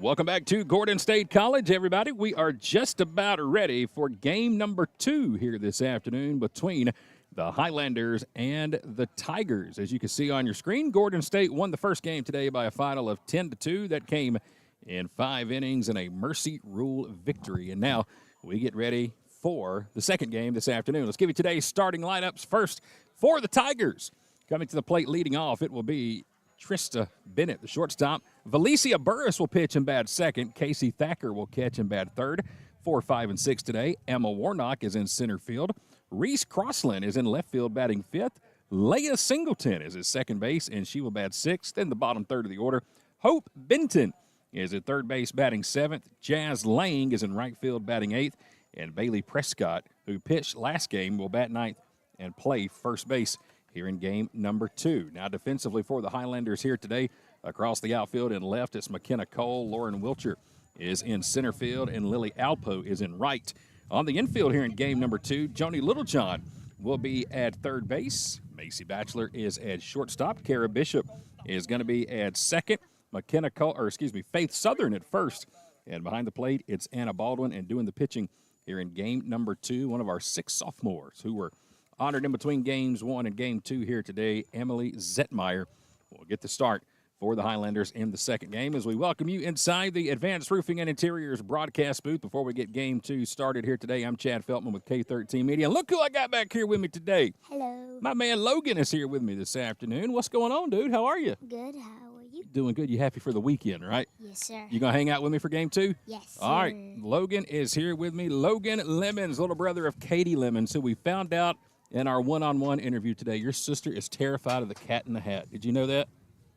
S1: Welcome back to Gordon State College, everybody. We are just about ready for game number 2 here this afternoon between the Highlanders and the Tigers. As you can see on your screen, Gordon State won the first game today by a final of 10-2. That came in 5 innings and a mercy rule victory. And now we get ready for the second game this afternoon. Let's give you today's starting lineups. First, for the Tigers, coming to the plate leading off, it will be Trista Bennett, the shortstop. Valicia Burris will pitch and bat second. Casey Thacker will catch and bat third. 4, 5, and 6 today. Emma Warnock is in center field. Reese Crossland is in left field batting fifth. Leah Singleton is at second base, and she will bat sixth. In the bottom third of the order, Hope Benton is at third base batting seventh. Jazz Lang is in right field batting eighth. And Bailey Prescott, who pitched last game, will bat ninth and play first base here in game number 2. Now defensively for the Highlanders here today, across the outfield and left, it's McKenna Cole. Lauren Wilcher is in center field, and Lily Alpo is in right. On the infield here in game number 2, Joni Littlejohn will be at third base. Macy Batchelor is at shortstop. Kara Bishop is going to be at second. Faith Southern at first. And behind the plate, it's Anna Baldwin, and doing the pitching here in game number 2, one of our 6 sophomores who were honored in between games 1 and game 2 here today, Emily Zetmeyer, will get the start for the Highlanders in the second game as we welcome you inside the Advanced Roofing and Interiors broadcast booth. Before we get game 2 started here today, I'm Chad Feltman with K13 Media. And look who I got back here with me today.
S10: Hello.
S1: My man Logan is here with me this afternoon. What's going on, dude? How are you?
S10: Good. How are you?
S1: Doing good. You happy for the weekend, right?
S10: Yes, sir.
S1: You going to hang out with me for game 2?
S10: Yes,
S1: All right. Logan is here with me. Logan Lemons, little brother of Katie Lemons, who we found out in our one-on-one interview today. Your sister is terrified of the Cat in the Hat. Did you know that?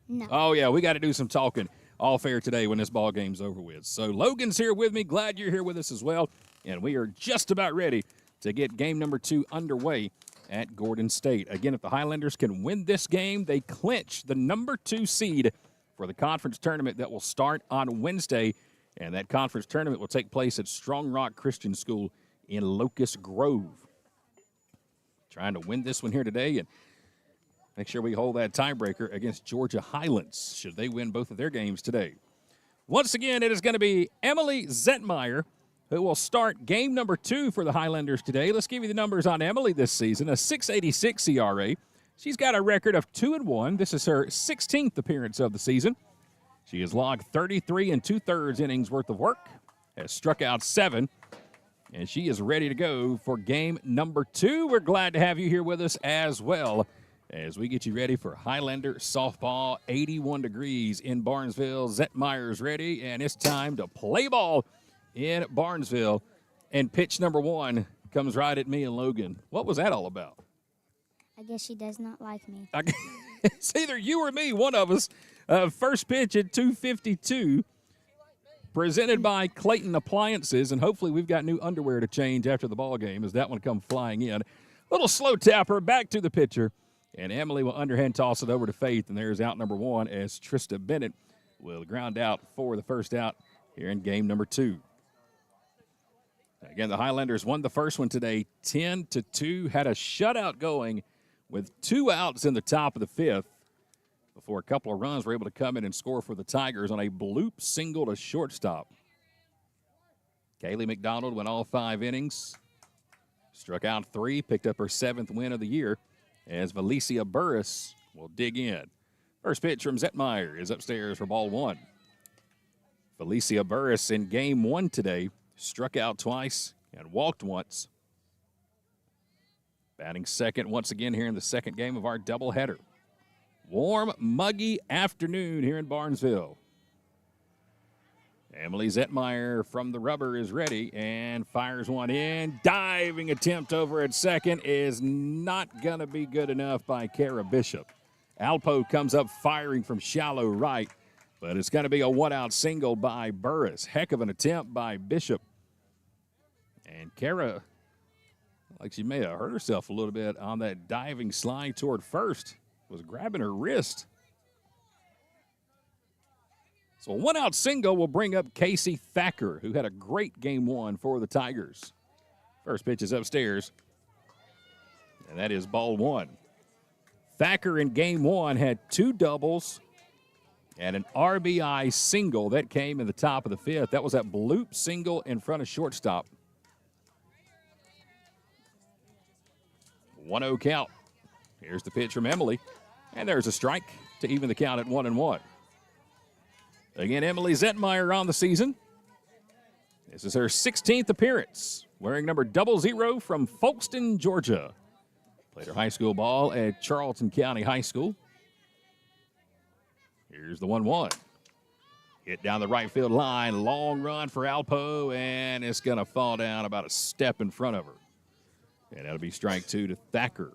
S10: No.
S1: Oh, yeah, we got to do some talking all fair today when this ball game's over with. So Logan's here with me. Glad you're here with us as well. And we are just about ready to get game number 2 underway at Gordon State. Again, if the Highlanders can win this game, they clinch the number 2 seed for the conference tournament that will start on Wednesday. And that conference tournament will take place at Strong Rock Christian School in Locust Grove. Trying to win this one here today and make sure we hold that tiebreaker against Georgia Highlands should they win both of their games today. Once again, it is going to be Emily Zetmeyer who will start game number 2 for the Highlanders today. Let's give you the numbers on Emily this season. A .686 ERA. She's got a record of 2-1. This is her 16th appearance of the season. She has logged 33 2/3 innings worth of work, has struck out 7, and she is ready to go for game number 2. We're glad to have you here with us as well as we get you ready for Highlander softball. 81 degrees in Barnesville. Zetmeyer's ready, and it's time to play ball in Barnesville. And pitch number 1 comes right at me and Logan. What was that all about?
S10: I guess she does not like me.
S1: It's either you or me, one of us. First pitch at 2:52. Presented by Clayton Appliances, and hopefully we've got new underwear to change after the ball game as that one comes flying in. Little slow tapper, back to the pitcher, and Emily will underhand toss it over to Faith, and there's out number 1 as Trista Bennett will ground out for the first out here in game number 2. Again, the Highlanders won the first one today 10-2, had a shutout going with 2 outs in the top of the 5th. Before a couple of runs were able to come in and score for the Tigers on a bloop single to shortstop. Kaylee McDonald went all 5 innings, struck out 3, picked up her 7th win of the year as Valicia Burris will dig in. First pitch from Zetmeyer is upstairs for ball 1. Valicia Burris in game 1 today struck out twice and walked once. Batting second once again here in the second game of our doubleheader. Warm, muggy afternoon here in Barnesville. Emily Zetmeyer from the rubber is ready and fires one in. Diving attempt over at second is not going to be good enough by Kara Bishop. Alpo comes up firing from shallow right, but it's going to be a 1-out single by Burris. Heck of an attempt by Bishop. And Kara, like she may have hurt herself a little bit on that diving slide toward first. Was grabbing her wrist. So a 1-out single will bring up Casey Thacker, who had a great game 1 for the Tigers. First pitch is upstairs, and that is ball 1. Thacker in game 1 had 2 doubles And an RBI single that came in the top of the fifth. That was that bloop single in front of shortstop. 1-0 count. Here's the pitch from Emily. And there's a strike to even the count at 1-1. Again, Emily Zetmeyer on the season. This is her 16th appearance, wearing number 00 from Folkston, Georgia. Played her high school ball at Charlton County High School. Here's the 1-1. Hit down the right field line. Long run for Alpo, and it's going to fall down about a step in front of her. And that'll be strike 2 to Thacker.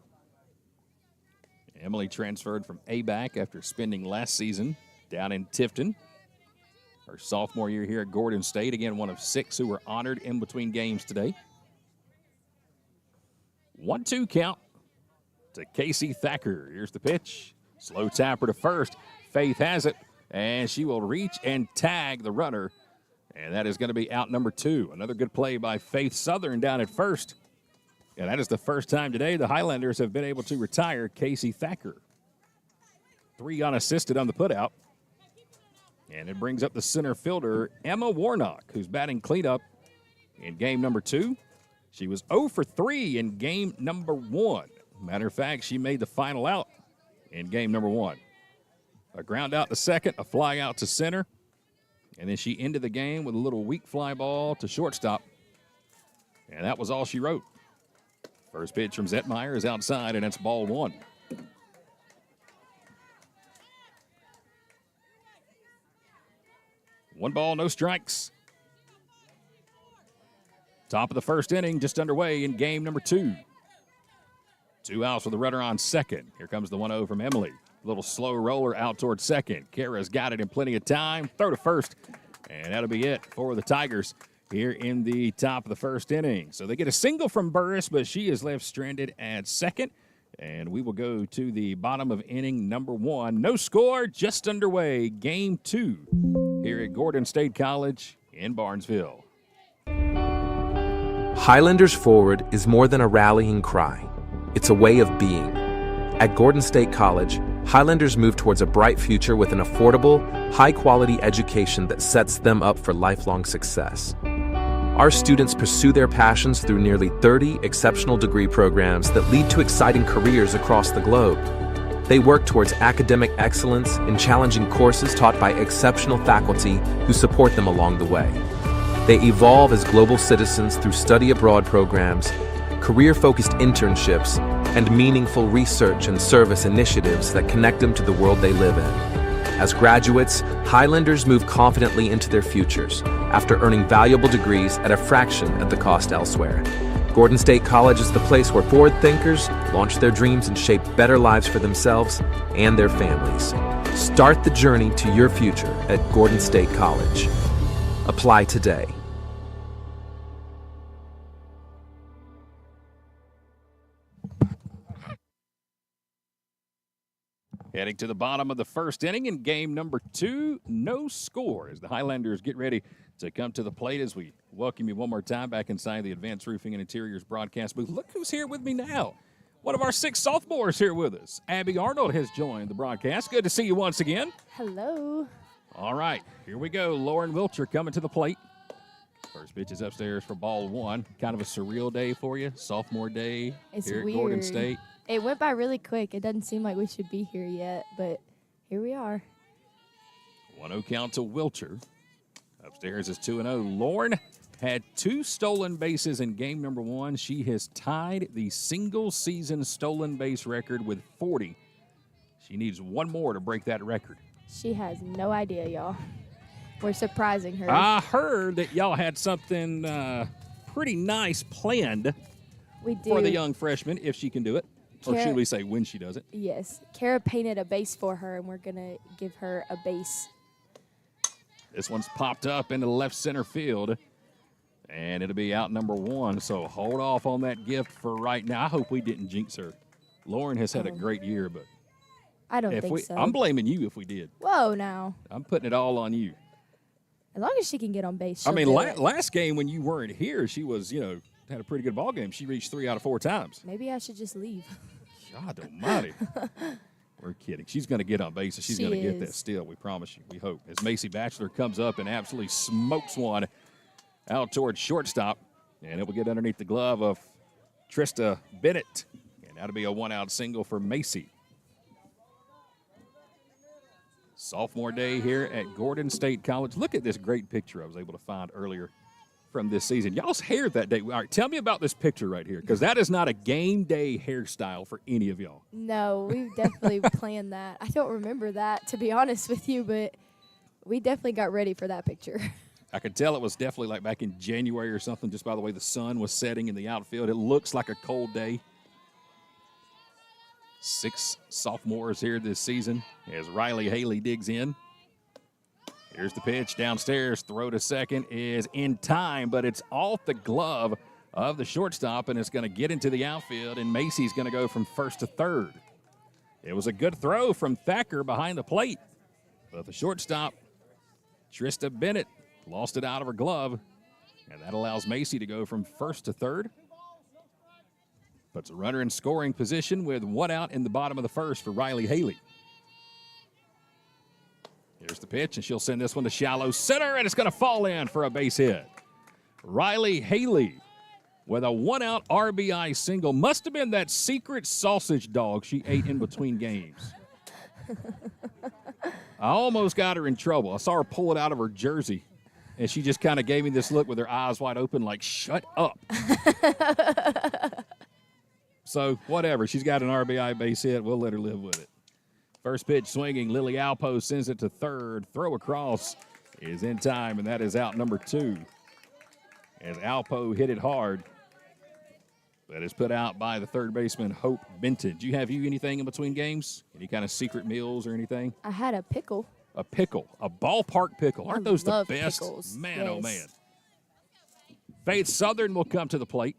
S1: Emily transferred from ABAC after spending last season down in Tifton. Her sophomore year here at Gordon State. Again, one of 6 who were honored in between games today. 1-2 count to Casey Thacker. Here's the pitch. Slow tapper to first. Faith has it, and she will reach and tag the runner. And that is going to be out number 2. Another good play by Faith Southern down at first. And that is the first time today the Highlanders have been able to retire Casey Thacker. 3 unassisted on the putout. And it brings up the center fielder, Emma Warnock, who's batting cleanup in game number 2. She was 0 for 3 in game number 1. Matter of fact, she made the final out in game number 1. A ground out to second, a fly out to center, and then she ended the game with a little weak fly ball to shortstop. And that was all she wrote. First pitch from Zetmeyer is outside, and it's ball 1. One ball, no strikes. Top of the first inning, just underway in game number 2. 2 outs with a runner on second. Here comes the 1-0 from Emily. Little slow roller out towards second. Kara's got it in plenty of time. Throw to first, and that'll be it for the Tigers here in the top of the first inning. So they get a single from Burris, but she is left stranded at second. And we will go to the bottom of inning number 1. No score, just underway. Game 2 here at Gordon State College in Barnesville.
S2: Highlanders Forward is more than a rallying cry. It's a way of being. At Gordon State College, Highlanders move towards a bright future with an affordable, high-quality education that sets them up for lifelong success. Our students pursue their passions through nearly 30 exceptional degree programs that lead to exciting careers across the globe. They work towards academic excellence in challenging courses taught by exceptional faculty who support them along the way. They evolve as global citizens through study abroad programs, career-focused internships, and meaningful research and service initiatives that connect them to the world they live in. As graduates, Highlanders move confidently into their futures after earning valuable degrees at a fraction of the cost elsewhere. Gordon State College is the place where forward thinkers launch their dreams and shape better lives for themselves and their families. Start the journey to your future at Gordon State College. Apply today.
S1: Heading to the bottom of the first inning in game number 2, no score as the Highlanders get ready to come to the plate as we welcome you one more time back inside the Advanced Roofing and Interiors broadcast booth. Look who's here with me now. One of our 6 sophomores here with us. Abby Arnold has joined the broadcast. Good to see you once again.
S8: Hello.
S1: All right, here we go. Lauren Wilcher coming to the plate. First pitch is upstairs for ball 1. Kind of a surreal day for you, sophomore day here at Gordon State.
S11: It went by really quick. It doesn't seem like we should be here yet, but here we are.
S1: 1-0 count to Wilcher. Upstairs is 2-0. Lauren had 2 stolen bases in game number 1. She has tied the single-season stolen base record with 40. She needs 1 more to break that record.
S11: She has no idea, y'all. We're surprising her.
S1: I heard that y'all had something pretty nice planned for the young freshman, if she can do it. Or should we say when she does it?
S11: Yes. Kara painted a base for her, and we're going to give her a base.
S1: This one's popped up into left center field, and it'll be out number 1. So hold off on that gift for right now. I hope we didn't jinx her. Lauren has had a great year, but
S11: I don't think so.
S1: I'm blaming you if we did.
S11: Whoa, now.
S1: I'm putting it all on you.
S11: As long as she can get on base,
S1: I mean, last game when you weren't here, she was, had a pretty good ball game. She reached 3 out of 4 times.
S11: Maybe I should just leave.
S1: God almighty. We're kidding. She's going to get on base, and she's going to get that steal. We promise you. We hope. As Macy Batchelor comes up and absolutely smokes one out towards shortstop, and it will get underneath the glove of Trista Bennett. And that'll be a one-out single for Macy. Sophomore day here at Gordon State College. Look at this great picture I was able to find earlier from this season. Y'all's hair that day. All right, tell me about this picture right here, because that is not a game day hairstyle for any of y'all.
S11: No, we definitely planned that. I don't remember that, to be honest with you, but we definitely got ready for that picture.
S1: I could tell it was definitely like back in January or something, just by the way the sun was setting in the outfield. It looks like a cold day. 6 sophomores here this season as Riley Haley digs in. Here's the pitch downstairs. Throw to second is in time, but it's off the glove of the shortstop, and it's going to get into the outfield, and Macy's going to go from first to third. It was a good throw from Thacker behind the plate, but the shortstop, Trista Bennett, lost it out of her glove, and that allows Macy to go from first to third. Puts a runner in scoring position with one out in the bottom of the first for Riley Haley. Here's the pitch, and she'll send this one to shallow center, and it's going to fall in for a base hit. Riley Haley with a one-out RBI single. Must have been that secret sausage dog she ate in between games. I almost got her in trouble. I saw her pull it out of her jersey, and she just kind of gave me this look with her eyes wide open like, shut up. So, whatever. She's got an RBI base hit. We'll let her live with it. First pitch swinging. Lily Alpo sends it to third. Throw across is in time, and that is out number 2. As Alpo hit it hard, but is put out by the third baseman, Hope Benton. Do you have anything in between games? Any kind of secret meals or anything?
S11: I had a pickle.
S1: A pickle. A ballpark pickle. Aren't those the best?
S11: Pickles.
S1: Man,
S11: yes.
S1: Oh, man. Faith Southern will come to the plate.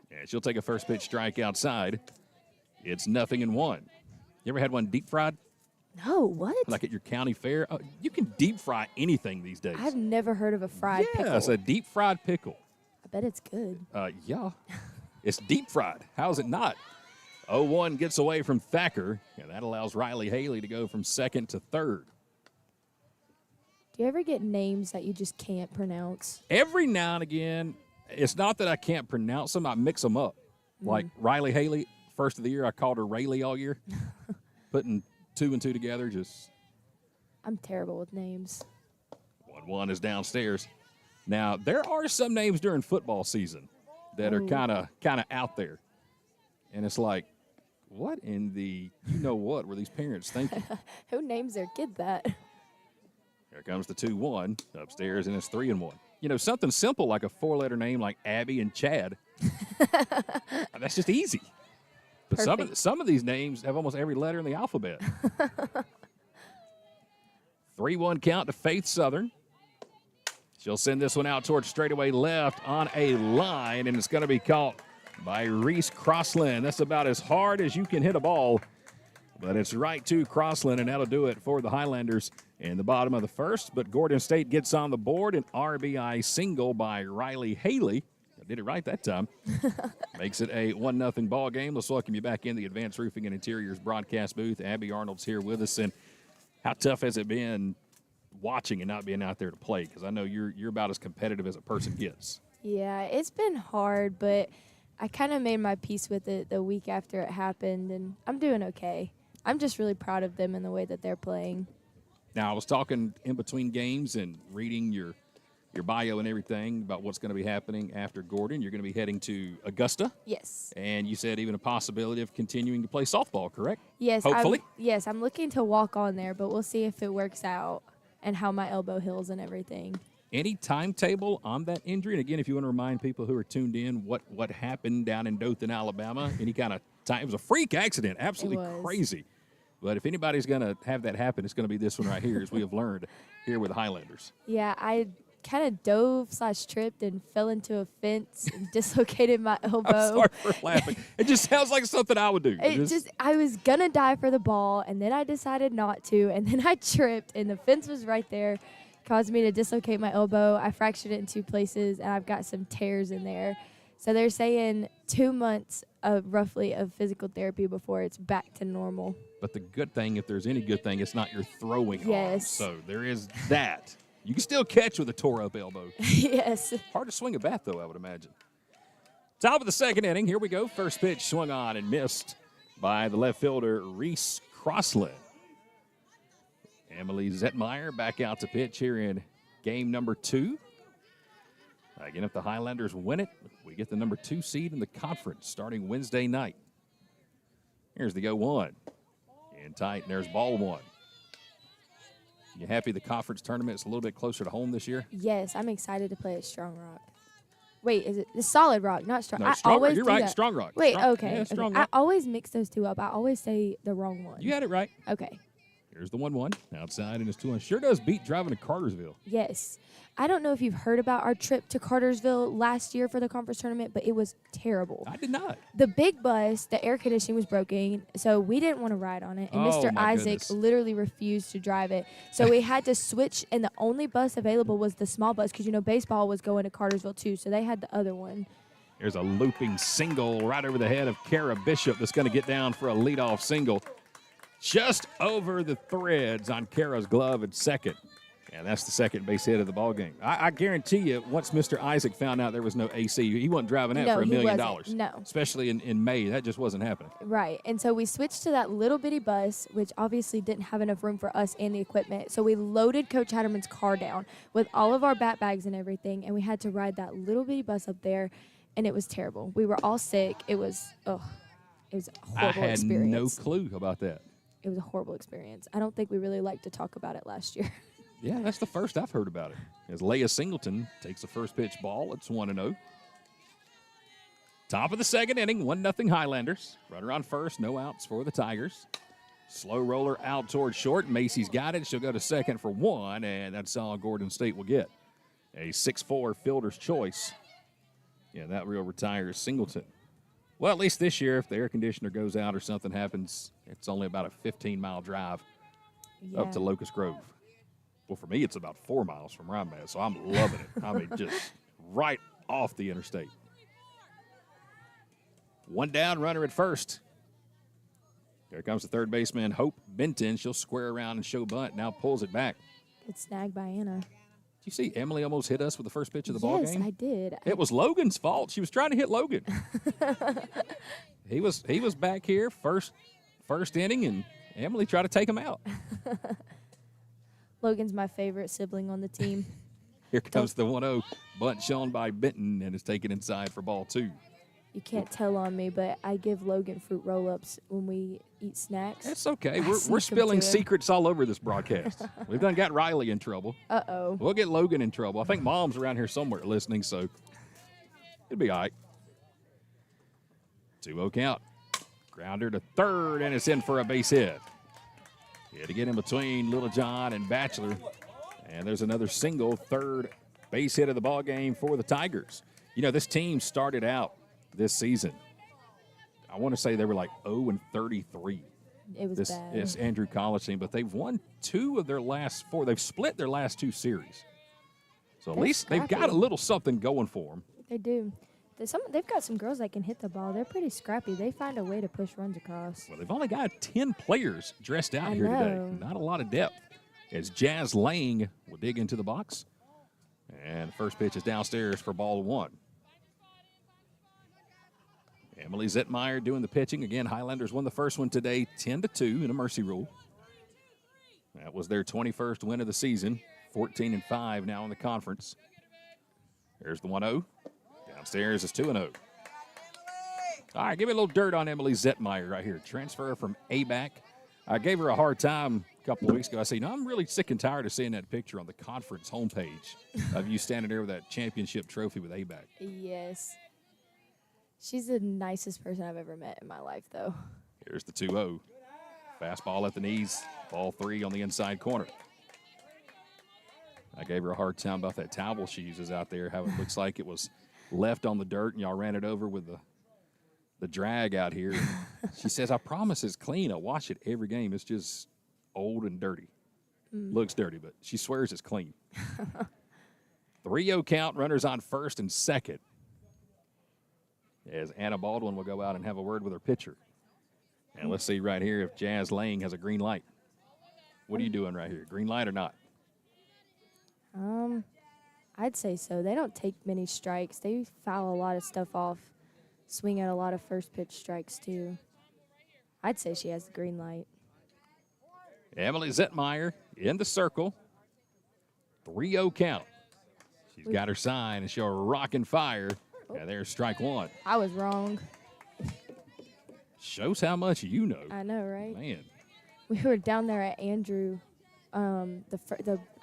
S1: And she'll take a first pitch strike outside. It's 0-1. You ever had one deep fried?
S11: No, what?
S1: Like at your county fair? You can deep fry anything these days.
S11: I've never heard of a fried pickle.
S1: Yes, a deep fried pickle.
S11: I bet it's good.
S1: Yeah. It's deep fried. How's it not? 0-1 gets away from Thacker, and that allows Riley Haley to go from second to third.
S11: Do you ever get names that you just can't pronounce?
S1: Every now and again, it's not that I can't pronounce them, I mix them up. Like Riley Haley, first of the year, I called her Rayleigh all year. Putting 2 and 2 together, just.
S11: I'm terrible with names.
S1: 1-1 is downstairs. Now, there are some names during football season that are kind of out there. And it's like, what in the you-know-what were these parents thinking?
S11: Who names their kid that?
S1: Here comes the 2-1 upstairs, and it's 3-1. You know, something simple like a 4-letter name like Abby and Chad. That's just easy. But some of these names have almost every letter in the alphabet. 3-1 count to Faith Southern. She'll send this one out towards straightaway left on a line, and it's going to be caught by Reese Crossland. That's about as hard as you can hit a ball, but it's right to Crossland, and that'll do it for the Highlanders in the bottom of the first. But Gordon State gets on the board, an RBI single by Riley Haley. I did it right that time. Makes it a 1-0 ball game. Let's welcome you back in the Advanced Roofing and Interiors broadcast booth. Abby Arnold's here with us, and how tough has it been watching and not being out there to play? Because I know you're about as competitive as a person gets.
S11: Yeah, it's been hard, but I kind of made my peace with it the week after it happened, and I'm doing okay. I'm just really proud of them and the way that they're playing.
S1: Now, I was talking in between games and reading your bio and everything about what's going to be happening after Gordon. You're going to be heading to Augusta.
S11: Yes.
S1: And you said even a possibility of continuing to play softball, correct?
S11: Yes.
S1: Hopefully.
S11: I'm looking to walk on there, but we'll see if it works out and how my elbow heals and everything.
S1: Any timetable on that injury? And again, if you want to remind people who are tuned in what happened down in Dothan, Alabama, any kind of time. It was a freak accident, absolutely crazy. But if anybody's going to have that happen, it's going to be this one right here, as we have learned here with the Highlanders.
S11: Yeah, I kind of dove/tripped and fell into a fence and dislocated my elbow.
S1: I'm sorry for laughing. It just sounds like something I would do.
S11: I was going to dive for the ball, and then I decided not to, and then I tripped, and the fence was right there. Caused me to dislocate my elbow. I fractured it in 2 places, and I've got some tears in there. So they're saying 2 months roughly of physical therapy before it's back to normal.
S1: But the good thing, if there's any good thing, it's not your throwing arm.
S11: Yes.
S1: So there is that. You can still catch with a tore-up elbow.
S11: Yes.
S1: Hard to swing a bat, though, I would imagine. Top of the second inning. Here we go. First pitch swung on and missed by the left fielder, Reese Crossland. Emily Zetmeyer back out to pitch here in game number 2. Again, if the Highlanders win it, we get the number 2 seed in the conference starting Wednesday night. Here's the 0-1. In tight, and there's ball 1. You happy the conference tournament's a little bit closer to home this year?
S11: Yes, I'm excited to play at Strong Rock. Wait, is it the Solid Rock, not Strong?
S1: No, Strong Rock. You're right, Strong Rock.
S11: Wait,
S1: Strong,
S11: okay.
S1: Yeah, Strong
S11: okay.
S1: Rock.
S11: I always mix those two up. I always say the wrong one.
S1: You had it right.
S11: Okay.
S1: Here's the 1-1. Outside, and it's 2-1. Sure does beat driving to Cartersville.
S11: Yes. I don't know if you've heard about our trip to Cartersville last year for the conference tournament, but it was terrible.
S1: I did not.
S11: The big bus, the air conditioning was broken, so we didn't want to ride on it. And
S1: Oh,
S11: Mr.
S1: my
S11: Isaac
S1: goodness.
S11: literally refused to drive it. So we had to switch, and the only bus available was the small bus because, baseball was going to Cartersville too, so they had the other one.
S1: There's a looping single right over the head of Kara Bishop that's going to get down for a leadoff single. Just over the threads on Kara's glove at second. And that's the second base hit of the ball game. I guarantee you, once Mr. Isaac found out there was no AC, he wasn't driving that
S11: No,
S1: for $1
S11: he
S1: million.
S11: wasn't. No.
S1: Especially in May. That just wasn't happening.
S11: Right. And so we switched to that little bitty bus, which obviously didn't have enough room for us and the equipment. So we loaded Coach Hatterman's car down with all of our bat bags and everything, and we had to ride that little bitty bus up there, and it was terrible. We were all sick. It was a horrible experience.
S1: I had no clue about that.
S11: It was a horrible experience. I don't think we really liked to talk about it last year.
S1: Yeah, that's the first I've heard about it. As Leia Singleton takes the first pitch ball, it's 1-0. Top of the second inning, 1-0 Highlanders. Runner on first, no outs for the Tigers. Slow roller out toward short. Macy's got it. She'll go to second for 1, and that's all Gordon State will get. A 6'4" fielder's choice. Yeah, that will retire Singleton. Well, at least this year, if the air conditioner goes out or something happens, it's only about a 15-mile drive up to Locust Grove. Well, for me, it's about 4 miles from where I'm at, so I'm loving it. I mean, just right off the interstate. 1 down, runner at first. There comes the third baseman, Hope Benton. She'll square around and show bunt. Now pulls it back.
S11: Good snag by Anna.
S1: Did you see Emily almost hit us with the first pitch of the ball game?
S11: Yes, I did.
S1: It was Logan's fault. She was trying to hit Logan. He was back here first inning, and Emily tried to take him out.
S11: Logan's my favorite sibling on the team.
S1: Here comes the 1-0 bunt shown by Benton, and it's taken inside for ball 2.
S11: You can't tell on me, but I give Logan fruit roll-ups when we eat snacks.
S1: That's okay.
S11: I
S1: We're
S11: sneak 'em
S1: spilling
S11: to him.
S1: secrets all over this broadcast. We've done got Riley in trouble.
S11: Uh-oh.
S1: We'll get Logan in trouble. I think Mom's around here somewhere listening, so it'll be all right. 2-0 count. Grounder to third, and it's in for a base hit. Yeah, to get in between Littlejohn and Batchelor. And there's another single, third base hit of the ball game for the Tigers. This team started out this season, I want to say they were like 0-33.
S11: It was bad.
S1: It's Andrew College team, but they've won 2 of their last 4. They've split their last 2 series. So at least they've got a little something going for them.
S11: They do. They've got some girls that can hit the ball. They're pretty scrappy. They find a way to push runs across.
S1: Well, they've only got 10 players dressed out here today.
S11: know.
S1: Not a lot of depth. As Jazz Lang will dig into the box. And the first pitch is downstairs for ball 1. Emily Zetmeyer doing the pitching. Again, Highlanders won the first one today 10-2 in a mercy rule. That was their 21st win of the season. 14-5 now in the conference. There's the 1-0. Downstairs is 2-0. All right, give me a little dirt on Emily Zetmeyer right here. Transfer from ABAC. I gave her a hard time a couple of weeks ago. I said, I'm really sick and tired of seeing that picture on the conference homepage of you standing there with that championship trophy with ABAC.
S11: Yes. She's the nicest person I've ever met in my life, though.
S1: Here's the 2-0. Fastball at the knees. Ball 3 on the inside corner. I gave her a hard time about that towel she uses out there, how it looks like it was left on the dirt and y'all ran it over with the drag out here. She says, I promise it's clean. I wash it every game. It's just old and dirty. Looks dirty, but she swears it's clean. 3-0 count, runners on first and second. As Anna Baldwin will go out and have a word with her pitcher. And let's see right here if Jazz Lang has a green light. What are you doing right here? Green light or not?
S11: I'd say so. They don't take many strikes. They foul a lot of stuff off, swing at a lot of first pitch strikes too. I'd say she has the green light.
S1: Emily Zettmeyer in the circle. 3-0 count. She's got her sign, and she'll rock and fire. And there's strike one.
S11: I was wrong.
S1: Shows how much you know.
S11: I know, right?
S1: Man.
S11: We were down there at Andrew. I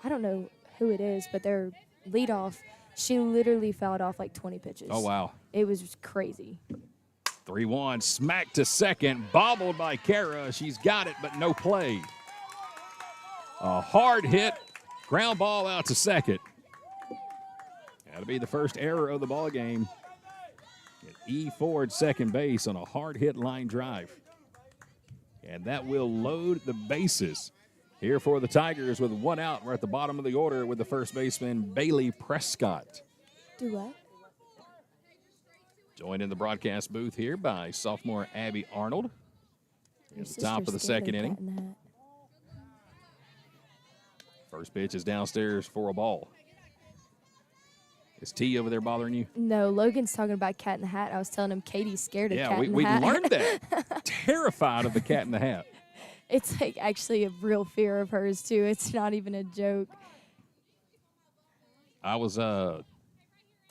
S11: don't know who it is, but their leadoff, she literally fouled off like 20 pitches.
S1: Oh, wow.
S11: It was just crazy.
S1: 3-1, smack to second, bobbled by Kara. She's got it, but no play. A hard hit, ground ball out to second. That'll be the first error of the ball game. E. Ford, second base on a hard hit line drive. And that will load the bases. Here for the Tigers with one out. We're at the bottom of the order with the first baseman, Bailey Prescott.
S11: Do what?
S1: Joined in the broadcast booth here by sophomore Abby Arnold. At the top of the second inning. First pitch is downstairs for a ball. Is T over there bothering you?
S11: No, Logan's talking about Cat in the Hat. I was telling him Katie's scared of Cat in the Hat.
S1: Yeah, we learned that. Terrified of the Cat in the Hat.
S11: It's like actually a real fear of hers, too. It's not even a joke.
S1: I was, I'm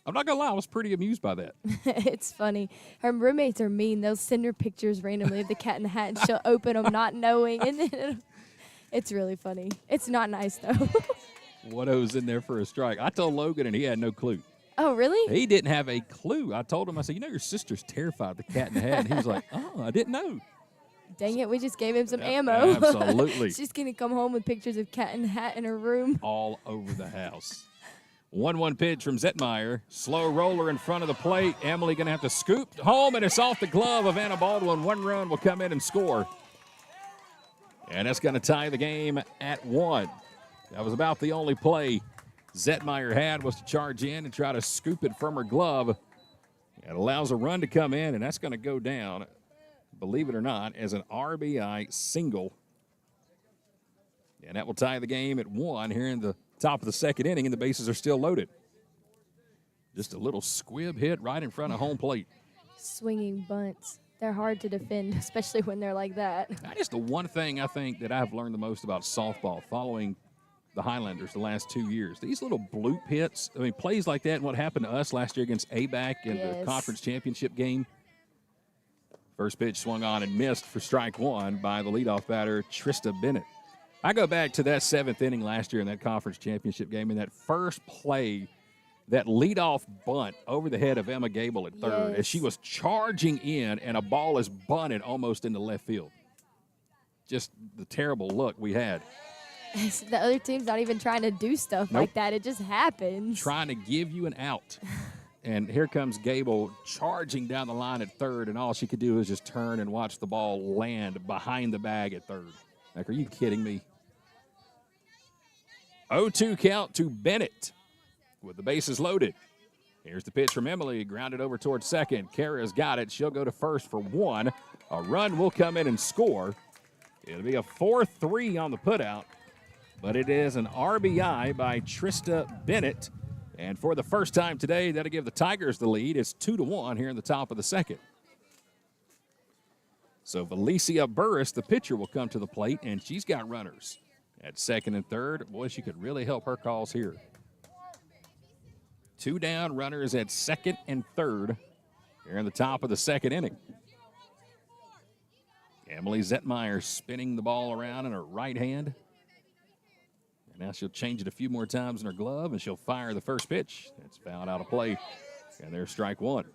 S1: not going to lie, I was pretty amused by that.
S11: It's funny. Her roommates are mean. They'll send her pictures randomly of the Cat in the Hat, and she'll open them not knowing. And then it's really funny. It's not nice, though.
S1: 1-0's in there for a strike. I told Logan, and he had no clue.
S11: Oh, really?
S1: He didn't have a clue. I told him, I said, you know, your sister's terrified of the Cat in the Hat. And he was like, oh, I didn't know.
S11: Dang it, we just gave him some ammo.
S1: Absolutely.
S11: She's going to come home with pictures of Cat in the Hat in her room.
S1: All over the house. 1-1 pitch from Zettmeyer. Slow roller in front of the plate. Emily going to have to scoop home, and it's off the glove of Anna Baldwin. One run will come in and score. And that's going to tie the game at 1. That was about the only play Zettmeyer had, was to charge in and try to scoop it from her glove. It allows a run to come in, and that's going to go down, believe it or not, as an RBI single. And that will tie the game at 1 here in the top of the second inning, and the bases are still loaded. Just a little squib hit right in front of home plate.
S11: Swinging bunts. They're hard to defend, especially when they're like that.
S1: That is the one thing I think that I've learned the most about softball following the Highlanders the last 2 years. These little bloop hits, I mean, plays like that and what happened to us last year against ABAC in the conference championship game. First pitch swung on and missed for strike one by the leadoff batter, Trista Bennett. I go back to that 7th inning last year in that conference championship game, and that first play, that leadoff bunt over the head of Emma Gable at third as she was charging in, and a ball is bunted almost into left field. Just the terrible look we had.
S11: The other team's not even trying to do stuff like that. It just happens.
S1: Trying to give you an out. And here comes Gable charging down the line at third, and all she could do was just turn and watch the ball land behind the bag at third. Like, are you kidding me? 0-2 count to Bennett with the bases loaded. Here's the pitch from Emily, grounded over towards second. Kara's got it. She'll go to first for 1. A run will come in and score. It'll be a 4-3 on the putout. But it is an RBI by Trista Bennett. And for the first time today, that'll give the Tigers the lead. It's 2-1 here in the top of the second. So Valencia Burris, the pitcher, will come to the plate, and she's got runners at second and third. Boy, she could really help her cause here. 2 down, runners at second and third here in the top of the second inning. Emily Zettmeyer spinning the ball around in her right hand. Now she'll change it a few more times in her glove, and she'll fire the first pitch. That's fouled out of play, and there's strike 1.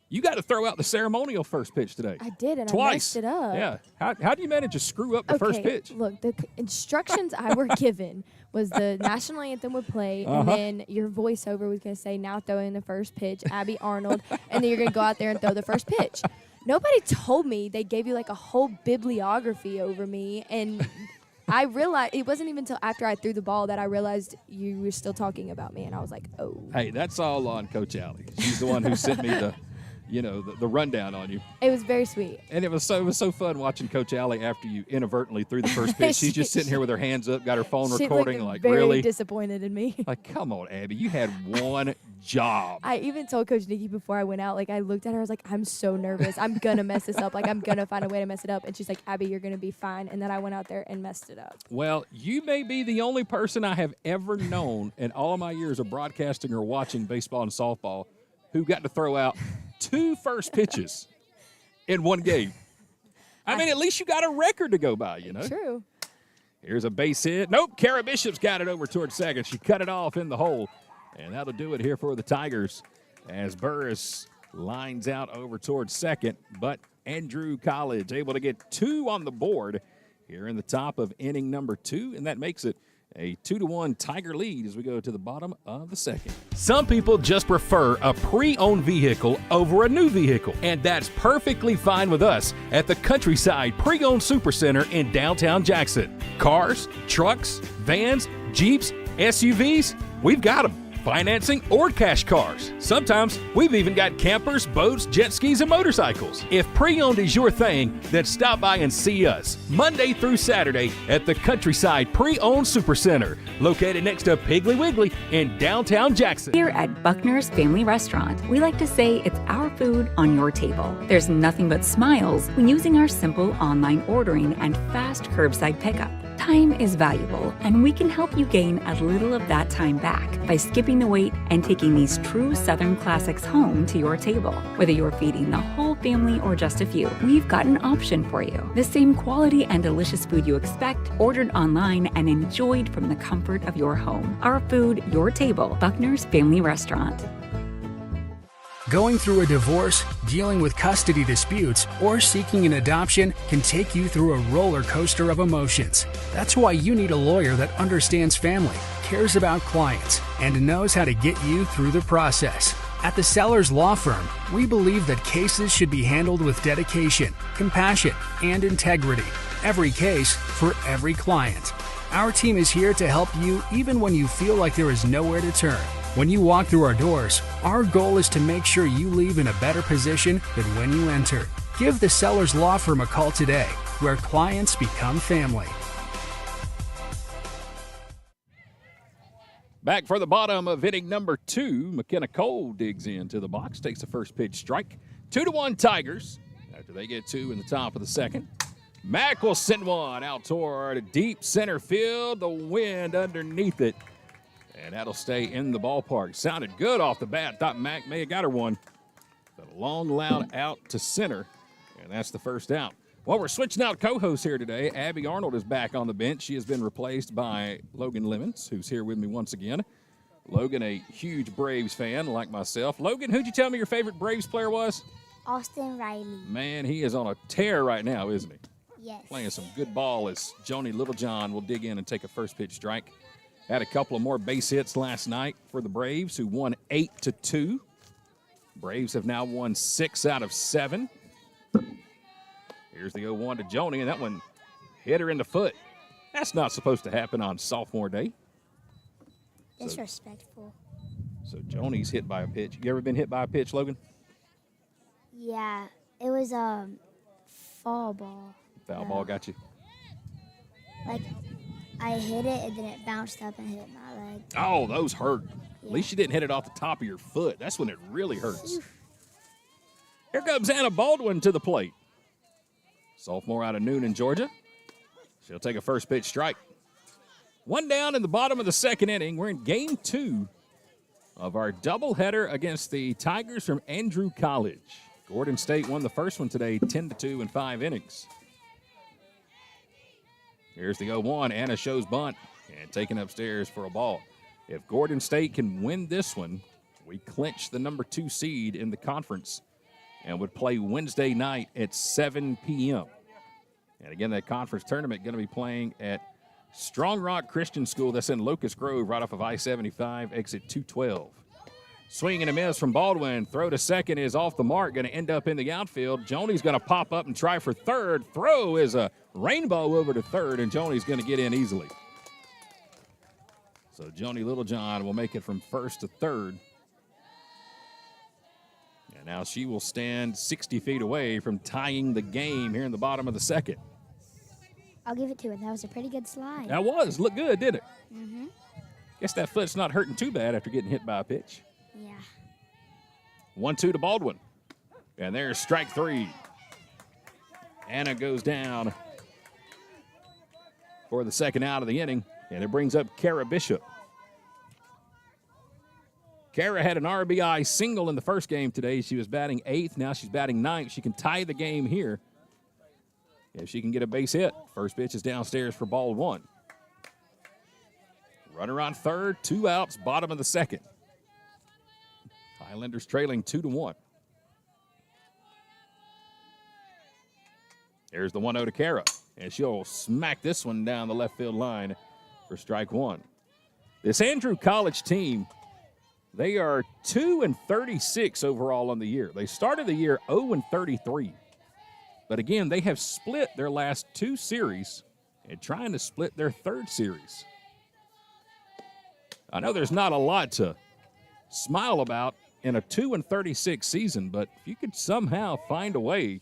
S1: You got to throw out the ceremonial first pitch today.
S11: I did, and
S1: twice.
S11: I messed it up.
S1: Yeah. How do you manage to screw up the first pitch?
S11: Look, the instructions I were given was the national anthem would play, and then your voiceover was going to say, now throwing the first pitch, Abby Arnold, and then you're going to go out there and throw the first pitch. Nobody told me. They gave you like a whole bibliography over me, and I realized it wasn't even until after I threw the ball that I realized you were still talking about me, and I was like, oh.
S1: Hey, that's all on Coach Allie. She's the one who sent me the rundown on you.
S11: It was very sweet.
S1: And it was so fun watching Coach Allie after you inadvertently threw the first pitch. She's just sitting here with her hands up, got her phone recording, like
S11: very
S1: really
S11: disappointed in me.
S1: Like, come on, Abby, you had one job.
S11: I even told Coach Nikki before I went out, like I looked at her, I was like, I'm so nervous. I'm gonna mess this up. Like I'm gonna find a way to mess it up. And she's like, Abby, you're gonna be fine. And then I went out there and messed it up.
S1: Well, you may be the only person I have ever known in all of my years of broadcasting or watching baseball and softball who got to throw out 2 first pitches in one game. I mean, at least you got a record to go by,
S11: True.
S1: Here's a base hit. Nope, Kara Bishop's got it over towards second. She cut it off in the hole, and that'll do it here for the Tigers as Burris lines out over towards second. But Andrew College able to get 2 on the board here in the top of inning number 2, and that makes it a 2-1 Tiger lead as we go to the bottom of the second. Some people just prefer a pre-owned vehicle over a new vehicle, and that's perfectly fine with us at the Countryside Pre-Owned Supercenter in downtown Jackson. Cars, trucks, vans, Jeeps, SUVs, we've got them. Financing or cash cars. Sometimes we've even got campers, boats, jet skis, and motorcycles. If pre-owned is your thing, then stop by and see us Monday through Saturday at the Countryside Pre-Owned Supercenter, located next to Piggly Wiggly in downtown Jackson.
S6: Here at Buckner's Family Restaurant, we like to say it's our food on your table. There's nothing but smiles when using our simple online ordering and fast curbside pickup. Time is valuable, and we can help you gain a little of that time back by skipping the wait and taking these true Southern classics home to your table. Whether you're feeding the whole family or just a few, we've got an option for you. The same quality and delicious food you expect, ordered online and enjoyed from the comfort of your home. Our food, your table. Buckner's Family Restaurant.
S7: Going through a divorce, dealing with custody disputes, or seeking an adoption can take you through a roller coaster of emotions. That's why you need a lawyer that understands family, cares about clients, and knows how to get you through the process. At the Sellers Law Firm, we believe that cases should be handled with dedication, compassion, and integrity. Every case for every client. Our team is here to help you even when you feel like there is nowhere to turn. When you walk through our doors, our goal is to make sure you leave in a better position than when you enter. Give the Sellers Law Firm a call today, where clients become family.
S1: Back for the bottom of inning number 2, McKenna Cole digs into the box, takes the first pitch strike. 2-1 Tigers after they get 2 in the top of the second. Mack will send one out toward deep center field, the wind underneath it. And that'll stay in the ballpark. Sounded good off the bat. Thought Mack may have got her one. But a long, loud out to center. And that's the first out. Well, we're switching out co-hosts here today. Abby Arnold is back on the bench. She has been replaced by Logan Lemons, who's here with me once again. Logan, a huge Braves fan like myself. Logan, who'd you tell me your favorite Braves player was?
S10: Austin Riley.
S1: Man, he is on a tear right now, isn't he?
S10: Yes.
S1: Playing some good ball as Joni Littlejohn will dig in and take a first pitch strike. Had a couple of more base hits last night for the Braves, who won 8-2. Braves have now won 6 out of 7. Here's the 0-1 to Joni, and that one hit her in the foot. That's not supposed to happen on sophomore day.
S10: Disrespectful.
S1: So Joni's hit by a pitch. You ever been hit by a pitch, Logan?
S10: Yeah, it was a foul ball.
S1: Foul ball got you?
S10: Like, I hit it, and then it bounced up and hit my leg.
S1: Oh, those hurt.
S10: Yeah.
S1: At least you didn't hit it off the top of your foot. That's when it really hurts. Here comes Anna Baldwin to the plate. Sophomore out of Noonan, Georgia. She'll take a first pitch strike. One down in the bottom of the second inning. We're in game 2 of our doubleheader against the Tigers from Andrew College. Gordon State won the first one today, 10-2 in 5 innings. Here's the 0-1. Anna shows bunt and taken upstairs for a ball. If Gordon State can win this one, we clinch the number 2 seed in the conference and would play Wednesday night at 7 p.m. And again, that conference tournament going to be playing at Strong Rock Christian School. That's in Locust Grove, right off of I-75, exit 212. Swing and a miss from Baldwin. Throw to second is off the mark. Going to end up in the outfield. Joni's going to pop up and try for third. Throw is a rainbow over to third, and Joni's going to get in easily. So Joni Littlejohn will make it from first to third. And Now she will stand 60 feet away from tying the game here in the bottom of the second.
S10: I'll give it to her. That was a pretty good slide.
S1: That was. Looked good, didn't it?
S10: Mm-hmm.
S1: Guess that foot's not hurting too bad after getting hit by a pitch.
S10: Yeah.
S1: 1-2 to Baldwin. And there's strike 3. Anna goes down for the second out of the inning, and it brings up Kara Bishop. Kara had an RBI single in the first game today. She was batting 8th. Now she's batting 9th. She can tie the game here if she can get a base hit. First pitch is downstairs for ball 1. Runner on third, 2 outs, bottom of the second. Highlanders trailing 2-1. There's the 1-0 to Kara, and she'll smack this one down the left field line for strike 1. This Andrew College team, they are 2-36 overall on the year. They started the year 0-33. But again, they have split their last 2 series and trying to split their 3rd series. I know there's not a lot to smile about in a 2-36 season, but if you could somehow find a way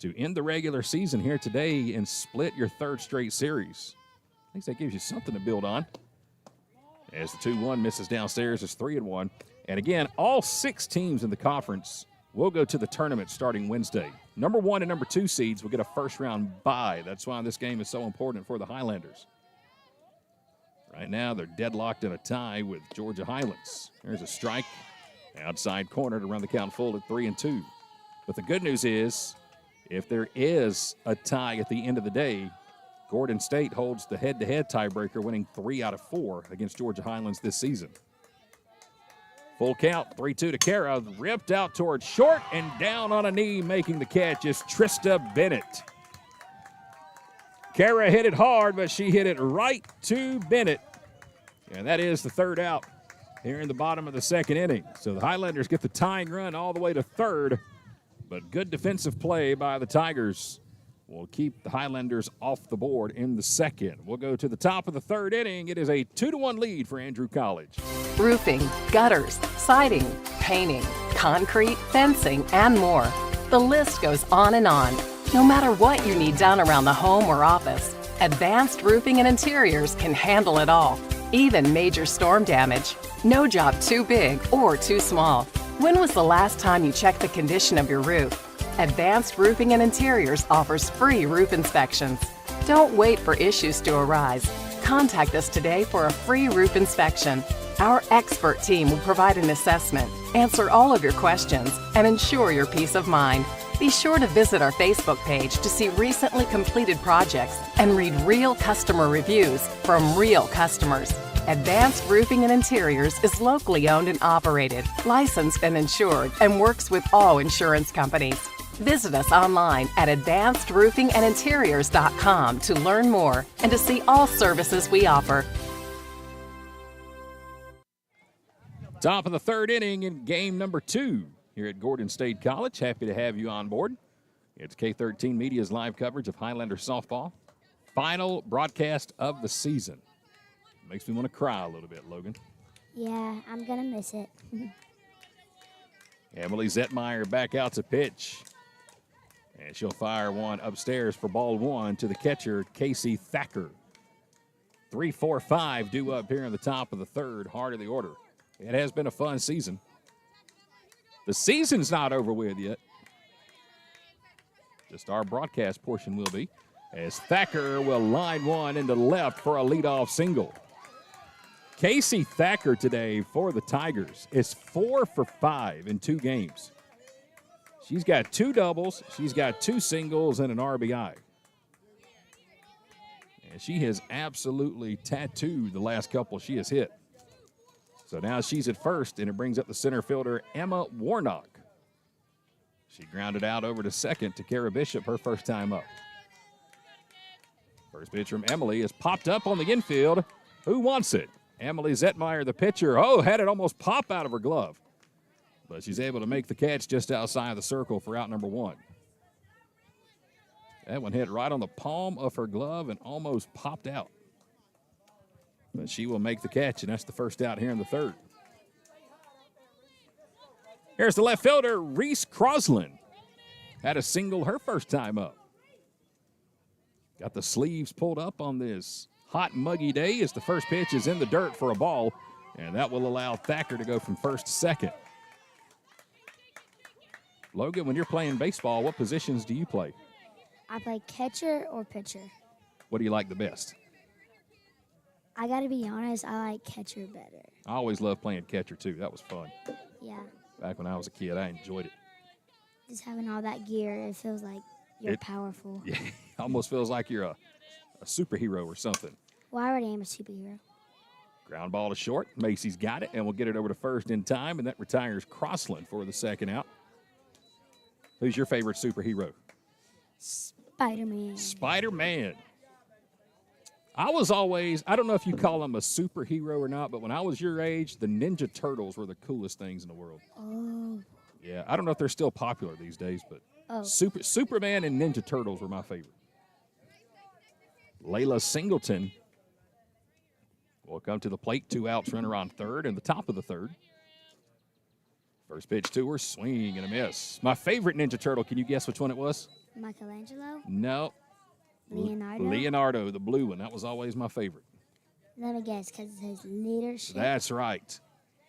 S1: to end the regular season here today and split your 3rd straight series, I think that gives you something to build on. As the 2-1 misses downstairs, it's 3-1. And again, all 6 teams in the conference will go to the tournament starting Wednesday. Number 1 and number 2 seeds will get a first-round bye. That's why this game is so important for the Highlanders. Right now, they're deadlocked in a tie with Georgia Highlands. There's a strike. Outside corner to run the count full at 3-2. But the good news is, if there is a tie at the end of the day, Gordon State holds the head-to-head tiebreaker, winning 3 out of 4 against Georgia Highlands this season. Full count, 3-2 to Kara, ripped out towards short and down on a knee, making the catch is Trista Bennett. Kara hit it hard, but she hit it right to Bennett. And that is the 3rd out here in the bottom of the second inning. So the Highlanders get the tying run all the way to 3rd, but good defensive play by the Tigers will keep the Highlanders off the board in the second. We'll go to the top of the 3rd inning. It is a 2-1 lead for Andrew College.
S5: Roofing, gutters, siding, painting, concrete, fencing, and more. The list goes on and on. No matter what you need done around the home or office, Advanced Roofing and Interiors can handle it all, even major storm damage. No job too big or too small. When was the last time you checked the condition of your roof? Advanced Roofing and Interiors offers free roof inspections. Don't wait for issues to arise. Contact us today for a free roof inspection. Our expert team will provide an assessment, answer all of your questions, and ensure your peace of mind. Be sure to visit our Facebook page to see recently completed projects and read real customer reviews from real customers. Advanced Roofing and Interiors is locally owned and operated, licensed and insured, and works with all insurance companies. Visit us online at advancedroofingandinteriors.com to learn more and to see all services we offer.
S1: Top of the 3rd inning in game number 2 here at Gordon State College. Happy to have you on board. It's K13 Media's live coverage of Highlander softball. Final broadcast of the season. Makes me want to cry a little bit, Logan.
S10: Yeah, I'm going to miss it.
S1: Emily Zetmeyer back out to pitch. And she'll fire one upstairs for ball 1 to the catcher, Casey Thacker. 3-4-5 due up here in the top of the 3rd, heart of the order. It has been a fun season. The season's not over with yet. Just our broadcast portion will be, as Thacker will line one into left for a leadoff single. Casey Thacker today for the Tigers is 4 for 5 in 2 games. She's got 2 doubles, she's got 2 singles, and an RBI. And she has absolutely tattooed the last couple she has hit. So now she's at first, and it brings up the center fielder, Emma Warnock. She grounded out over to second to Kara Bishop, her first time up. First pitch from Emily is popped up on the infield. Who wants it? Emily Zetmeyer, the pitcher. Oh, had it almost pop out of her glove. But she's able to make the catch just outside the circle for out number 1. That one hit right on the palm of her glove and almost popped out. But she will make the catch, and that's the first out here in the 3rd. Here's the left fielder, Reese Crosland. Had a single her first time up. Got the sleeves pulled up on this hot, muggy day as the first pitch is in the dirt for a ball, and that will allow Thacker to go from first to second. Logan, when you're playing baseball, what positions do you play?
S10: I play catcher or pitcher.
S1: What do you like the best?
S10: I got to be honest, I like catcher better.
S1: I always loved playing catcher, too. That was fun.
S10: Yeah.
S1: Back when I was a kid, I enjoyed it.
S10: Just having all that gear, it feels like you're powerful.
S1: Yeah, almost feels like you're a superhero or something.
S10: Well, I already am a superhero.
S1: Ground ball to short. Macy's got it, and we'll get it over to first in time, and that retires Crossland for the second out. Who's your favorite superhero?
S10: Spider-Man.
S1: Spider-Man. I was always, I don't know if you call them a superhero or not, but when I was your age, the Ninja Turtles were the coolest things in the world.
S10: Oh.
S1: Yeah, I don't know if they're still popular these days, but Superman and Ninja Turtles were my favorite. Layla Singleton will come to the plate. 2 outs, runner on third, in the top of the third. First pitch to her, swing and a miss. My favorite Ninja Turtle, can you guess which one it was?
S10: Michelangelo?
S1: No.
S10: Leonardo?
S1: Leonardo, the blue one. That was always my favorite.
S10: Let me guess, because it says leadership.
S1: That's right.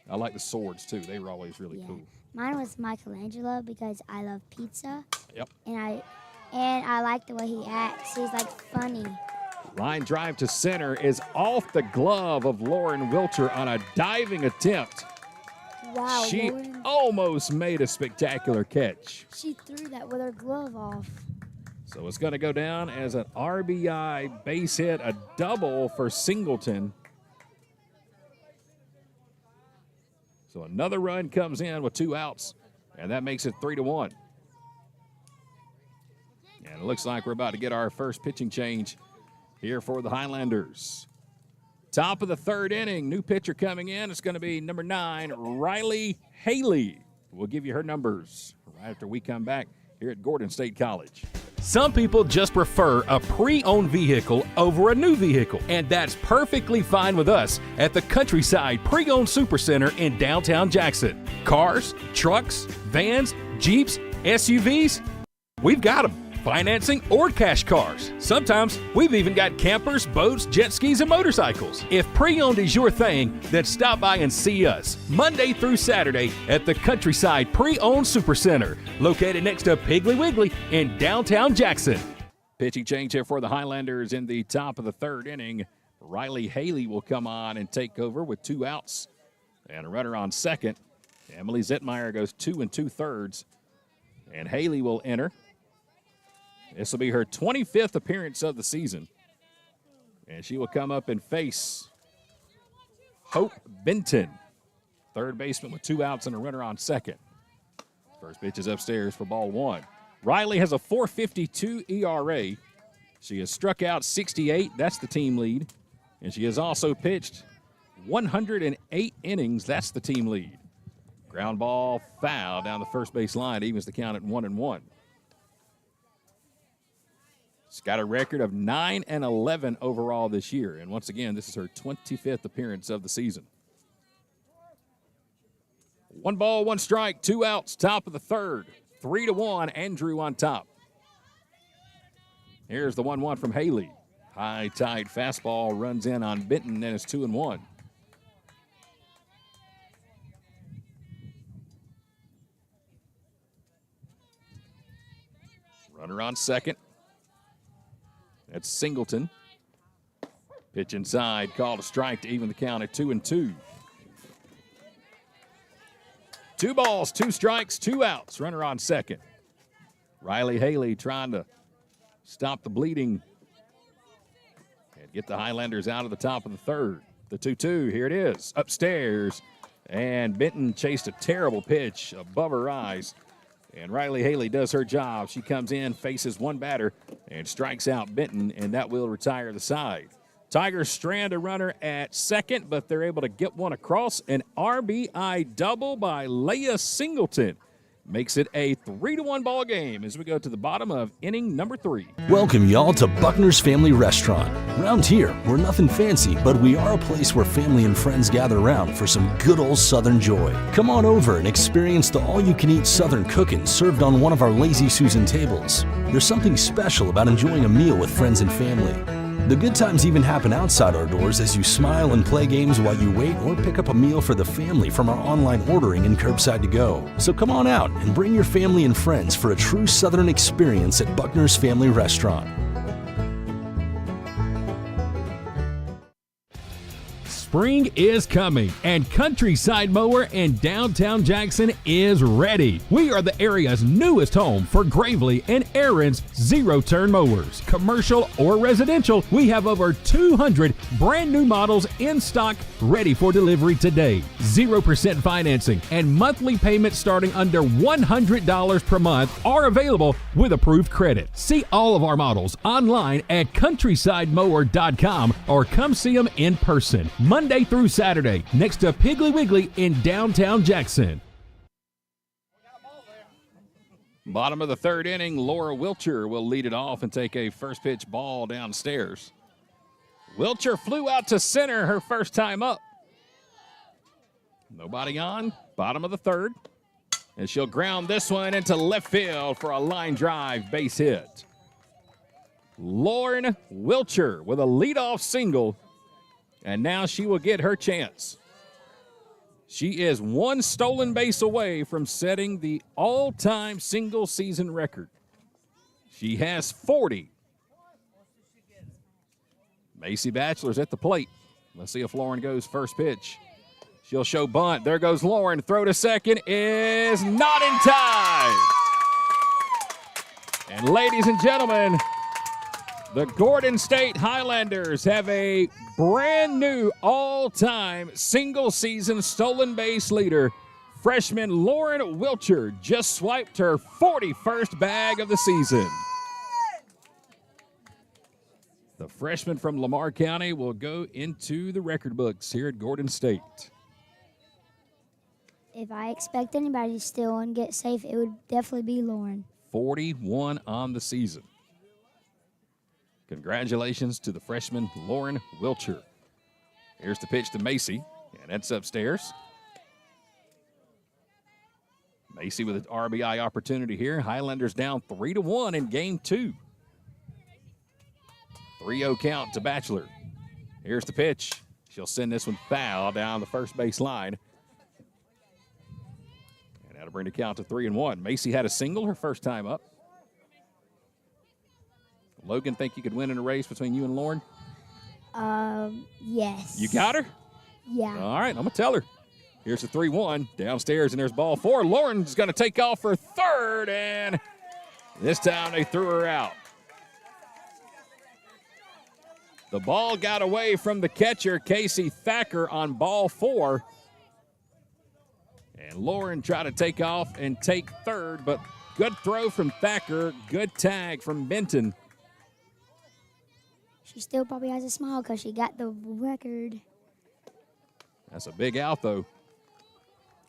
S1: I like the swords, too. They were always really cool.
S10: Mine was Michelangelo because I love pizza.
S1: Yep.
S10: And I like the way he acts. He's, like, funny.
S1: Line drive to center is off the glove of Lauren Wilcher on a diving attempt.
S10: Wow,
S1: She
S10: Lauren,
S1: almost made a spectacular catch.
S10: she threw that with her glove off.
S1: So it's going to go down as an RBI base hit, a double for Singleton. So another run comes in with 2 outs, and that makes it 3-1. And it looks like we're about to get our first pitching change here for the Highlanders. Top of the third inning, new pitcher coming in. It's going to be number 9, Riley Haley. We'll give you her numbers right after we come back here at Gordon State College.
S12: Some people just prefer a pre-owned vehicle over a new vehicle, and that's perfectly fine with us at the Countryside Pre-Owned Supercenter in downtown Jackson. Cars, trucks, vans, Jeeps, SUVs, we've got them. Financing or cash cars. Sometimes we've even got campers, boats, jet skis, and motorcycles. If pre-owned is your thing, then stop by and see us Monday through Saturday at the Countryside Pre-Owned Supercenter, located next to Piggly Wiggly in downtown Jackson.
S1: Pitching change here for the Highlanders in the top of the third inning. Riley Haley will come on and take over with 2 outs and a runner on second. Emily Zittmeyer goes 2 2/3, and Haley will enter. This will be her 25th appearance of the season. And she will come up and face Hope Benton, third baseman with 2 outs and a runner on second. First pitch is upstairs for ball 1. Riley has a .452 ERA. She has struck out 68. That's the team lead. And she has also pitched 108 innings. That's the team lead. Ground ball foul down the first base line. Evens the count at 1-1. She's got a record of 9-11 overall this year. And once again, this is her 25th appearance of the season. 1 ball, 1 strike, 2 outs, top of the third. 3-1, Andrew on top. Here's the 1-1 from Haley. High tide fastball runs in on Benton, and it's 2-1. Runner on second. That's Singleton. Pitch inside, called a strike to even the count at 2-2. 2 balls, 2 strikes, 2 outs. Runner on second. Riley Haley trying to stop the bleeding and get the Highlanders out of the top of the third. The 2-2, here it is, upstairs. And Benton chased a terrible pitch above her eyes. And Riley Haley does her job. She comes in, faces one batter, and strikes out Benton, and that will retire the side. Tigers strand a runner at second, but they're able to get one across. An RBI double by Leah Singleton makes it a 3-1 ball game as we go to the bottom of inning number 3.
S3: Welcome y'all to Buckner's Family Restaurant. Around here, we're nothing fancy, but we are a place where family and friends gather around for some good old Southern joy. Come on over and experience the all-you-can-eat Southern cooking served on one of our Lazy Susan tables. There's something special about enjoying a meal with friends and family. The good times even happen outside our doors as you smile and play games while you wait or pick up a meal for the family from our online ordering and curbside to go. So come on out and bring your family and friends for a true Southern experience at Buckner's Family Restaurant.
S12: Spring is coming, and Countryside Mower in downtown Jackson is ready. We are the area's newest home for Gravely and Aaron's zero-turn mowers. Commercial or residential, we have over 200 brand new models in stock ready for delivery today. 0% financing and monthly payments starting under $100 per month are available with approved credit. See all of our models online at countrysidemower.com or come see them in person Monday through Saturday next to Piggly Wiggly in downtown Jackson.
S1: Bottom of the 3rd inning, Laura Wilcher will lead it off and take a first pitch ball downstairs. Wilcher flew out to center her first time up. Nobody on. Bottom of the 3rd. And she'll ground this one into left field for a line drive base hit. Lauren Wilcher with a leadoff single. And now she will get her chance. She is 1 stolen base away from setting the all-time single-season record. She has 40. Macy Batchelor's at the plate. Let's see if Lauren goes first pitch. She'll show bunt. There goes Lauren. Throw to second is not in time. And ladies and gentlemen, the Gordon State Highlanders have a brand new all-time single-season stolen base leader. Freshman Lauren Wilcher just swiped her 41st bag of the season. The freshman from Lamar County will go into the record books here at Gordon State.
S10: If I expect anybody to steal and get safe, it would definitely be Lauren.
S1: 41 on the season. Congratulations to the freshman Lauren Wilcher. Here's the pitch to Macy, and that's upstairs. Macy with an RBI opportunity here. Highlanders down 3-1 in game 2. 3-0 count to Batchelor. Here's the pitch. She'll send this one foul down the first base line. And that'll bring the count to 3-1. Macy had a single her first time up. Logan, think you could win in a race between you and Lauren?
S10: Yes.
S1: You got her?
S10: Yeah.
S1: All right, I'm going to tell her. Here's the 3-1 downstairs, and there's ball 4. Lauren's going to take off for third, and this time they threw her out. The ball got away from the catcher, Casey Thacker, on ball 4. And Lauren tried to take off and take third, but good throw from Thacker, good tag from Benton.
S10: She still probably has a smile because she got the record.
S1: That's a big out, though.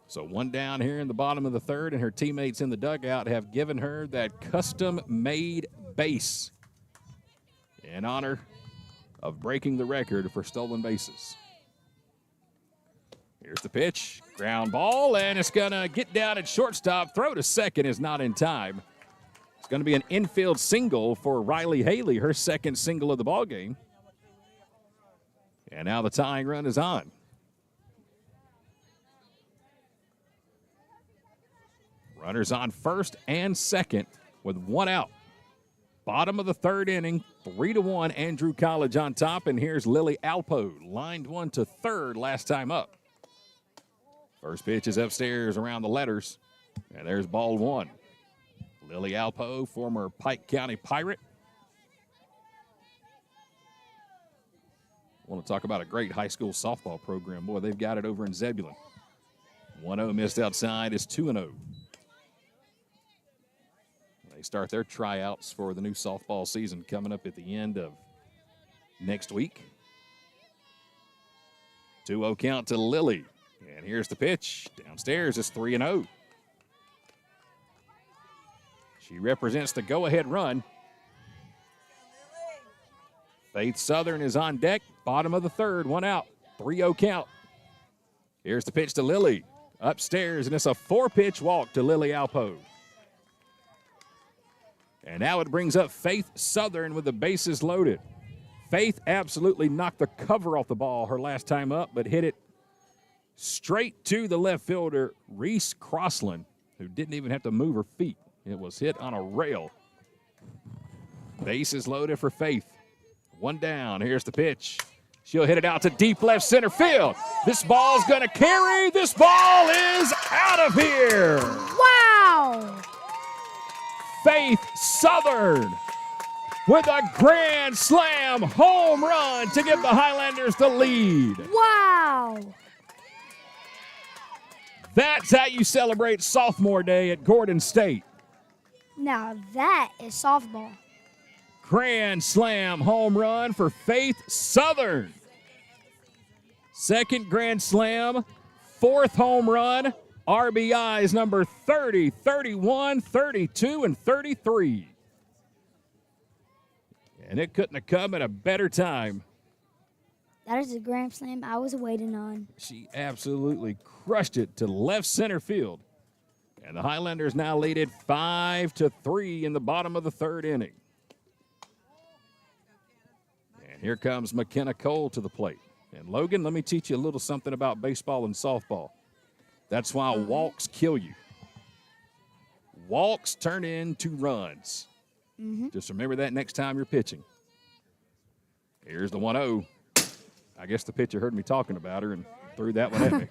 S1: So 1 down here in the bottom of the 3rd, and her teammates in the dugout have given her that custom-made base in honor of breaking the record for stolen bases. Here's the pitch. Ground ball, and it's going to get down at shortstop. Throw to second is not in time. It's going to be an infield single for Riley Haley, her second single of the ballgame. And now the tying run is on. Runners on first and second with 1 out. Bottom of the 3rd inning, 3-1, Andrew College on top. And here's Lily Alpo, lined 1 to 3rd last time up. First pitch is upstairs around the letters, and there's ball 1. Lily Alpo, former Pike County Pirate. I want to talk about a great high school softball program. Boy, they've got it over in Zebulon. 1-0 missed outside is 2-0. They start their tryouts for the new softball season coming up at the end of next week. 2-0 count to Lily. And here's the pitch. Downstairs is 3-0. She represents the go-ahead run. Faith Southern is on deck. Bottom of the third, one out. 3-0 count. Here's the pitch to Lily. Upstairs, and it's a 4-pitch walk to Lily Alpo. And now it brings up Faith Southern with the bases loaded. Faith absolutely knocked the cover off the ball her last time up, but hit it straight to the left fielder, Reese Crossland, who didn't even have to move her feet. It was hit on a rail. Bases loaded for Faith. One down. Here's the pitch. She'll hit it out to deep left center field. This ball's going to carry. This ball is out of here.
S11: Wow!
S1: Faith Southern with a grand slam home run to give the Highlanders the lead.
S11: Wow!
S1: That's how you celebrate Sophomore Day at Gordon State.
S10: Now that is softball.
S1: Grand slam home run for Faith Southern. Second grand slam, fourth home run. RBIs number 30, 31, 32, and 33. And it couldn't have come at a better time.
S10: That is a grand slam I was waiting on.
S1: She absolutely crushed it to left center field. And the Highlanders now lead it 5-3 in the bottom of the third inning. And here comes McKenna Cole to the plate. And Logan, let me teach you a little something about baseball and softball. That's why walks kill you. Walks turn into runs. Just remember that next time you're pitching. Here's the 1-0. I guess the pitcher heard me talking about her and threw that one at me.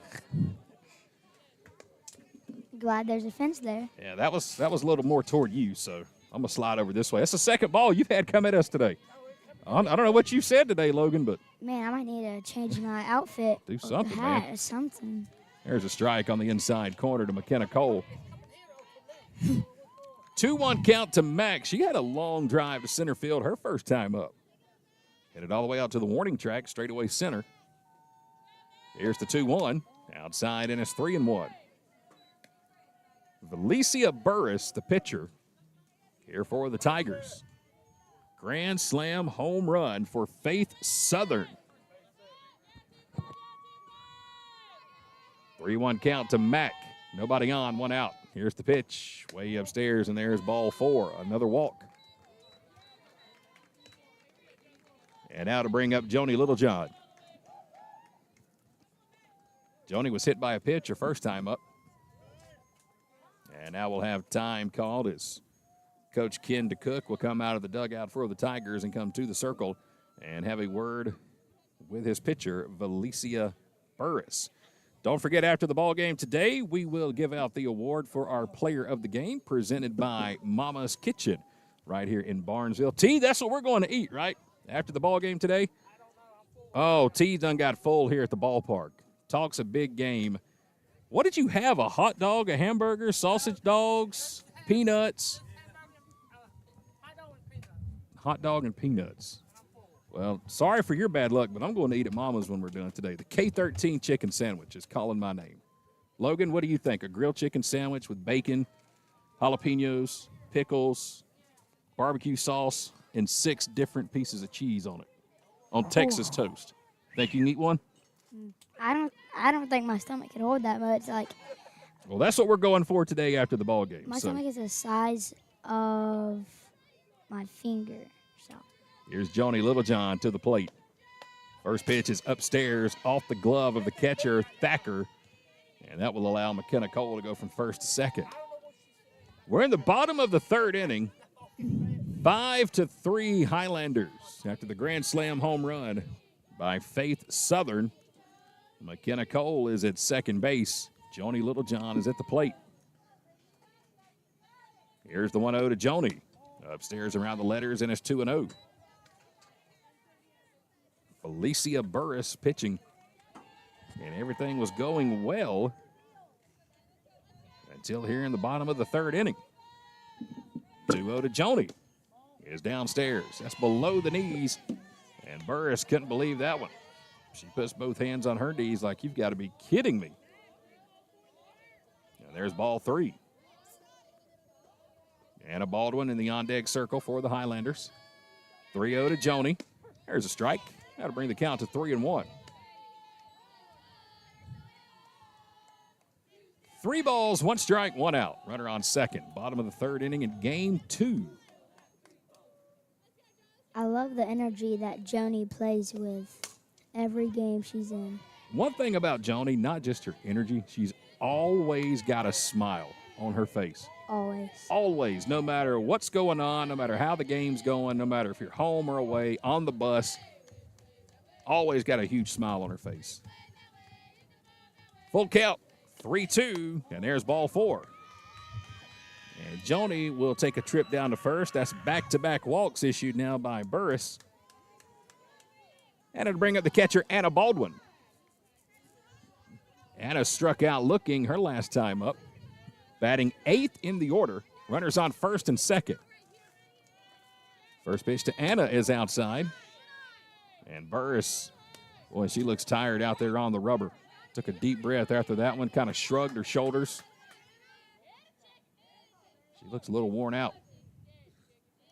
S10: Glad there's a fence there.
S1: Yeah, that was a little more toward you, so I'm going to slide over this way. That's the second ball you've had come at us today. I don't know what you said today, Logan, but
S10: Man, I might need to change my outfit.
S1: Do something,
S10: hat
S1: man.
S10: or something.
S1: there's a strike on the inside corner to McKenna Cole. 2-1 count to Mac. She had a long drive to center field her first time up. Hit it all the way out to the warning track, straightaway center. Here's the 2-1. Outside, and it's 3-1. Valencia Burris, the pitcher, here for the Tigers. Grand slam home run for Faith Southern. 3-1 count to Mac. Nobody on, one out. Here's the pitch, way upstairs, and there's ball 4. Another walk. And now to bring up Joni Littlejohn. Joni was hit by a pitch her first time up. And now we'll have time called as Coach Ken DeCook will come out of the dugout for the Tigers and come to the circle and have a word with his pitcher, Valencia Burris. Don't forget, after the ball game today, we will give out the award for our player of the game presented by Mama's Kitchen right here in Barnesville. T, that's what we're going to eat, right? After the ball game today? Oh, T done got full here at the ballpark. Talks a big game. What did you have? A hot dog, a hamburger, sausage dogs, peanuts? Hot dog and peanuts. Well, sorry for your bad luck, but I'm going to eat at Mama's when we're done today. The K13 chicken sandwich is calling my name. Logan, what do you think? A grilled chicken sandwich with bacon, jalapenos, pickles, barbecue sauce, and 6 different pieces of cheese on it, on Texas toast. Think you can eat one?
S10: I don't think my stomach can hold that much. Like,
S1: Well, that's what we're going for today after the ball game.
S10: my
S1: So
S10: stomach is the size of my finger. So
S1: here's Joni Littlejohn to the plate. First pitch is upstairs off the glove of the catcher, Thacker, and that will allow McKenna Cole to go from first to second. We're in the bottom of the third inning. 5-3 Highlanders after the grand slam home run by Faith Southern. McKenna Cole is at second base. Joni Littlejohn is at the plate. Here's the 1-0 to Joni. Upstairs around the letters, and it's 2-0. Valencia Burris pitching. And everything was going well until here in the bottom of the third inning. 2-0 to Joni is downstairs. That's below the knees, and Burris couldn't believe that one. She puts both hands on her knees like, you've got to be kidding me. And there's ball 3. Anna Baldwin in the on-deck circle for the Highlanders. 3-0 to Joni. There's a strike. That'll bring the count to 3-1. 3 balls, 1 strike, 1 out. Runner on second. Bottom of the third inning in game 2.
S10: I love the energy that Joni plays with every game she's in.
S1: One thing about Joni, not just her energy, she's always got a smile on her face.
S10: Always.
S1: Always, no matter what's going on, no matter how the game's going, no matter if you're home or away, on the bus, always got a huge smile on her face. Full count, 3-2, and there's ball 4. And Joni will take a trip down to first. That's back-to-back walks issued now by Burris. And it'll bring up the catcher, Anna Baldwin. Anna struck out looking her last time up. Batting 8th in the order. Runners on first and second. First pitch to Anna is outside. And Burris, boy, she looks tired out there on the rubber. Took a deep breath after that one, kind of shrugged her shoulders. She looks a little worn out.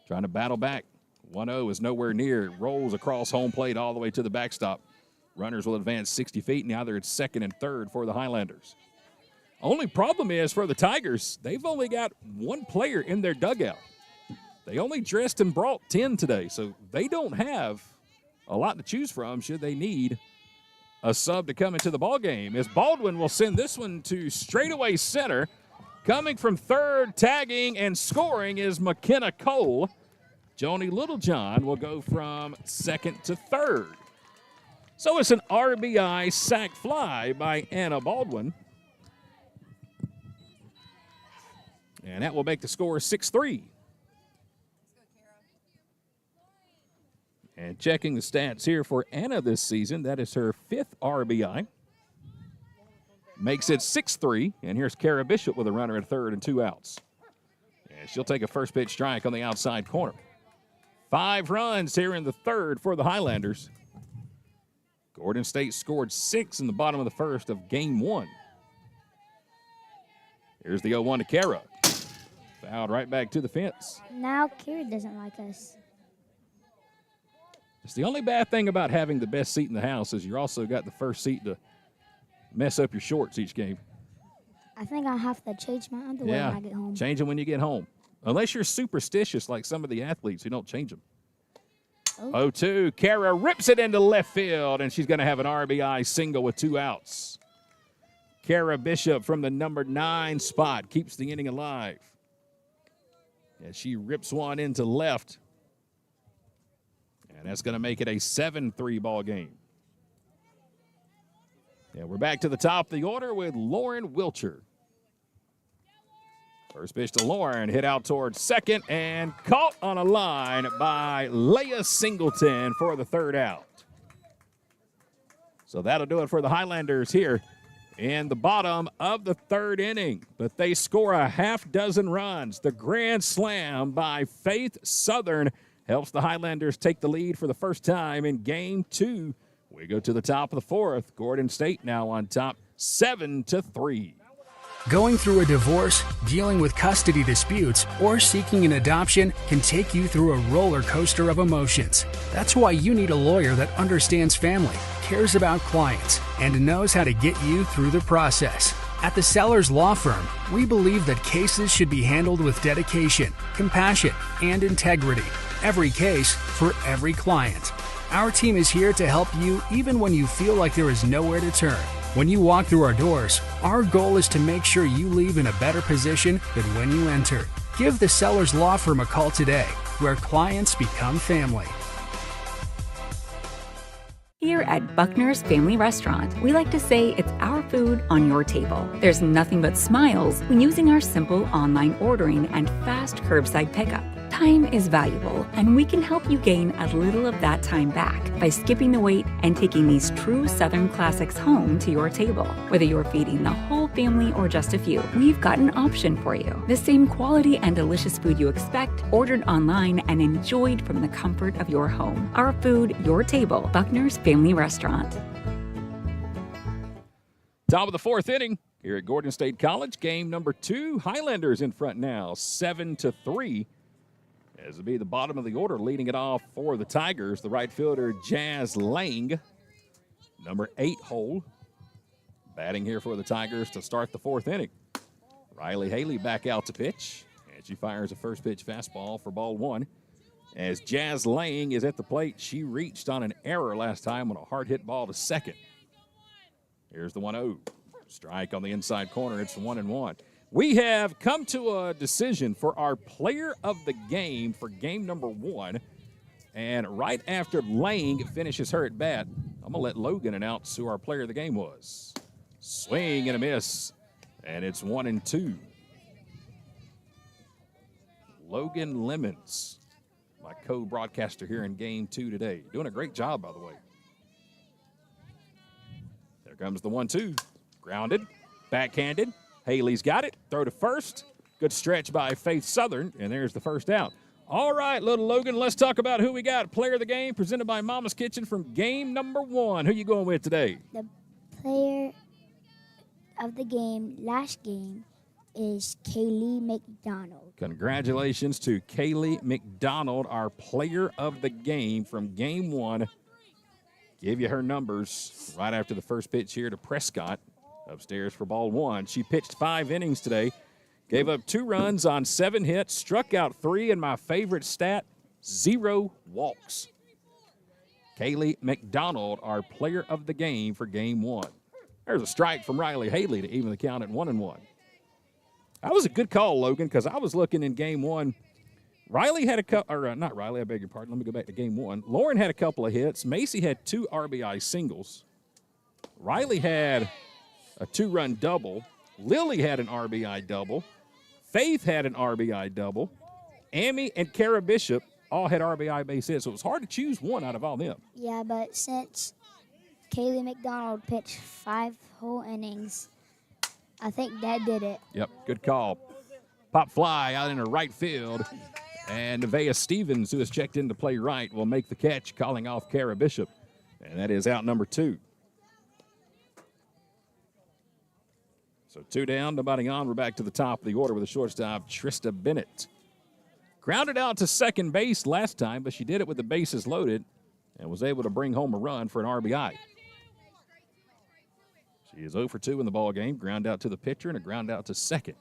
S1: Trying to battle back. 1-0 is nowhere near. It rolls across home plate all the way to the backstop. Runners will advance 60 feet. Now they're at second and third for the Highlanders. Only problem is for the Tigers, they've only got 1 player in their dugout. They only dressed and brought 10 today, so they don't have a lot to choose from should they need a sub to come into the ballgame. As Baldwin will send this one to straightaway center. Coming from third, tagging and scoring is McKenna Cole. Joni Littlejohn will go from second to third. So it's an RBI sac fly by Anna Baldwin. And that will make the score 6-3. And checking the stats here for Anna this season, that is her 5th RBI. Makes it 6-3. And here's Kara Bishop with a runner at third and 2 outs. And she'll take a first pitch strike on the outside corner. 5 runs here in the third for the Highlanders. Gordon State scored 6 in the bottom of the first of game 1. Here's the 0-1 to Kara. Fouled right back to the fence.
S10: Now Kira doesn't like us.
S1: It's the only bad thing about having the best seat in the house is you also got the first seat to mess up your shorts each game.
S10: I think I'll have to change my underwear when I get home.
S1: Change them when you get home. Unless you're superstitious like some of the athletes who don't change them. 0-2. Kara rips it into left field, and she's going to have an RBI single with 2 outs. Kara Bishop from the number 9 spot keeps the inning alive. As she rips one into left. And that's going to make it a 7-3 ball game. And we're back to the top of the order with Lauren Wilcher. First pitch to Lauren, hit out towards second and caught on a line by Leah Singleton for the 3rd out. So that'll do it for the Highlanders here in the bottom of the 3rd inning. But they score a half dozen runs. The grand slam by Faith Southern helps the Highlanders take the lead for the first time in game 2. We go to the top of the 4th. Gordon State now on top 7-3.
S7: Going through a divorce, dealing with custody disputes, or seeking an adoption can take you through a roller coaster of emotions. That's why you need a lawyer that understands family, cares about clients, and knows how to get you through the process. At the Sellers Law Firm, we believe that cases should be handled with dedication, compassion, and integrity. Every case for every client. Our team is here to help you even when you feel like there is nowhere to turn. When you walk through our doors, our goal is to make sure you leave in a better position than when you entered. Give the Sellers Law Firm a call today, where clients become family.
S6: Here at Buckner's Family Restaurant, we like to say it's our food on your table. There's nothing but smiles when using our simple online ordering and fast curbside pickup. Time is valuable, and we can help you gain a little of that time back by skipping the wait and taking these true Southern classics home to your table. Whether you're feeding the whole family or just a few, we've got an option for you. The same quality and delicious food you expect, ordered online and enjoyed from the comfort of your home. Our food, your table. Buckner's Family Restaurant.
S1: Top of the 4th inning. here at Gordon State College. Game number 2, Highlanders in front now, 7-3. As it'll be the bottom of the order, leading it off for the Tigers, the right fielder Jazz Lang, number 8 hole. Batting here for the Tigers to start the 4th inning. Riley Haley back out to pitch, and she fires a first pitch fastball for ball 1. As Jazz Lang is at the plate, she reached on an error last time on a hard hit ball to second. Here's the 1-0. Strike on the inside corner. It's 1-1. We have come to a decision for our player of the game for game number 1. And right after Lang finishes her at bat, I'm going to let Logan announce who our player of the game was. Swing and a miss, and it's 1-2. Logan Lemons, my co-broadcaster here in game 2 today. Doing a great job, by the way. There comes the 1-2. Grounded, backhanded. Haley's got it. Throw to first. Good stretch by Faith Southern, and there's the first out. All right, little Logan, let's talk about who we got. Player of the game presented by Mama's Kitchen from game number 1. Who you going with today?
S10: The player of the game, last game, is Kaylee McDonald.
S1: Congratulations to Kaylee McDonald, our player of the game from game 1. Give you her numbers right after the first pitch here to Prescott. Upstairs for ball 1. She pitched 5 innings today, gave up 2 runs on 7 hits, struck out 3, and my favorite stat, 0 walks. Kaylee McDonald, our player of the game for game 1. There's a strike from Riley Haley to even the count at 1-1. That was a good call, Logan, because I was looking in game 1. Riley had a couple, or not Riley, I beg your pardon. Let me go back to game 1. Lauren had a couple of hits. Macy had 2 RBI singles. Riley had a 2-run double. Lily had an RBI double. Faith had an RBI double. Amy and Kara Bishop all had RBI base hits, so it was hard to choose one out of all them.
S10: Yeah, but since Kaylee McDonald pitched 5 whole innings, I think that did it.
S1: Yep, good call. Pop fly out into right field. And Nevaeh Stevens, who has checked in to play right, will make the catch, calling off Kara Bishop. And that is out number 2. So 2 down, nobody on. We're back to the top of the order with a shortstop, Trista Bennett. Grounded out to second base last time, but she did it with the bases loaded and was able to bring home a run for an RBI. She is 0 for 2 in the ball game. Ground out to the pitcher and a ground out to second.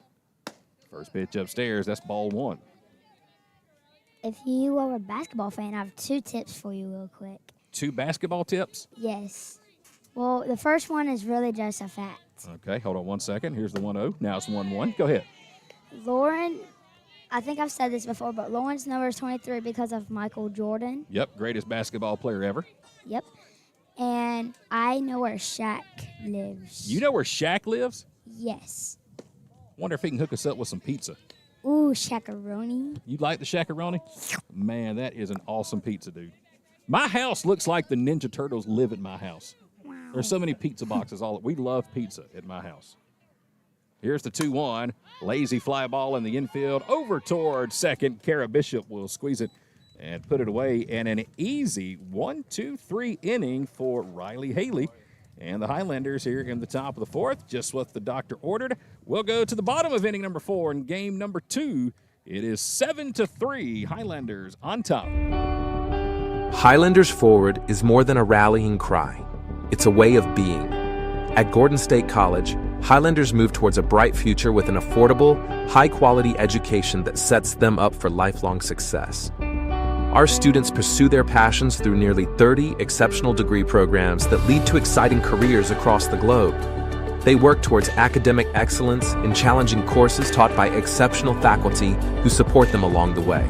S1: First pitch upstairs, that's ball 1.
S10: If you are a basketball fan, I have 2 tips for you real quick.
S1: 2 basketball tips?
S10: Yes. Well, the first one is really just a fact.
S1: Okay, hold on 1 second. Here's the 1-0. Now it's 1-1. Go ahead.
S10: Lauren, I think I've said this before, but Lauren's number is 23 because of Michael Jordan.
S1: Yep, greatest basketball player ever.
S10: Yep. And I know where Shaq lives.
S1: You know where Shaq lives?
S10: Yes.
S1: Wonder if he can hook us up with some pizza.
S10: Ooh, Shaq-a-roni.
S1: You like the Shaq-a-roni? Man, that is an awesome pizza, dude. My house looks like the Ninja Turtles live at my house.
S10: Wow.
S1: There's so many pizza boxes. We love pizza at my house. Here's the 2-1. Lazy fly ball in the infield. Over toward second. Kara Bishop will squeeze it and put it away. And an easy 1-2-3 inning for Riley Haley. And the Highlanders here in the top of the 4th, just what the doctor ordered. We'll go to the bottom of inning number 4 in game number 2. It is 7-3, Highlanders on top.
S2: Highlanders Forward is more than a rallying cry. It's a way of being. At Gordon State College, Highlanders move towards a bright future with an affordable, high-quality education that sets them up for lifelong success. Our students pursue their passions through nearly 30 exceptional degree programs that lead to exciting careers across the globe. They work towards academic excellence in challenging courses taught by exceptional faculty who support them along the way.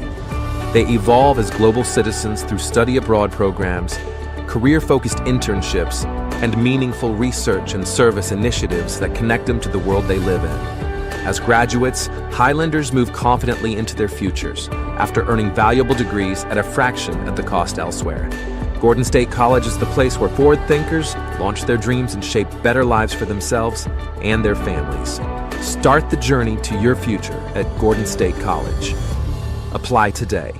S2: They evolve as global citizens through study abroad programs, career-focused internships, and meaningful research and service initiatives that connect them to the world they live in. As graduates, Highlanders move confidently into their futures after earning valuable degrees at a fraction of the cost elsewhere. Gordon State College is the place where forward thinkers launch their dreams and shape better lives for themselves and their families. Start the journey to your future at Gordon State College. Apply today.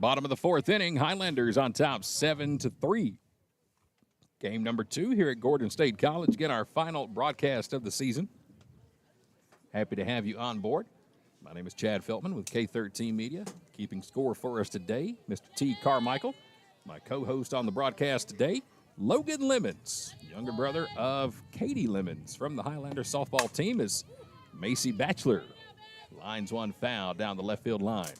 S1: Bottom of the fourth inning, Highlanders on top 7-3. Game number 2 here at Gordon State College. Get our final broadcast of the season. Happy to have you on board. My name is Chad Feltman with K13 Media. Keeping score for us today, Mr. T. Carmichael. My co-host on the broadcast today, Logan Lemons, younger brother of Katie Lemons from the Highlander softball team, is Macy Batchelor. Lines one foul down the left field line.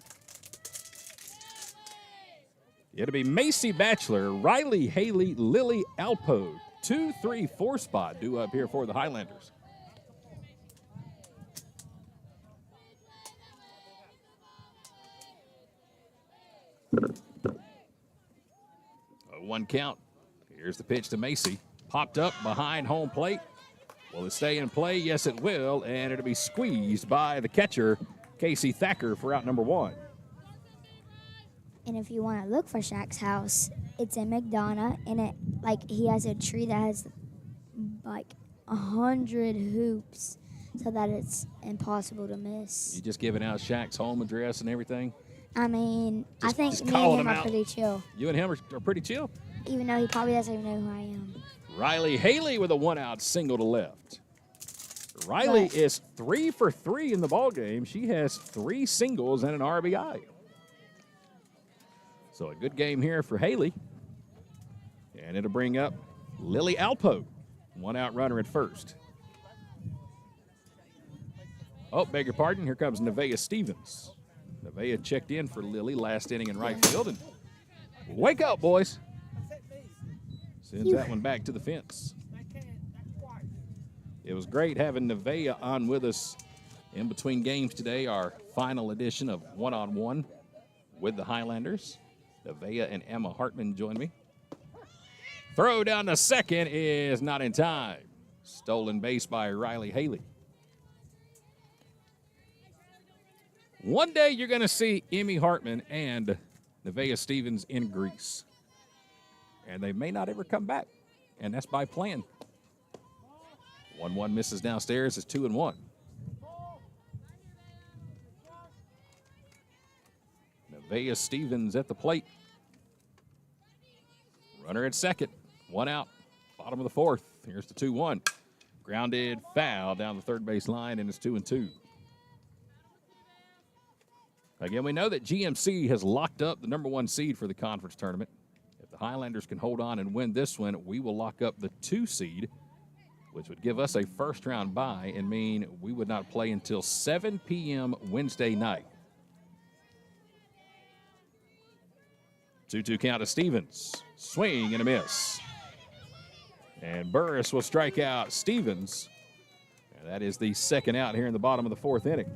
S1: It'll be Macy Batchelor, Riley Haley, Lily Alpo. 2, 3, 4 spot due up here for the Highlanders. A 1 count. Here's the pitch to Macy. Popped up behind home plate. Will it stay in play? Yes, it will. And it'll be squeezed by the catcher, Casey Thacker, for out number 1.
S10: And if you want to look for Shaq's house, it's in McDonough, and he has a tree that has 100 hoops, so that it's impossible to miss.
S1: You just giving out Shaq's home address and everything?
S10: I mean, I think
S1: just
S10: me
S1: calling
S10: and him
S1: him
S10: are
S1: out.
S10: pretty chill,
S1: You and him are pretty chill.
S10: even though he probably doesn't even know who I am.
S1: Riley Haley with a 1-out single to left. Riley is 3 for 3 in the ballgame. She has 3 singles and an RBI. So a good game here for Haley. And it'll bring up Lily Alpo, 1-out runner at first. Oh, beg your pardon. Here comes Nevaeh Stevens. Nevaeh checked in for Lily last inning in right field. And wake up, boys. Sends that one back to the fence. It was great having Nevaeh on with us in between games today, our final edition of One-on-One with the Highlanders. Nevaeh and Emma Hartman join me. Throw down to second is not in time. Stolen base by Riley Haley. One day you're going to see Emmy Hartman and Nevaeh Stevens in Greece. And they may not ever come back. And that's by plan. 1-1 misses downstairs. It's 2-1. Nevaeh Stevens at the plate. Runner at second. 1 out. Bottom of the fourth. Here's the 2-1. Grounded foul down the third base line, and it's 2-2. Again, we know that GMC has locked up the number 1 seed for the conference tournament. If the Highlanders can hold on and win this one, we will lock up the 2 seed, which would give us a first-round bye and mean we would not play until 7 p.m. Wednesday night. 2-2 count to Stevens. Swing and a miss. And Burris will strike out Stevens. And that is the second out here in the bottom of the fourth inning.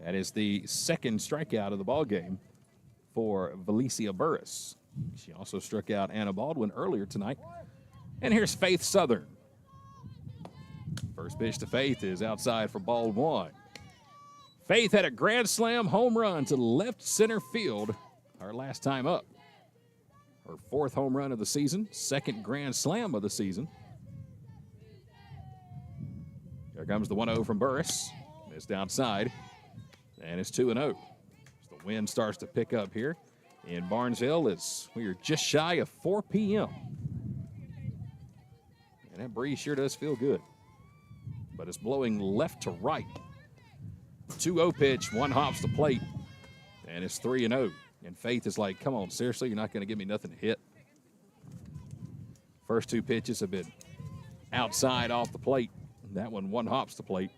S1: That is the second strikeout of the ballgame for Valencia Burris. She also struck out Anna Baldwin earlier tonight. And here's Faith Southern. First pitch to Faith is outside for ball 1. Faith had a grand slam home run to left center field her last time up. Her 4th home run of the season, 2nd grand slam of the season. Here comes the 1-0 from Burris. Missed outside. And it's 2-0. As the wind starts to pick up here in Barnesville, we are just shy of 4 p.m. And that breeze sure does feel good. But it's blowing left to right. 2-0 pitch, 1 hops the plate, and it's 3-0. And Faith is like, come on, seriously, you're not going to give me nothing to hit? First 2 pitches have been outside off the plate. That one hops the plate.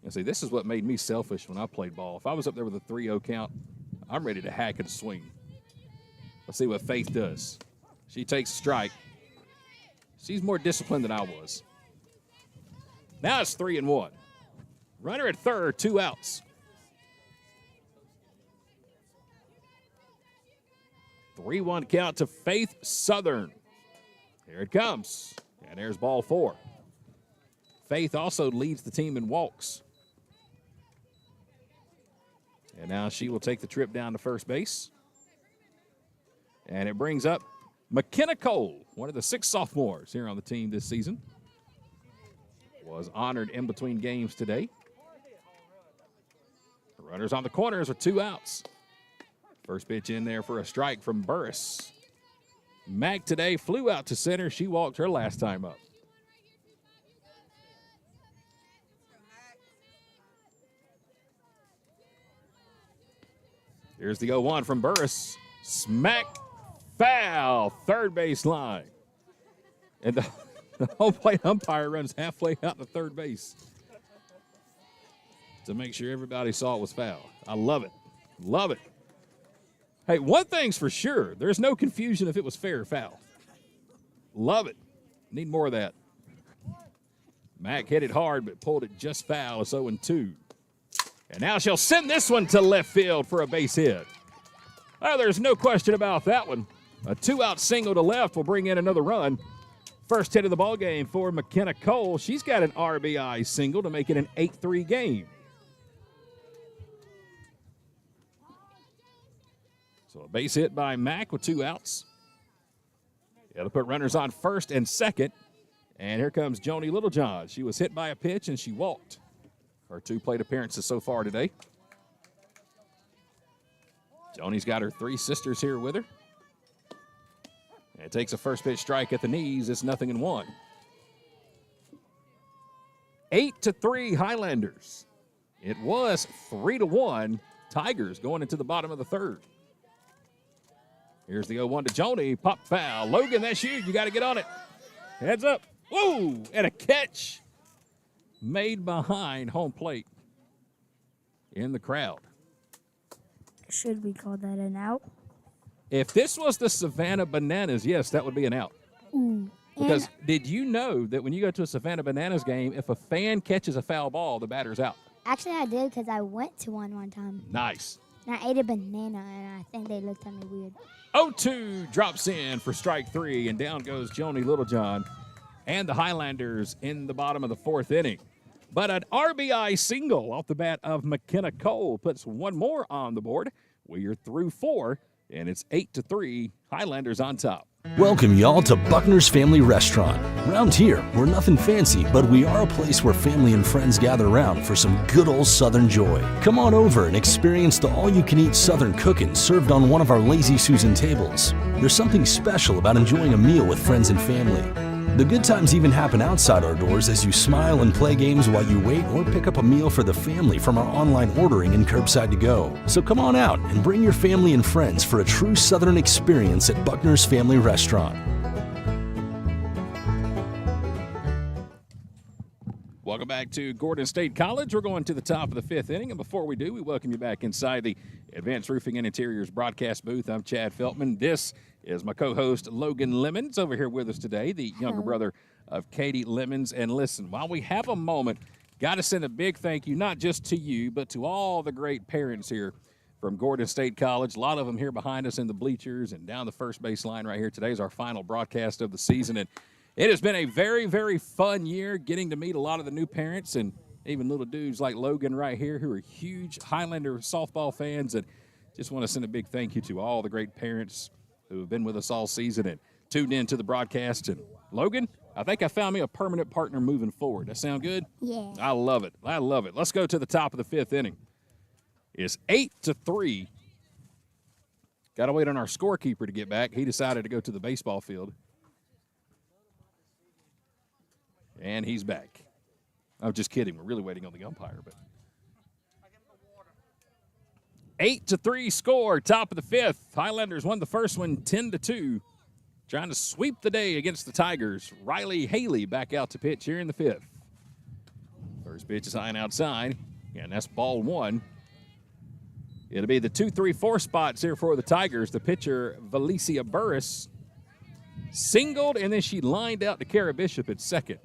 S1: And see, this is what made me selfish when I played ball. If I was up there with a 3-0 count, I'm ready to hack and swing. Let's see what Faith does. She takes a strike. She's more disciplined than I was. Now it's 3-1. Runner at third, 2 outs. 3-1 count to Faith Southern. Here it comes. And there's ball 4. Faith also leads the team in walks. And now she will take the trip down to first base. And it brings up McKenna Cole, one of the 6 sophomores here on the team this season. Was honored in between games today. Runners on the corners with 2 outs. First pitch in there for a strike from Burris. Mack today flew out to center. She walked her last time up. Here's the 0-1 from Burris. Smack, foul, third base line. And the home plate umpire runs halfway out to third base to make sure everybody saw it was foul. I love it. Love it. Hey, one thing's for sure. There's no confusion if it was fair or foul. Love it. Need more of that. Mack hit it hard, but pulled it just foul. It's 0-2. And now she'll send this one to left field for a base hit. Oh, there's no question about that one. A 2-out single to left will bring in another run. First hit of the ball game for McKenna Cole. She's got an RBI single to make it an 8-3 game. So a base hit by Mack with 2 outs. It'll put runners on first and second. And here comes Joni Littlejohn. She was hit by a pitch and she walked. Her 2 plate appearances so far today. Joni's got her 3 sisters here with her. And it takes a first pitch strike at the knees. It's 0-1. 8-3 Highlanders. It was 3-1 Tigers going into the bottom of the third. Here's the 0-1 to Joni. Pop foul. Logan, that's you. You got to get on it. Heads up. Whoa! And a catch made behind home plate in the crowd.
S10: Should we call that an out?
S1: If this was the Savannah Bananas, yes, that would be an out.
S10: Ooh.
S1: Because did you know that when you go to a Savannah Bananas game, if a fan catches a foul ball, the batter's out?
S10: Actually, I did because I went to one time.
S1: Nice.
S10: And I ate a banana, and I think they looked at me weird.
S1: 0-2 drops in for strike 3, and down goes Joni Littlejohn and the Highlanders in the bottom of the 4th inning. But an RBI single off the bat of McKenna Cole puts one more on the board. We are through 4, and it's 8-3, Highlanders on top.
S3: Welcome y'all to Buckner's Family Restaurant. Around here, we're nothing fancy, but we are a place where family and friends gather around for some good old Southern joy. Come on over and experience the all-you-can-eat Southern cooking served on one of our Lazy Susan tables. There's something special about enjoying a meal with friends and family. The good times even happen outside our doors as you smile and play games while you wait or pick up a meal for the family from our online ordering and curbside to go. So come on out and bring your family and friends for a true Southern experience at Buckner's Family Restaurant.
S1: Welcome back to Gordon State College. We're going to the top of the 5th inning, and before we do, we welcome you back inside the Advanced Roofing and Interiors broadcast booth. I'm Chad Feltman. This is my co-host, Logan Lemons, over here with us today, the younger brother of Katie Lemons. And listen, while we have a moment, got to send a big thank you, not just to you, but to all the great parents here from Gordon State College. A lot of them here behind us in the bleachers and down the first base line right here. Today is our final broadcast of the season, and it has been a very, very fun year getting to meet a lot of the new parents and even little dudes like Logan right here who are huge Highlander softball fans. And just want to send a big thank you to all the great parents who have been with us all season and tuned in to the broadcast. And Logan, I think I found me a permanent partner moving forward. That sound good?
S10: Yeah.
S1: I love it. I love it. Let's go to the top of the 5th inning. It's 8-3. Got to wait on our scorekeeper to get back. He decided to go to the baseball field. And he's back. I'm just kidding. We're really waiting on the umpire. But 8-3 score, top of the 5th. Highlanders won the first one 10-2. Trying to sweep the day against the Tigers. Riley Haley back out to pitch here in the 5th. First pitch is high and outside. And that's ball 1. It'll be the 2-3-4 spots here for the Tigers. The pitcher, Valencia Burris, singled, and then she lined out to Kara Bishop at second.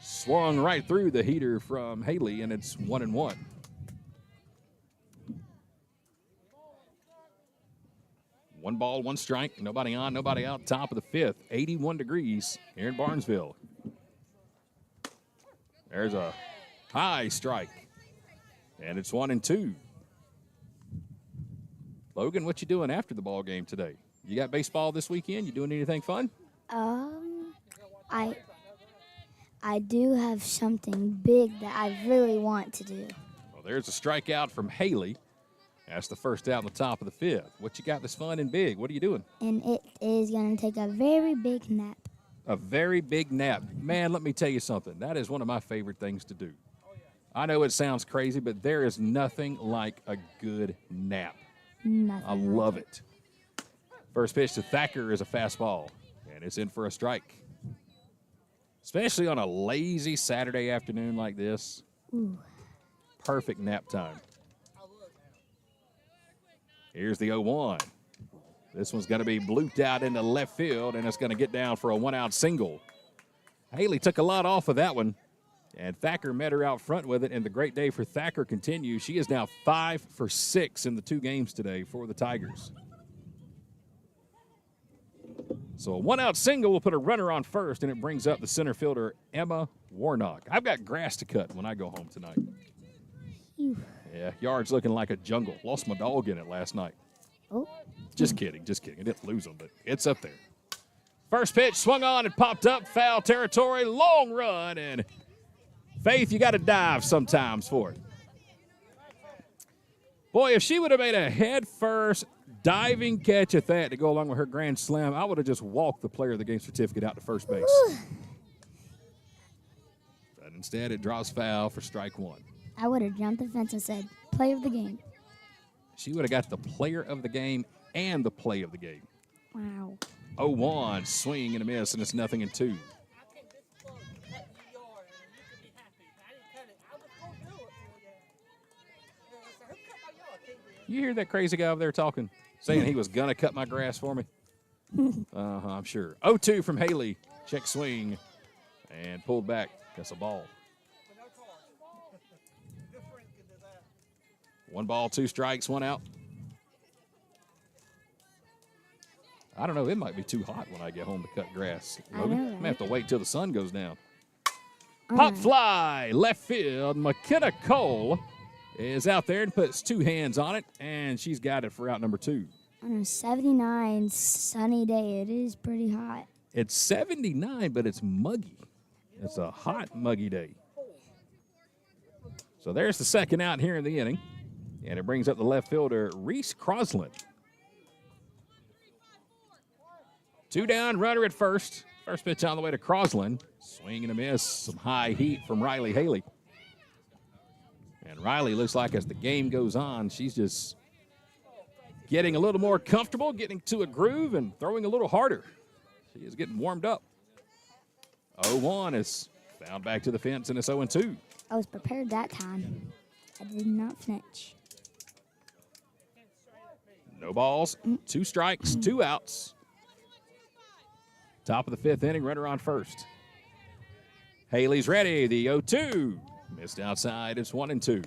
S1: Swung right through the heater from Haley, and it's 1-1. One ball, one strike. Nobody on, nobody out. Top of the 5th. 81 degrees here in Barnesville. There's a high strike. And it's 1-2. Logan, what you doing after the ball game today? You got baseball this weekend? You doing anything fun?
S10: I do have something big that I really want to do.
S1: Well, there's a strikeout from Haley. That's the first out in the top of the fifth. What you got this fun and big? What are you doing?
S10: And it is going to take a very big nap.
S1: A very big nap. Man, let me tell you something. That is one of my favorite things to do. I know it sounds crazy, but there is nothing like a good nap.
S10: Nothing.
S1: I love it. First pitch to Thacker is a fastball, and it's in for a strike. Especially on a lazy Saturday afternoon like this.
S10: Ooh.
S1: Perfect nap time. Here's the 0-1. This one's going to be blooped out into left field, and it's going to get down for a one-out single. Haley took a lot off of that one, and Thacker met her out front with it, and the great day for Thacker continues. She is now 5 for 6 in the 2 games today for the Tigers. So a one-out single will put a runner on first, and it brings up the center fielder, Emma Warnock. I've got grass to cut when I go home tonight.
S10: Phew.
S1: Yeah, yard's looking like a jungle. Lost my dog in it last night.
S10: Oh.
S1: Just kidding. I didn't lose him, but it's up there. First pitch swung on and popped up. Foul territory, long run, and Faith, you got to dive sometimes for it. Boy, if she would have made a head-first diving catch at that to go along with her grand slam, I would have just walked the player of the game certificate out to first base. But instead, it draws foul for strike one.
S10: I would have jumped the fence and said, play of the game.
S1: She would have got the player of the game and the play of the game.
S10: Wow.
S1: 0-1, swing and a miss, and it's 0-2. You hear that crazy guy over there talking, saying he was going to cut my grass for me? I'm sure. 0-2 from Haley. Check swing and pulled back. That's a ball. 1 ball, 2 strikes, 1 out. I don't know. It might be too hot when I get home to cut grass.
S10: I know,
S1: I'm going to have to wait till the sun goes down.
S10: All
S1: Pop
S10: right.
S1: fly, left field. McKenna Cole is out there and puts 2 hands on it, and she's got it for out number 2.
S10: On a 79 sunny day, it is pretty hot.
S1: It's 79, but it's muggy. It's a hot, muggy day. So there's the second out here in the inning, and it brings up the left fielder, Reese Crosland. 2 down, runner at first. First pitch on the way to Crosland. Swing and a miss. Some high heat from Riley Haley. And Riley looks like as the game goes on, she's just getting a little more comfortable, getting to a groove, and throwing a little harder. She is getting warmed up. 0-1 is found back to the fence, and it's 0-2.
S10: I was prepared that time. I did not flinch.
S1: No balls, 2 strikes, 2 outs. Top of the 5th inning, runner on first. Haley's ready, the 0-2. Missed outside, it's 1-2.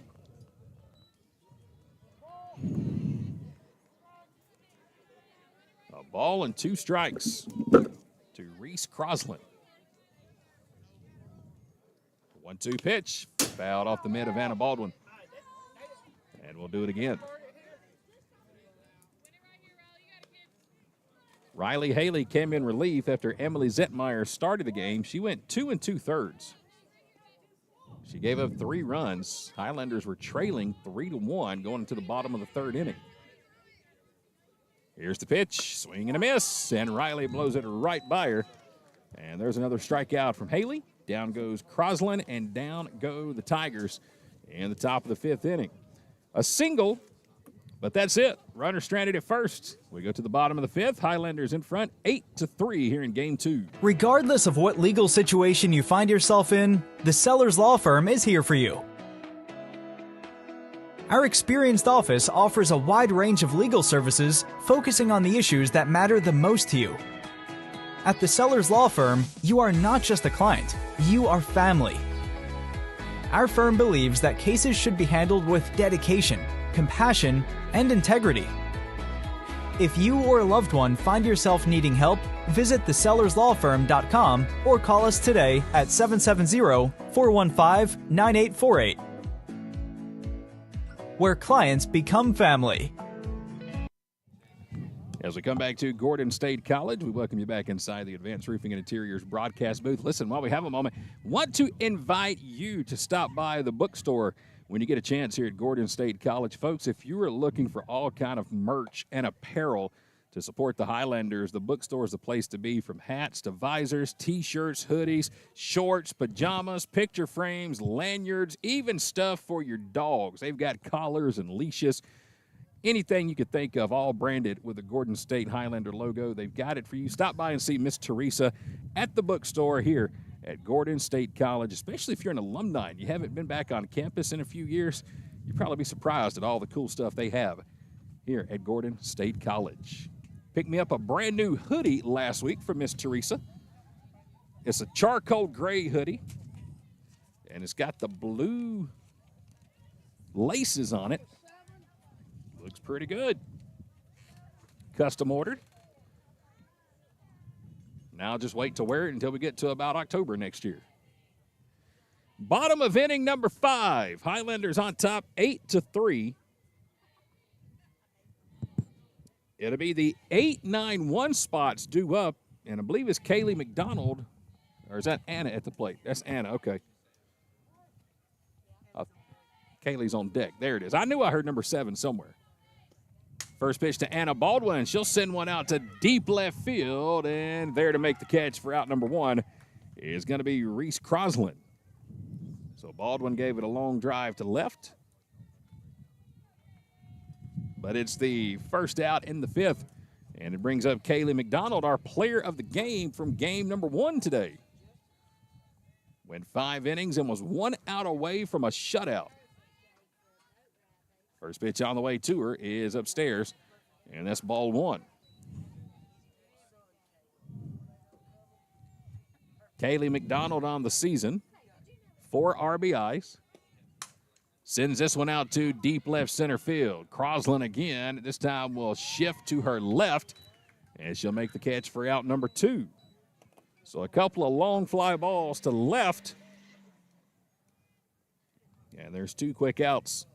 S1: A ball and 2 strikes to Reese Crosland. 1-2 pitch, fouled off the mid of Anna Baldwin. And we'll do it again. Riley Haley came in relief after Emily Zettmeyer started the game. She went 2 2/3. She gave up 3 runs. Highlanders were trailing 3-1 going into the bottom of the 3rd inning. Here's the pitch, swing and a miss, and Riley blows it right by her. And there's another strikeout from Haley. Down goes Crosland, and down go the Tigers in the top of the 5th inning. A single, but that's it. Runner stranded at first. We go to the bottom of the 5th. Highlanders in front, 8-3 here in Game 2.
S13: Regardless of what legal situation you find yourself in, the Sellers Law Firm is here for you. Our experienced office offers a wide range of legal services focusing on the issues that matter the most to you. At the Sellers Law Firm, you are not just a client, you are family. Our firm believes that cases should be handled with dedication, compassion, and integrity. If you or a loved one find yourself needing help, visit thesellerslawfirm.com or call us today at 770-415-9848. Where clients become family.
S1: As we come back to Gordon State College, we welcome you back inside the Advanced Roofing and Interiors broadcast booth. Listen, while we have a moment, want to invite you to stop by the bookstore. when you get a chance here at Gordon State College. Folks, if you are looking for all kind of merch and apparel to support the Highlanders, the bookstore is the place to be, from hats to visors, T-shirts, hoodies, shorts, pajamas, picture frames, lanyards, even stuff for your dogs. They've got collars and leashes, anything you could think of, all branded with the Gordon State Highlander logo. They've got it for you. Stop by and see Miss Teresa at the bookstore here at Gordon State College, especially if you're an alumni and you haven't been back on campus in a few years. You'd probably be surprised at all the cool stuff they have here at Gordon State College. Picked me up a brand new hoodie last week from Miss Teresa. It's a charcoal gray hoodie, and it's got the blue laces on it. Looks pretty good. Custom ordered. Now just wait to wear it until we get to about October next year. Bottom of inning number 5. Highlanders on top 8-3. It'll be the 8-9-1 spots due up, and I believe it's Kaylee McDonald, or is that Anna at the plate? That's Anna, okay. Kaylee's on deck. There it is. I knew I heard number 7 somewhere. First pitch to Anna Baldwin. She'll send one out to deep left field, and there to make the catch for out number 1 is going to be Reese Crosland. So Baldwin gave it a long drive to left. But it's the first out in the 5th, and it brings up Kaylee McDonald, our player of the game from game number 1 today. Went 5 innings and was 1 out away from a shutout. First pitch on the way to her is upstairs, and that's ball 1. Kaylee McDonald on the season, 4 RBIs. Sends this one out to deep left center field. Crosland again. This time will shift to her left, and she'll make the catch for out number 2. So a couple of long fly balls to left. And there's 2 quick outs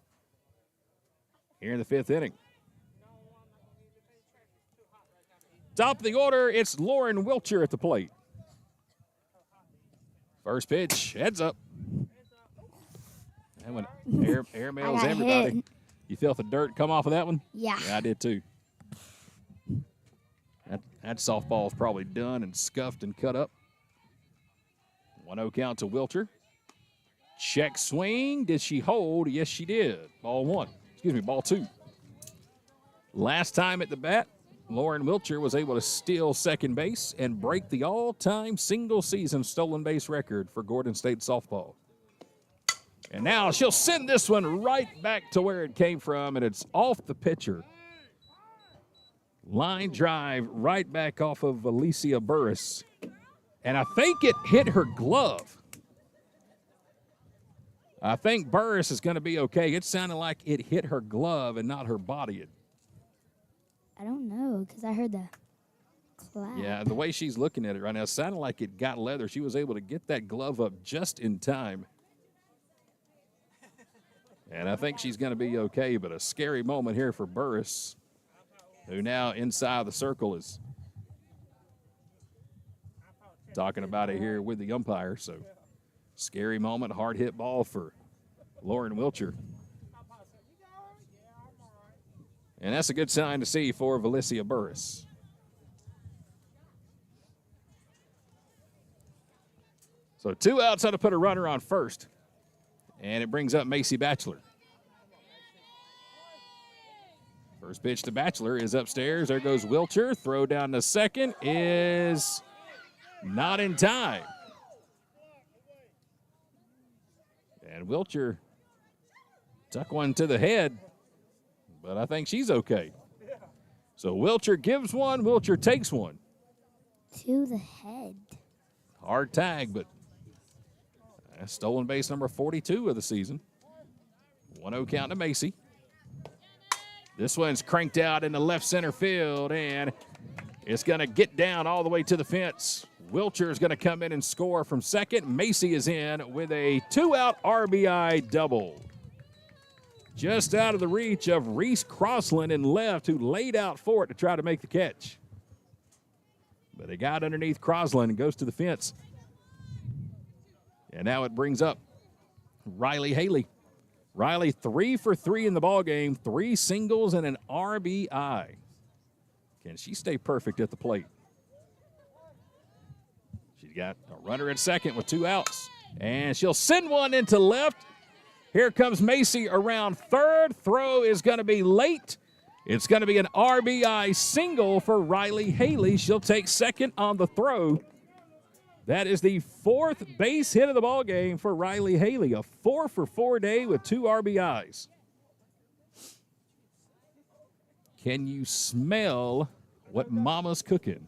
S1: here in the 5th inning. Top of the order, it's Lauren Wilcher at the plate. First pitch, heads up. That one airmails everybody.
S10: Hit.
S1: You felt the dirt come off of that one?
S10: Yeah.
S1: Yeah, I did too. That softball's probably done and scuffed and cut up. 1-0 count to Wilcher. Check swing. Did she hold? Yes, she did. Ball 2. Last time at the bat, Lauren Wilcher was able to steal second base and break the all-time single-season stolen base record for Gordon State softball. And now she'll send this one right back to where it came from, and it's off the pitcher. Line drive right back off of Alicia Burris. And I think it hit her glove. I think Burris is going to be okay. It sounded like it hit her glove and not her body.
S10: I don't know, because I heard the clap.
S1: Yeah, the way she's looking at it right now, it sounded like it got leather. She was able to get that glove up just in time. And I think she's going to be okay, but a scary moment here for Burris, who now inside the circle is talking about it here with the umpire. So scary moment, hard hit ball for Lauren Wilcher. And that's a good sign to see for Valicia Burris. So 2 outs, how to put a runner on first. And it brings up Macy Batchelor. First pitch to Batchelor is upstairs. There goes Wilcher. Throw down to second is not in time. And Wilcher tuck one to the head, but I think she's okay. So Wilcher gives one, Wilcher takes one.
S10: To the head.
S1: Hard tag, but stolen base number 42 of the season. 1-0 count to Macy. This one's cranked out in the left center field, and it's going to get down all the way to the fence. Wilcher is going to come in and score from second. Macy is in with a 2-out RBI double. Just out of the reach of Reese Crosland in left, who laid out for it to try to make the catch. But it got underneath Crosland and goes to the fence. And now it brings up Riley Haley. Riley 3 for 3 in the ballgame, 3 singles and an RBI. Can she stay perfect at the plate? She's got a runner at second with 2 outs. And she'll send one into left. Here comes Macy around third. Throw is going to be late. It's going to be an RBI single for Riley Haley. She'll take second on the throw. That is the 4th base hit of the ballgame for Riley Haley. A 4 for 4 day with 2 RBIs. Can you smell what Mama's cooking?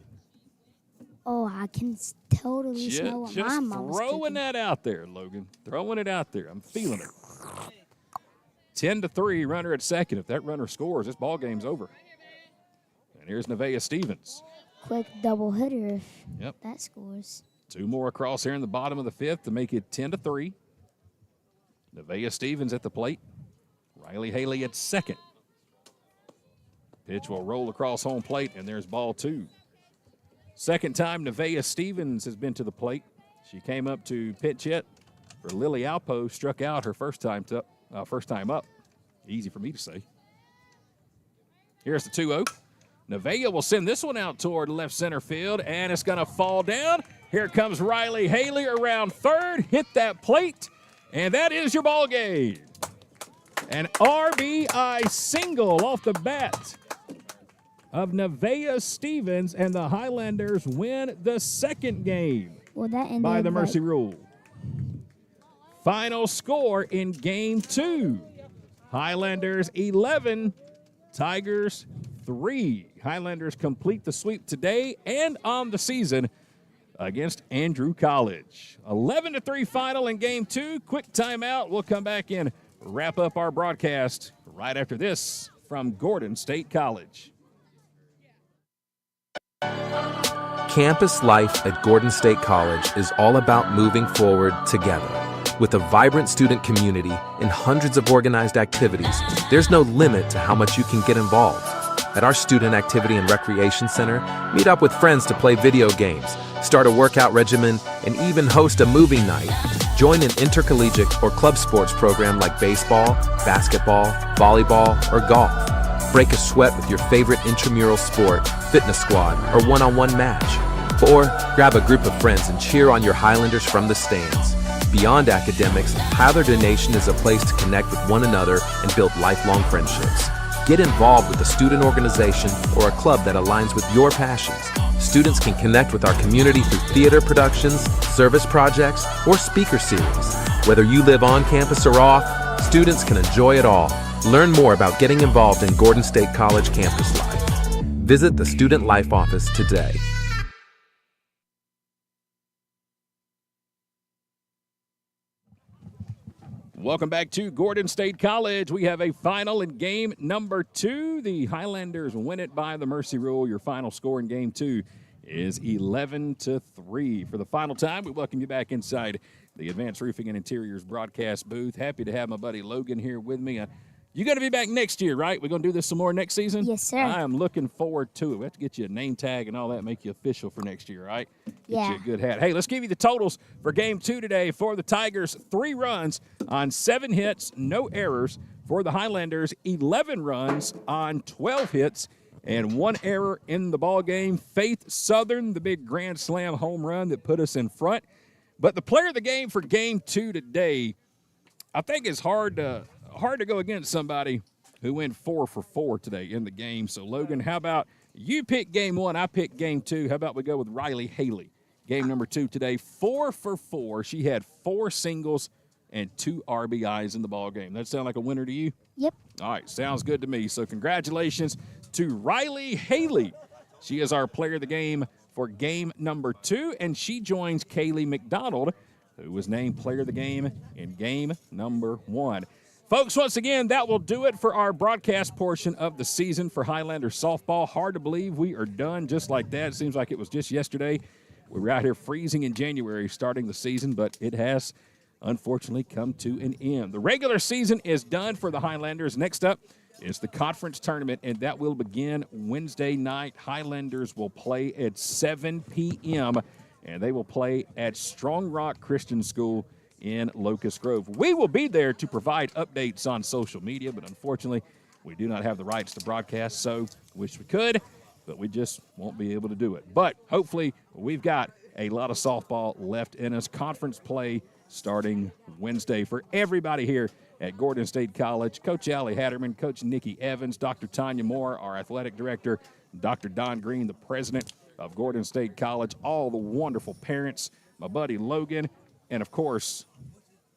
S10: Oh, I can totally smell what my mama's
S1: Just throwing
S10: cooking.
S1: that out there, Logan. Throwing it out there. I'm feeling it. 10-3, runner at second. If that runner scores, this ball game's over. And here's Nevaeh Stevens.
S10: Quick double hitter if
S1: Yep.
S10: that scores.
S1: 2 more across here in the bottom of the 5th to make it 10-3. Nevaeh Stevens at the plate. Riley Haley at second. Pitch will roll across home plate, and there's ball 2. Second time Nevaeh Stevens has been to the plate. She came up to pitch hit for Lily Alpo, struck out her first time up. Easy for me to say. Here's the 2-0. Nevaeh will send this one out toward left center field, and it's going to fall down. Here comes Riley Haley around third. Hit that plate, and that is your ball game. An RBI single off the bat of Nevaeh Stevens, and the Highlanders win the second game
S10: Well, that ended
S1: by the
S10: like-
S1: mercy rule. Final score in game 2. Highlanders 11, Tigers 3. Highlanders complete the sweep today and on the season against Andrew College. 11-3 final in game 2. Quick timeout. We'll come back and wrap up our broadcast right after this from Gordon State College.
S2: Campus life at Gordon State College is all about moving forward together. With a vibrant student community and hundreds of organized activities, there's no limit to how much you can get involved. At our Student Activity and Recreation Center, meet up with friends to play video games, start a workout regimen, and even host a movie night. Join an intercollegiate or club sports program like baseball, basketball, volleyball, or golf. Break a sweat with your favorite intramural sport, fitness squad, or one-on-one match. Or grab a group of friends and cheer on your Highlanders from the stands. Beyond academics, Highlander Nation is a place to connect with one another and build lifelong friendships. Get involved with a student organization or a club that aligns with your passions. Students can connect with our community through theater productions, service projects, or speaker series. Whether you live on campus or off, students can enjoy it all. Learn more about getting involved in Gordon State College campus life. Visit the Student Life Office today.
S1: Welcome back to Gordon State College. We have a final in game number 2. The Highlanders win it by the mercy rule. Your final score in game 2 is 11-3. For the final time, we welcome you back inside the Advanced Roofing and Interiors broadcast booth. Happy to have my buddy Logan here with me. You're going to be back next year, right? We're going to do this some more next season?
S10: Yes, sir.
S1: I am looking forward to it. We have to get you a name tag and all that, make you official for next year, right? Get you a good hat. Hey, let's give you the totals for Game 2 today. For the Tigers, 3 runs on 7 hits, no errors. For the Highlanders, 11 runs on 12 hits and 1 error in the ballgame. Faith Southern, the big grand slam home run that put us in front. But the player of the game for Game 2 today, I think it's hard to go against somebody who went 4 for 4 today in the game. So, Logan, how about you pick Game 1, I pick Game 2. How about we go with Riley Haley? Game number 2 today, 4 for 4. She had 4 singles and 2 RBIs in the ball game. That sound like a winner to you?
S10: Yep.
S1: All right, sounds good to me. So congratulations to Riley Haley. She is our player of the game for game number 2, and she joins Kaylee McDonald, who was named player of the game in game number 1. Folks, once again, that will do it for our broadcast portion of the season for Highlander softball. Hard to believe we are done just like that. It seems like it was just yesterday. We were out here freezing in January starting the season, but it has unfortunately come to an end. The regular season is done for the Highlanders. Next up is the conference tournament, and that will begin Wednesday night. Highlanders will play at 7 p.m., and they will play at Strong Rock Christian School in Locust Grove. We will be there to provide updates on social media, but unfortunately, we do not have the rights to broadcast, so wish we could, but we just won't be able to do it. But hopefully, we've got a lot of softball left in us. Conference play starting Wednesday for everybody here at Gordon State College. Coach Allie Hatterman, Coach Nikki Evans, Dr. Tanya Moore, our athletic director, Dr. Don Green, the president of Gordon State College, all the wonderful parents, my buddy Logan, and, of course,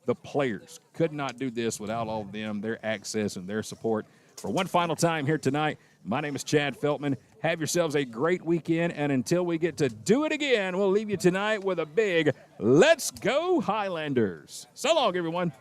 S1: the players. Could not do this without all of them, their access and their support. For one final time here tonight, my name is Chad Feltman. Have yourselves a great weekend, and until we get to do it again, we'll leave you tonight with a big Let's Go Highlanders. So long, everyone.